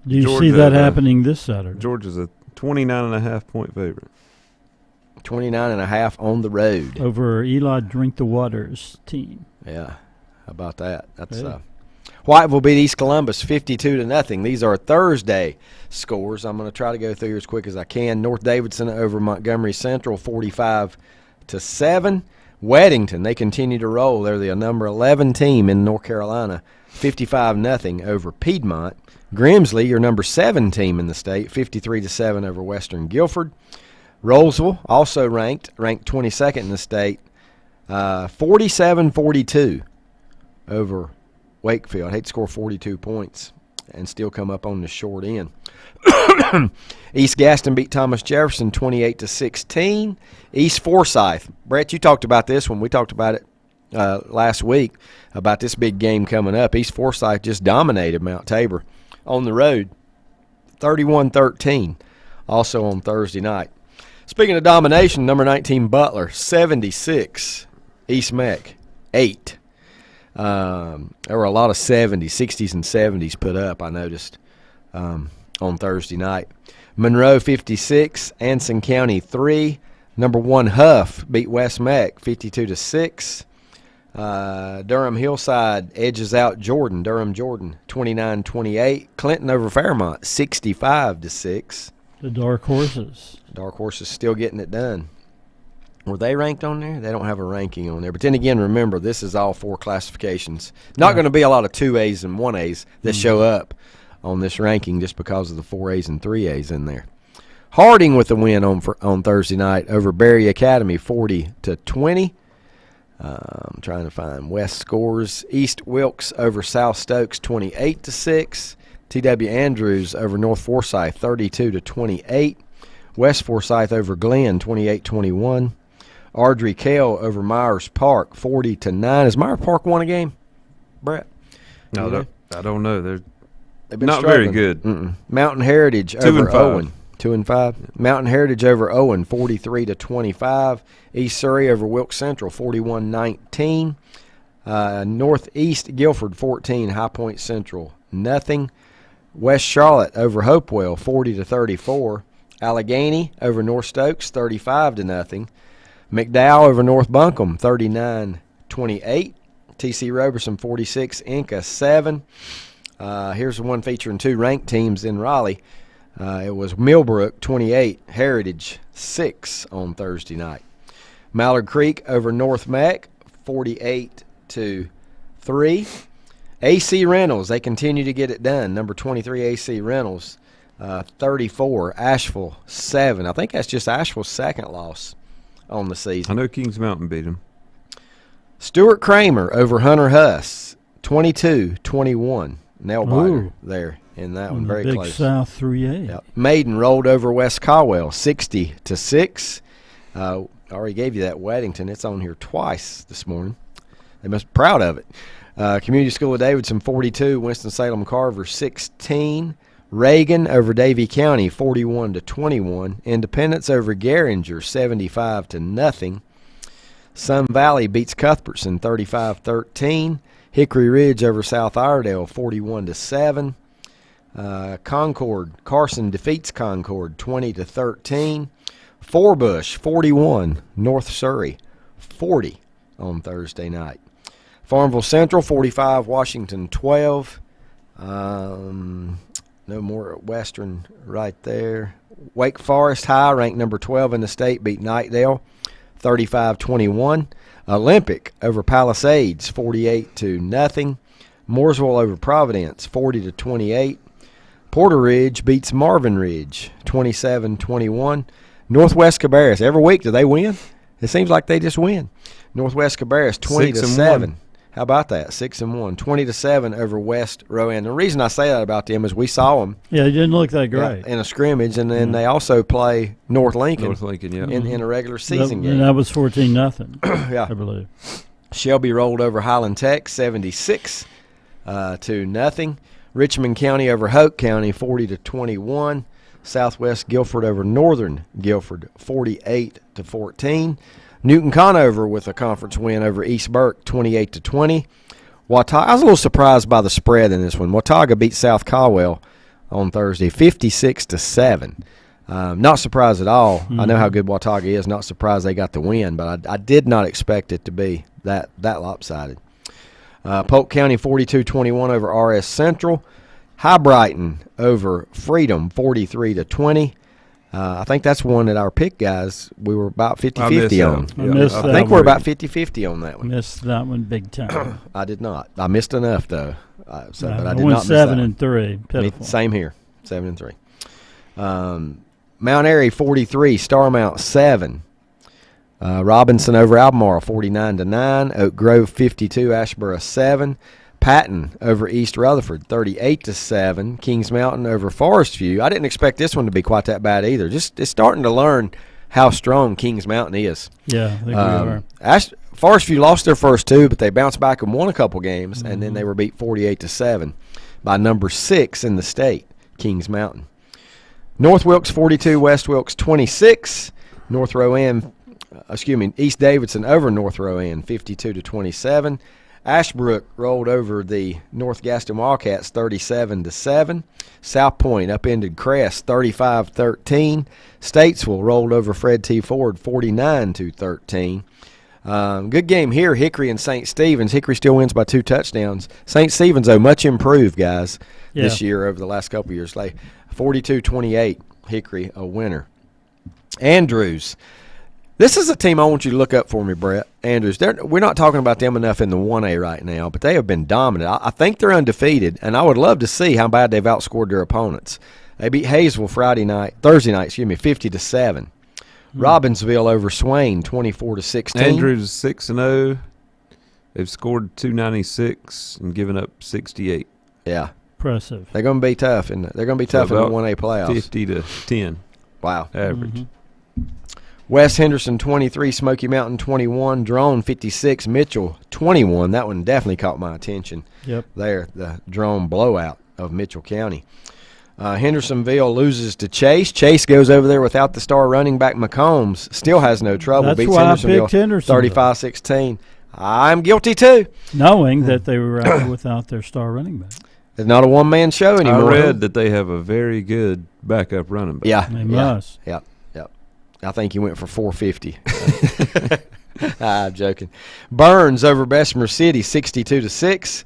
S1: Do
S3: you see that happening this Saturday?
S2: Georgia's a 29.5-point favorite.
S1: 29.5 on the road
S3: over Eli Drink the Water's team.
S1: Yeah, how about that? That's Whiteville beat East Columbus 52-0. These are Thursday scores. I'm going to try to go through as quick as I can. North Davidson over Montgomery Central 45-7. Weddington, they continue to roll. They're the number 11 team in North Carolina, 55-0 over Piedmont. Grimsley, your number 7 team in the state, 53-7 over Western Guilford. Rolesville, also ranked 22nd in the state, 47-42 over Wakefield. I hate to score 42 points and still come up on the short end. East Gaston beat Thomas Jefferson 28-16. East Forsyth, Brett, you talked about this when we talked about it last week about this big game coming up. East Forsyth just dominated Mount Tabor on the road, 31-13, also on Thursday night. Speaking of domination, number 19 Butler, 76. East Meck, 8. There were a lot of 70s, 60s, and 70s put up, I noticed, on Thursday night. Monroe, 56. Anson County, 3. Number 1 Huff beat West Meck, 52-6. Durham Hillside edges out Jordan, 29-28. Clinton over Fairmont, 65-6.
S3: The Dark Horses.
S1: Dark Horses still getting it done. Were they ranked on there? They don't have a ranking on there. But then again, remember, this is all 4 classifications. Not going to be a lot of 2As and 1As that show up on this ranking just because of the 4As and 3As in there. Harding with the win on Thursday night over Berry Academy, 40-20. I'm trying to find West scores. East Wilkes over South Stokes, 28-6. T.W. Andrews over North Forsyth, 32-28. West Forsyth over Glenn, 28-21. Ardrey Kell over Myers Park, 40-9. Has Myers Park won a game, Brett?
S2: No, I don't know. They've
S1: been
S2: not
S1: struggling.
S2: very good.
S1: Mountain Heritage over Owen, 2-5. Mountain Heritage over Owen, 43-25. East Surrey over Wilkes Central, 41-19. Northeast Guilford, 14. High Point Central, nothing. West Charlotte over Hopewell, 40-34. Allegheny over North Stokes, 35-0. McDowell over North Buncombe, 39-28. T.C. Roberson, 46. Inca, 7. Here's the one featuring 2 ranked teams in Raleigh. It was Millbrook, 28. Heritage, 6 on Thursday night. Mallard Creek over North Mac, 48-3. AC Reynolds, they continue to get it done. Number 23 AC Reynolds, 34. Asheville, 7. I think that's just Asheville's second loss on the season.
S2: I know Kings Mountain beat him.
S1: Stuart Kramer over Hunter Huss, 22-21. Nail biter there in that one. Very
S3: Big
S1: close.
S3: South 3A.
S1: Yep. Maiden rolled over West Caldwell, 60-6. I already gave you that Weddington. It's on here twice this morning. They must be proud of it. Community School of Davidson, 42. Winston-Salem Carver, 16. Reagan over Davie County, 41-21. Independence over Garinger, 75-0. Sun Valley beats Cuthbertson, 35-13. Hickory Ridge over South Iredale, 41-7. Carson defeats Concord, 20-13. Forbush, 41. North Surrey, 40 on Thursday night. Farmville Central, 45. Washington, 12. No more at Western right there. Wake Forest High, ranked number 12 in the state, beat Knightdale, 35-21. Olympic over Palisades, 48-0. Mooresville over Providence, 40-28. Porter Ridge beats Marvin Ridge, 27-21. Northwest Cabarrus, every week do they win? It seems like they just win. Northwest Cabarrus, 20-7. How about that? 6-1, 20-7 over West Rowan. The reason I say that about them is we saw them.
S3: Yeah, it didn't look that great
S1: in a scrimmage, and then they also play North Lincoln.
S2: Yeah.
S1: In a regular season game.
S3: And that was 14-0.
S1: Yeah,
S3: I believe.
S1: Shelby rolled over Highland Tech, 76-0. Richmond County over Hoke County, 40-21. Southwest Guilford over Northern Guilford, 48-14. Newton Conover with a conference win over East Burke, 28-20. Watauga, I was a little surprised by the spread in this one. Watauga beat South Caldwell on Thursday, 56-7. Not surprised at all. Mm-hmm. I know how good Watauga is. Not surprised they got the win, but I did not expect it to be that lopsided. Polk County 42-21 over RS Central. High Brighton over Freedom 43-20. I think that's one that our pick guys, we were about 50-50 on.
S3: I
S1: think we're about 50-50 on that one.
S3: Missed that one big time.
S1: I did not. I missed enough, though. But I did
S3: went
S1: not miss that
S3: 7-3. Pitiful.
S1: Same here, 7-3. Mount Airy 43, Starmount 7. Robinson over Albemarle 49-9. Oak Grove 52, Ashboro 7. Patton over East Rutherford 38-7. Kings Mountain over Forest View. I didn't expect this one to be quite that bad either. Just starting to learn how strong Kings Mountain is.
S3: Yeah, I think we are.
S1: Forest View lost their first two, but they bounced back and won a couple games, and then they were beat 48-7 by number 6 in the state, Kings Mountain. North Wilkes 42, West Wilkes 26. East Davidson over North Rowan 52-27. Ashbrook rolled over the North Gaston Wildcats 37-7. South Point upended Crest 35-13. Statesville rolled over Fred T. Ford 49-13. Good game here, Hickory and St. Stephen's. Hickory still wins by 2 touchdowns. St. Stephen's, though, much improved, guys, this year over the last couple of years. Like 42-28, Hickory a winner. Andrews. This is a team I want you to look up for me, Brett. Andrews. We're not talking about them enough in the 1A right now, but they have been dominant. I think they're undefeated, and I would love to see how bad they've outscored their opponents. They beat Hayesville Thursday night, 50-7. Robbinsville over Swain, 24-16.
S2: Andrews 6-0. They've scored 296 and given up 68.
S1: Yeah,
S3: impressive.
S1: They're going to be tough, and they're going to be tough in the 1A playoffs.
S2: 50-10.
S1: Wow,
S2: average.
S1: West Henderson 23, Smoky Mountain 21, Drone 56, Mitchell 21. That one definitely caught my attention.
S3: Yep.
S1: There, the Drone blowout of Mitchell County. Hendersonville loses to Chase. Chase goes over there without the star running back McCombs. Still has no trouble.
S3: That's
S1: Beats
S3: why
S1: Hendersonville
S3: I picked Hendersonville.
S1: 35-16. I'm guilty too.
S3: Knowing that they were out without their star running back.
S1: It's not a one-man show anymore.
S2: I read that they have a very good backup running back.
S1: Yeah.
S3: They must.
S1: Yep. I think he went for 450. I'm joking. Burns over Bessemer City, 62-6.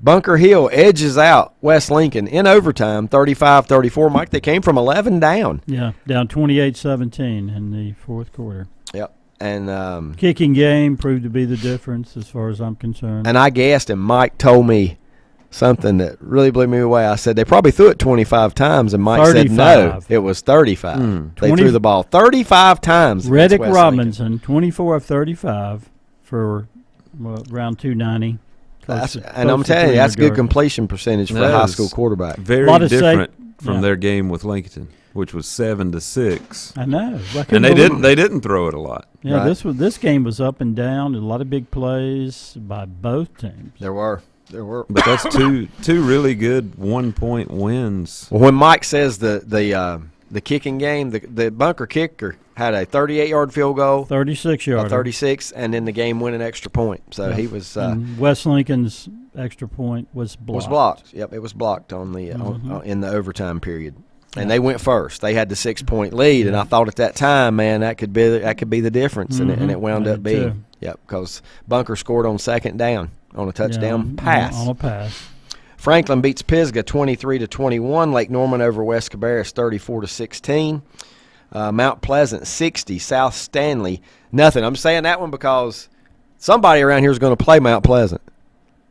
S1: Bunker Hill edges out West Lincoln in overtime, 35-34. Mike, they came from 11 down.
S3: Yeah, down 28-17 in the fourth quarter.
S1: Yep. And
S3: kicking game proved to be the difference as far as I'm concerned.
S1: And I guessed, and Mike told me something that really blew me away. I said they probably threw it 25 times, and Mike 35. Said no, it was 35. They threw the ball 35 times.
S3: Reddick Robinson, 24 of 35 for around 290.
S1: And I'm telling you, that's good completion percentage for a high school quarterback.
S2: Very different from their game with Lincoln, which was 7-6.
S3: I know,
S2: and they didn't throw it a lot.
S3: Yeah, right. This game was up and down. A lot of big plays by both teams.
S1: There were.
S2: But that's two really good 1-point wins.
S1: Well, when Mike says the kicking game, the bunker kicker had a 38-yard field goal,
S3: 36-yard,
S1: 36, and then the game-winning extra point. So he was.
S3: West Lincoln's extra point was blocked.
S1: Was blocked. Yep, it was blocked on the in the overtime period, and they went first. They had the 6-point lead, and I thought at that time, man, that could be the difference, and it wound up being.
S3: Too.
S1: Yep, because Bunker scored on second down on a touchdown pass.
S3: On a pass.
S1: Franklin beats Pisgah 23-21. Lake Norman over West Cabarrus 34-16. Mount Pleasant 60. South Stanley nothing. I'm saying that one because somebody around here is going to play Mount Pleasant.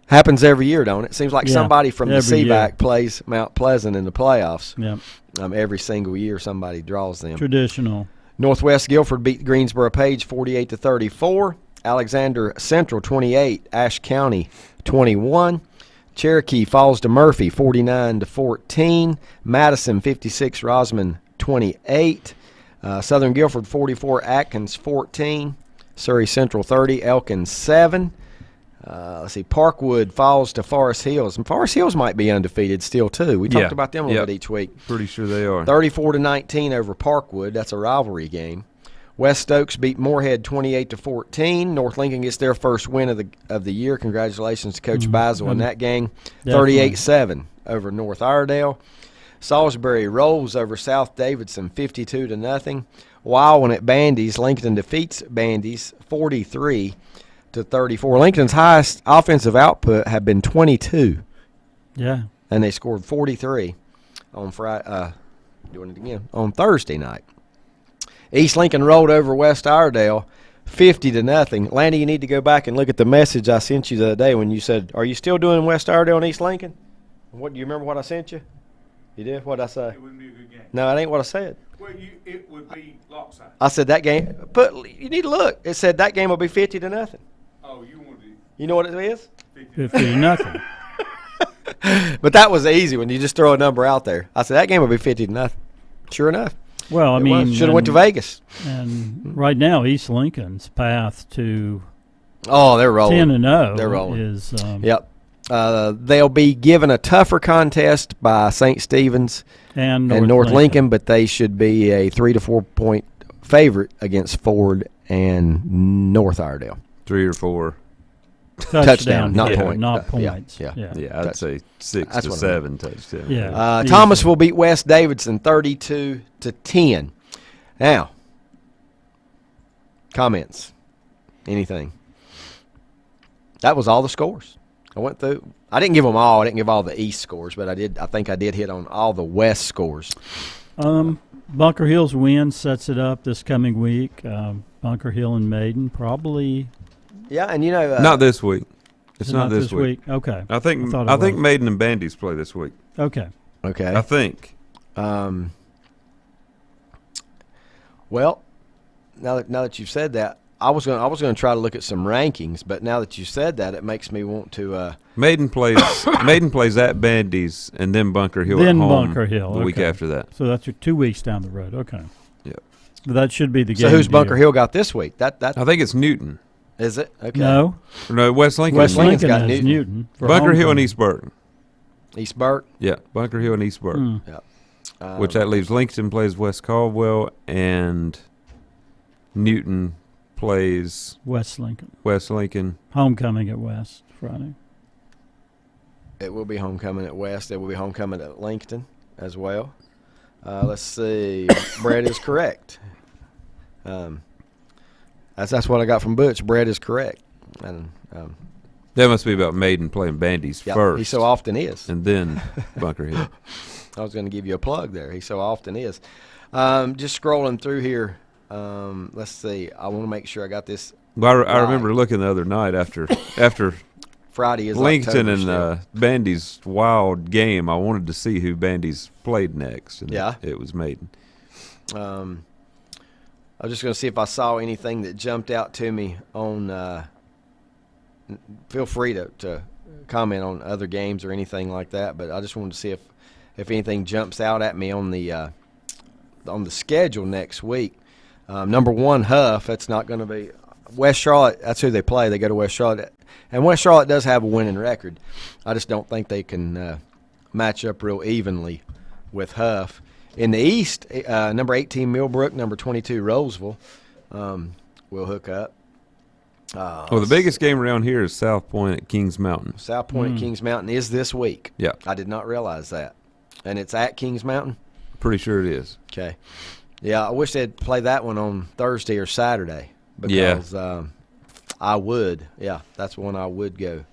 S1: Happens every year, don't it? Seems like somebody from the CVAC plays Mount Pleasant in the playoffs.
S3: Yeah.
S1: Every single year somebody draws them.
S3: Traditional.
S1: Northwest Guilford beat Greensboro Page 48-34. Alexander Central 28, Ashe County 21. Cherokee falls to Murphy 49-14. Madison 56, Rosman 28. Southern Guilford 44, Atkins 14. Surrey Central 30, Elkins 7. Let's see, Parkwood falls to Forest Hills. And Forest Hills might be undefeated still, too. We talked about them a little bit each week.
S2: Pretty sure they are.
S1: 34-19 over Parkwood. That's a rivalry game. West Stokes beat Moorhead 28-14. North Lincoln gets their first win of the year. Congratulations to Coach Beisel in that game. 38-7 over North Iredale. Salisbury rolls over South Davidson 52-0. Wildwood at Bandy's. Lincoln defeats Bandy's 43-34. Lincoln's highest offensive output have been 22.
S3: Yeah.
S1: And they scored 43 on Friday. doing it again, on Thursday night. East Lincoln rolled over West Iredell 50-0. Lanny, you need to go back and look at the message I sent you the other day when you said, "Are you still doing West Iredell and East Lincoln?" What do you remember what I sent you? You did? What did I say?
S9: It wouldn't be a good game.
S1: No, that ain't what I said.
S9: Well, it would be lopsided.
S1: I said that game, but you need to look. It said that game will be 50-0.
S9: Oh, you want to do
S1: You know what it is?
S3: 50-0.
S1: But that was easy when you just throw a number out there. I said that game will be 50-0. Sure enough.
S3: Well, I mean,
S1: should have went to Vegas.
S3: And right now, East Lincoln's path to
S1: they're rolling
S3: 10-0.
S1: They're rolling.
S3: Is
S1: yep. They'll be given a tougher contest by St. Stephen's
S3: and
S1: North Lincoln, but they should be a 3 to 4 point favorite against Ford and North Iredell.
S2: 3 or 4
S1: touchdown, not point.
S3: Not points.
S2: Yeah, I'd say 6 to 7 touchdowns.
S3: Yeah.
S1: Thomas will beat West Davidson 32-10. Now, comments, anything? That was all the scores. I went through. I didn't give them all. I didn't give all the East scores, but I did. I think I did hit on all the West scores.
S3: Bunker Hill's win sets it up this coming week. Bunker Hill and Maiden probably.
S1: Yeah, and you know,
S2: not this week. It's not this week.
S3: Okay.
S2: I think Maiden and Bandy's play this week.
S3: Okay.
S1: I
S2: think.
S1: Well, now that you've said that, I was going to try to look at some rankings, but now that you said that, it makes me want to.
S2: Maiden plays at Bandy's and then Bunker Hill. Then at home
S3: Bunker Hill
S2: the week after that.
S3: So that's 2 weeks down the road. Okay.
S2: Yeah.
S3: That should be the game.
S1: So who's Bunker Hill got this week? That
S2: I think it's Newton.
S1: Is it? Okay.
S3: No,
S2: West Lincoln.
S1: West Lincoln's got
S3: Newton.
S2: Bunker Hill and East Burton.
S1: East Burton?
S2: Yeah, Bunker Hill and East Burton.
S1: Yeah.
S2: Which that leaves Lincoln plays West Caldwell and Newton plays
S3: West Lincoln.
S1: Homecoming
S3: at West Friday.
S1: It will be homecoming at West. It will be homecoming at Lincoln as well. Let's see. Brett is correct. That's what I got from Butch. Brett is correct. And
S2: that must be about Maiden playing Bandy's first.
S1: He so often is.
S2: And then Bunker Hill.
S1: I was going to give you a plug there. He so often is. Just scrolling through here. Let's see. I want to make sure I got this.
S2: Well, I remember looking the other night after
S1: Friday is
S2: Lincoln
S1: October
S2: and Bandy's wild game. I wanted to see who Bandy's played next. And
S1: yeah.
S2: It was Maiden.
S1: I was just going to see if I saw anything that jumped out to me on feel free to comment on other games or anything like that, but I just wanted to see if anything jumps out at me on the schedule next week. Number 1, Huff. That's not going to be West Charlotte. That's who they play. They go to West Charlotte, and West Charlotte does have a winning record. I just don't think they can match up real evenly with Huff. In the East, number 18 Millbrook, number 22 Roseville will hook up.
S2: The biggest game around here is South Point at Kings Mountain.
S1: South Point at Kings Mountain is this week.
S2: Yeah.
S1: I did not realize that. And it's at Kings Mountain?
S2: Pretty sure it is.
S1: Okay. Yeah, I wish they'd play that one on Thursday or Saturday because I would. Yeah, that's one I would go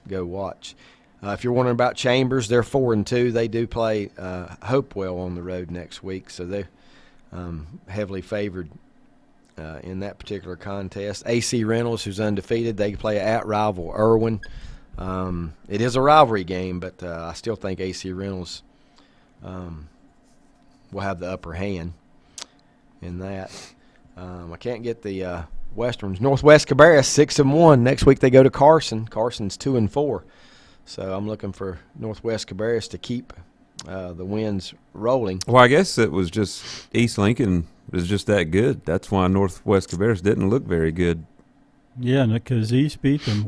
S1: watch. If you're wondering about Chambers, they're 4-2. They do play Hopewell on the road next week, so they're heavily favored in that particular contest. AC Reynolds, who's undefeated, they play at rival Irwin. It is a rivalry game, but I still think AC Reynolds will have the upper hand in that. I can't get the Westerns. Northwest Cabarrus 6-1. Next week they go to Carson. Carson's 2-4. So I'm looking for Northwest Cabarrus to keep the wins rolling.
S2: Well, I guess it was just East Lincoln was just that good. That's why Northwest Cabarrus didn't look very good.
S3: Yeah, because East beat them.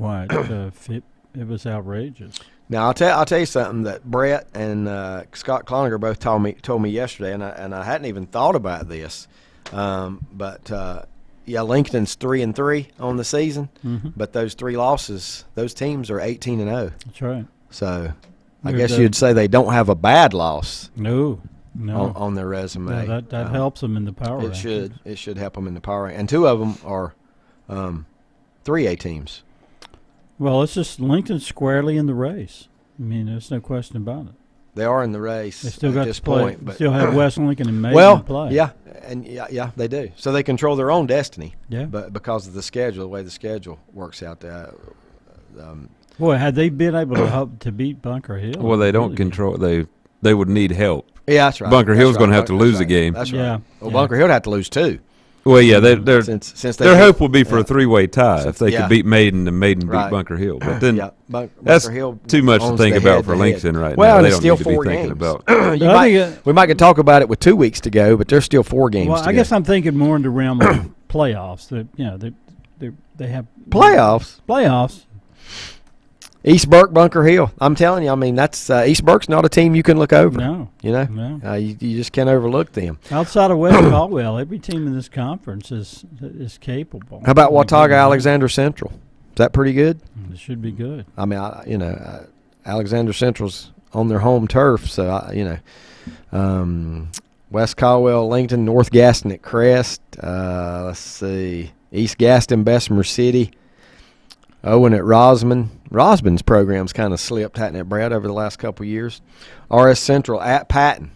S3: It was outrageous.
S1: Now I'll tell you something that Brett and Scott Cloninger both told me yesterday, and I hadn't even thought about this, but. Yeah, Lincoln's 3-3 on the season, but those 3 losses, those teams are 18-0.
S3: That's right.
S1: So, I guess you'd say they don't have a bad loss.
S3: No.
S1: On their resume.
S3: No, that helps them in the power.
S1: It should help them in the power, and 2 of them are 3A teams.
S3: Well, it's just Lincoln's squarely in the race. I mean, there's no question about it.
S1: They are in the race.
S3: They still
S1: at
S3: got
S1: this
S3: to play.
S1: point, but
S3: Still have West Lincoln and Maiden to play.
S1: Yeah, and yeah, they do. So they control their own destiny.
S3: Yeah.
S1: But because of the schedule, the way the schedule works out there.
S3: Boy, had they been able to hope to beat Bunker Hill?
S2: Well, they don't control. They would need help.
S1: Yeah, that's right.
S2: Bunker Hill's going to have to lose a game.
S1: That's right.
S3: Yeah.
S1: Well, Bunker Hill would have to lose 2.
S2: Well, yeah,
S1: since
S2: their hope will be for a 3-way tie if they could beat Maiden and Maiden beat Bunker Hill. But then that's
S1: Hill
S2: too much to think about for Lincoln right
S1: now.
S2: They
S1: it's
S2: don't
S1: still
S2: need to
S1: 4
S2: be
S1: games.
S2: thinking about.
S1: We might could talk about it with 2 weeks to go, but there's still 4 games.
S3: Well, I guess I'm thinking more in the realm of playoffs. That they have
S1: playoffs.
S3: Playoffs.
S1: East Burke, Bunker Hill. I'm telling you, I mean, that's East Burke's not a team you can look over.
S3: No.
S1: You know?
S3: No.
S1: You just can't overlook them.
S3: Outside of West Caldwell, every team in this conference is capable.
S1: How about Watauga Alexander Central? Is that pretty good?
S3: It should be good.
S1: I mean, Alexander Central's on their home turf, so, West Caldwell, Lincoln, North Gaston at Crest. Let's see. East Gaston, Bessemer City. Owen at Rosman. Rosman's program's kind of slipped, hasn't it, Brad, over the last couple of years. RS Central at Patton.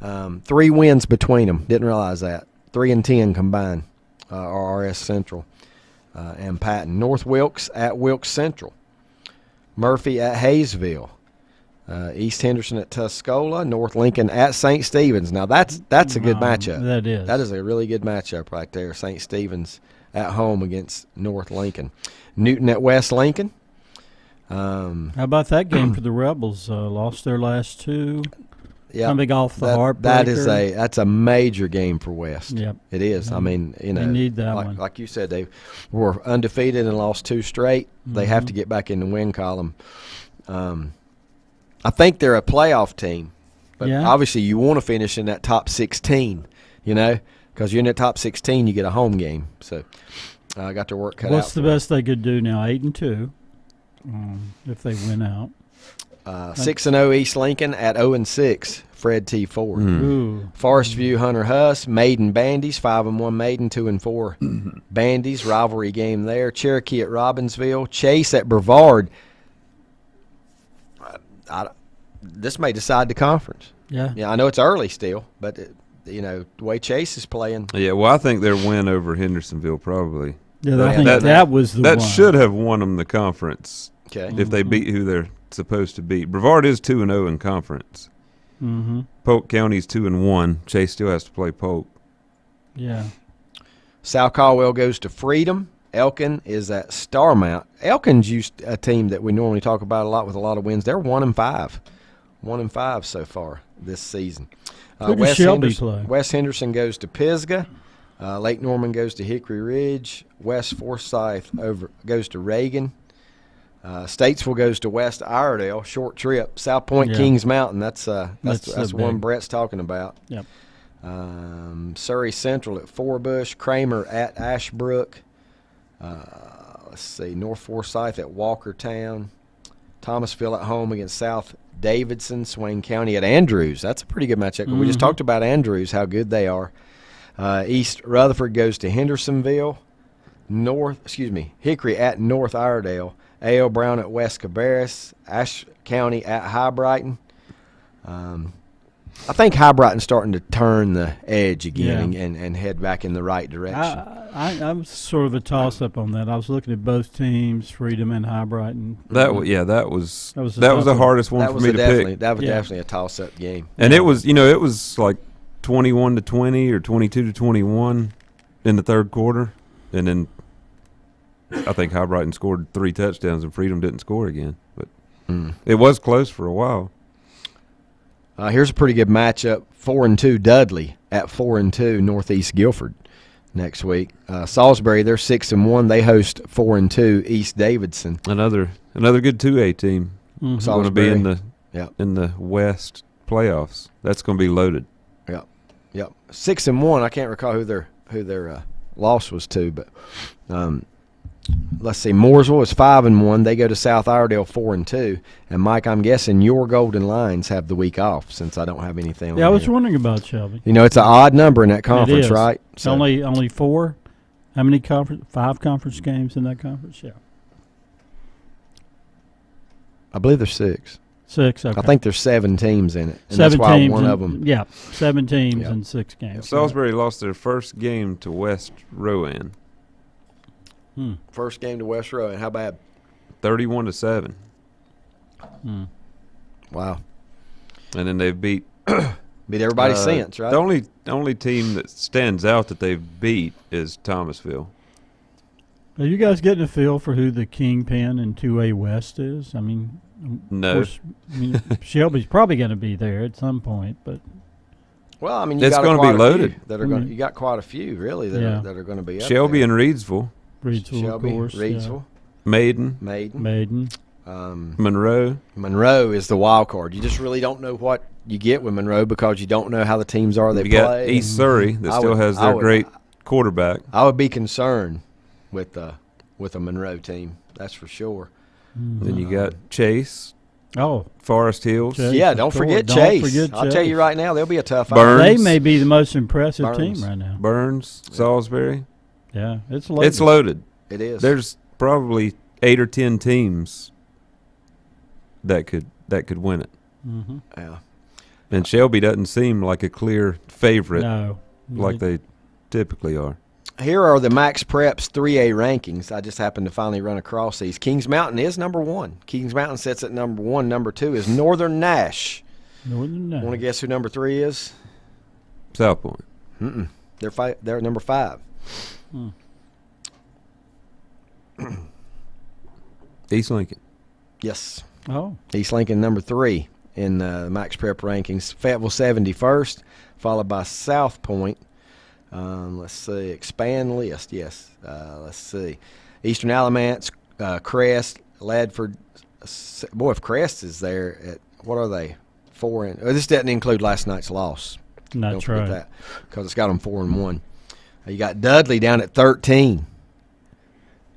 S1: 3 wins between them. Didn't realize that. 3-10 combined are RS Central and Patton. North Wilkes at Wilkes Central. Murphy at Hayesville. East Henderson at Tuscola. North Lincoln at St. Stephen's. Now, that's a good matchup.
S3: That is.
S1: That is a really good matchup right there. St. Stephen's at home against North Lincoln. Newton at West Lincoln.
S3: How about that game for the Rebels? Lost their last 2.
S1: Yeah,
S3: coming off the heartbreaker.
S1: That's a major game for West.
S3: Yep.
S1: It is. I mean,
S3: they need that one.
S1: Like you said, they were undefeated and lost 2 straight. They have to get back in the win column. I think they're a playoff team, but obviously you want to finish in that top 16. Because you're in the top 16, you get a home game. So I got their work cut out.
S3: What's the best they could do now? 8-2, if they win out.
S1: 6-0 East Lincoln at 0-6. Fred T. Ford.
S3: Ooh.
S1: Forest View Hunter Huss. Maiden Bandies 5-1 Maiden, 2-4 Bandies. Rivalry game there. Cherokee at Robbinsville. Chase at Brevard. This may decide the conference.
S3: Yeah.
S1: I know it's early still, but the way Chase is playing.
S2: Yeah, well, I think their win over Hendersonville probably.
S3: Yeah, I think that was the
S2: that
S3: one.
S2: should have won them the conference.
S1: Okay.
S2: If they beat who they're supposed to beat. Brevard is 2-0 in conference.
S3: Mm-hmm.
S2: Polk County's 2-1. Chase still has to play Polk.
S3: Yeah.
S1: South Caldwell goes to Freedom. Elkin is at Starmount. Elkin's used a team that we normally talk about a lot with a lot of wins. They're 1-5. 1-5 so far this season.
S3: Who does Shelby play?
S1: West Henderson goes to Pisgah. Lake Norman goes to Hickory Ridge. West Forsyth goes to Reagan. Statesville goes to West Iredale. Short trip. South Point, Kings Mountain. That's one Brett's talking about.
S3: Yep.
S1: Surrey Central at Forbush. Kramer at Ashbrook. Let's see. North Forsyth at Walkertown. Thomasville at home against South Davidson. Swain County at Andrews. That's a pretty good matchup. Mm-hmm. We just talked about Andrews, how good they are. East Rutherford goes to Hendersonville. Hickory at North Iredale. A.L. Brown at West Cabarrus. Ashe County at High Brighton. I think High Brighton's starting to turn the edge again and head back in the right direction.
S3: I'm sort of a toss-up on that. I was looking at both teams, Freedom and High Brighton.
S2: That was the hardest one for me to pick.
S1: That was definitely a toss-up game.
S2: And it was like 21-20 or 22-21 in the third quarter, and then I think High Brighton scored 3 touchdowns and Freedom didn't score again. But it was close for a while.
S1: Here's a pretty good matchup. 4-2 Dudley at 4-2 Northeast Guilford next week. Salisbury, they're 6-1. They host 4-2 East Davidson.
S2: Another good 2A team.
S1: Mm-hmm.
S2: Going to be in the West playoffs. That's going to be loaded.
S1: Yep. 6-1. I can't recall who their loss was to, but let's see. Mooresville is 5-1. They go to South Iredale 4-2. And Mike, I'm guessing your Golden Lions have the week off since I don't have anything on
S3: I was
S1: here.
S3: wondering about Shelby.
S1: It's an odd number in that conference, right?
S3: So only 4. How many 5 conference games in that conference? Yeah.
S1: I believe there's 6.
S3: 6. Okay.
S1: I think there's 7 teams in it. And
S3: 7
S1: that's why
S3: teams.
S1: one of them.
S3: Yeah, 7 teams in 6 games.
S2: Salisbury lost their first game to West Rowan.
S1: First game to West Rowan. How bad?
S2: 31-7.
S1: Wow.
S2: And then they've beat
S1: everybody since, right?
S2: The only team that stands out that they've beat is Thomasville.
S3: Are you guys getting a feel for who the kingpin in 2A West is? I mean,
S2: no.
S3: Of course, Shelby's probably going to be there at some point, but
S1: well, I mean,
S2: it's going to be loaded.
S1: You got quite a few, really, that are going to be up
S2: Shelby
S1: there.
S2: and Reidsville.
S1: Shelby,
S3: of course.
S1: Reidsville.
S2: Maiden.
S1: Monroe. Monroe is the wild card. You just really don't know what you get with Monroe because you don't know how the teams are they play.
S2: Got East Surrey that still has their great quarterback.
S1: I would be concerned with a Monroe team. That's for sure.
S2: Then you got Chase.
S3: Oh,
S2: Forest Hills.
S3: Chase,
S1: yeah, don't forget Chase. I'll tell you right now, they'll be a tough
S2: Burns.
S3: They may be the most impressive team right now.
S2: Burns, Salisbury.
S3: Yeah, it's loaded.
S2: It's loaded.
S1: It is.
S2: There's probably 8 or 10 teams that could win it.
S3: Mm-hmm.
S1: Yeah.
S2: And Shelby doesn't seem like a clear favorite like they typically are.
S1: Here are the Max Preps 3A rankings. I just happened to finally run across these. Kings Mountain is number 1. Kings Mountain sits at number 1. Number 2 is Northern Nash.
S3: Northern Nash.
S1: Want to guess who number 3 is?
S2: South Point.
S1: They're number 5.
S2: East Lincoln.
S1: Yes.
S3: Oh.
S1: East Lincoln number 3 in the Max Prep rankings. Fayetteville 71st, followed by South Point. Let's see. Expand list. Yes. Let's see. Eastern Alamance, Crest, Ladford. Boy, if Crest is there at what are they? 4 and this doesn't include last night's loss.
S3: That's right.
S1: That because it's got them 4-1. You got Dudley down at 13.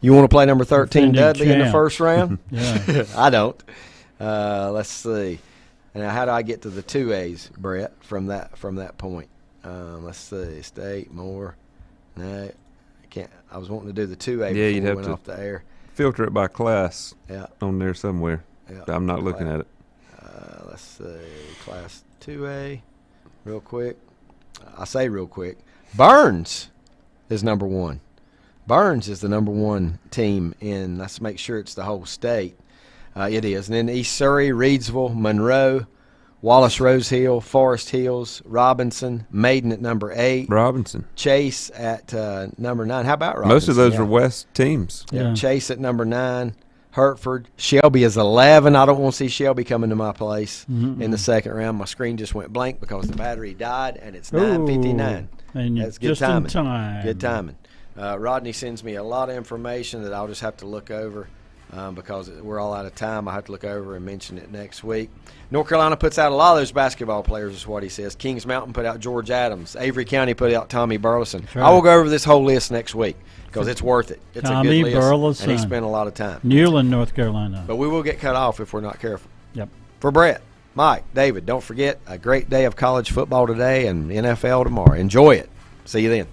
S1: You want to play number 13 Dudley in the first round?
S3: Yeah.
S1: I don't. Let's see. Now, how do I get to the 2As, Brett, from that point? Let's see. State, Moore. No, I can't. I was wanting to do the 2A before
S2: you'd
S1: we
S2: have
S1: went
S2: to
S1: off the air.
S2: Filter it by class on there somewhere.
S1: Yeah.
S2: I'm not looking at it.
S1: Let's see. Class 2A, real quick. I say real quick. Burns is number 1. Burns is the number 1 team in, let's make sure it's the whole state. It is. And then East Surrey, Reidsville, Monroe, Wallace Rose Hill, Forest Hills, Robinson, Maiden at number 8.
S2: Robinson.
S1: Chase at number 9. How about Robinson?
S2: Most of those are West teams.
S1: Yeah. Chase at number 9. Hertford. Shelby is 11. I don't want to see Shelby coming to my place in the second round. My screen just went blank because the battery died, and it's 9:59.
S3: And
S1: that's good
S3: just
S1: timing.
S3: in time.
S1: Good timing. Rodney sends me a lot of information that I'll just have to look over because we're all out of time. I'll have to look over and mention it next week. North Carolina puts out a lot of those basketball players is what he says. Kings Mountain put out George Adams. Avery County put out Tommy Burleson.
S3: Sure.
S1: I will go over this whole list next week because it's worth it. It's
S3: Tommy
S1: a good list,
S3: Burleson.
S1: and he spent a lot of time.
S3: Newland, North Carolina.
S1: But we will get cut off if we're not careful.
S3: Yep.
S1: For Brett, Mike, David, don't forget a great day of college football today and NFL tomorrow. Enjoy it. See you then.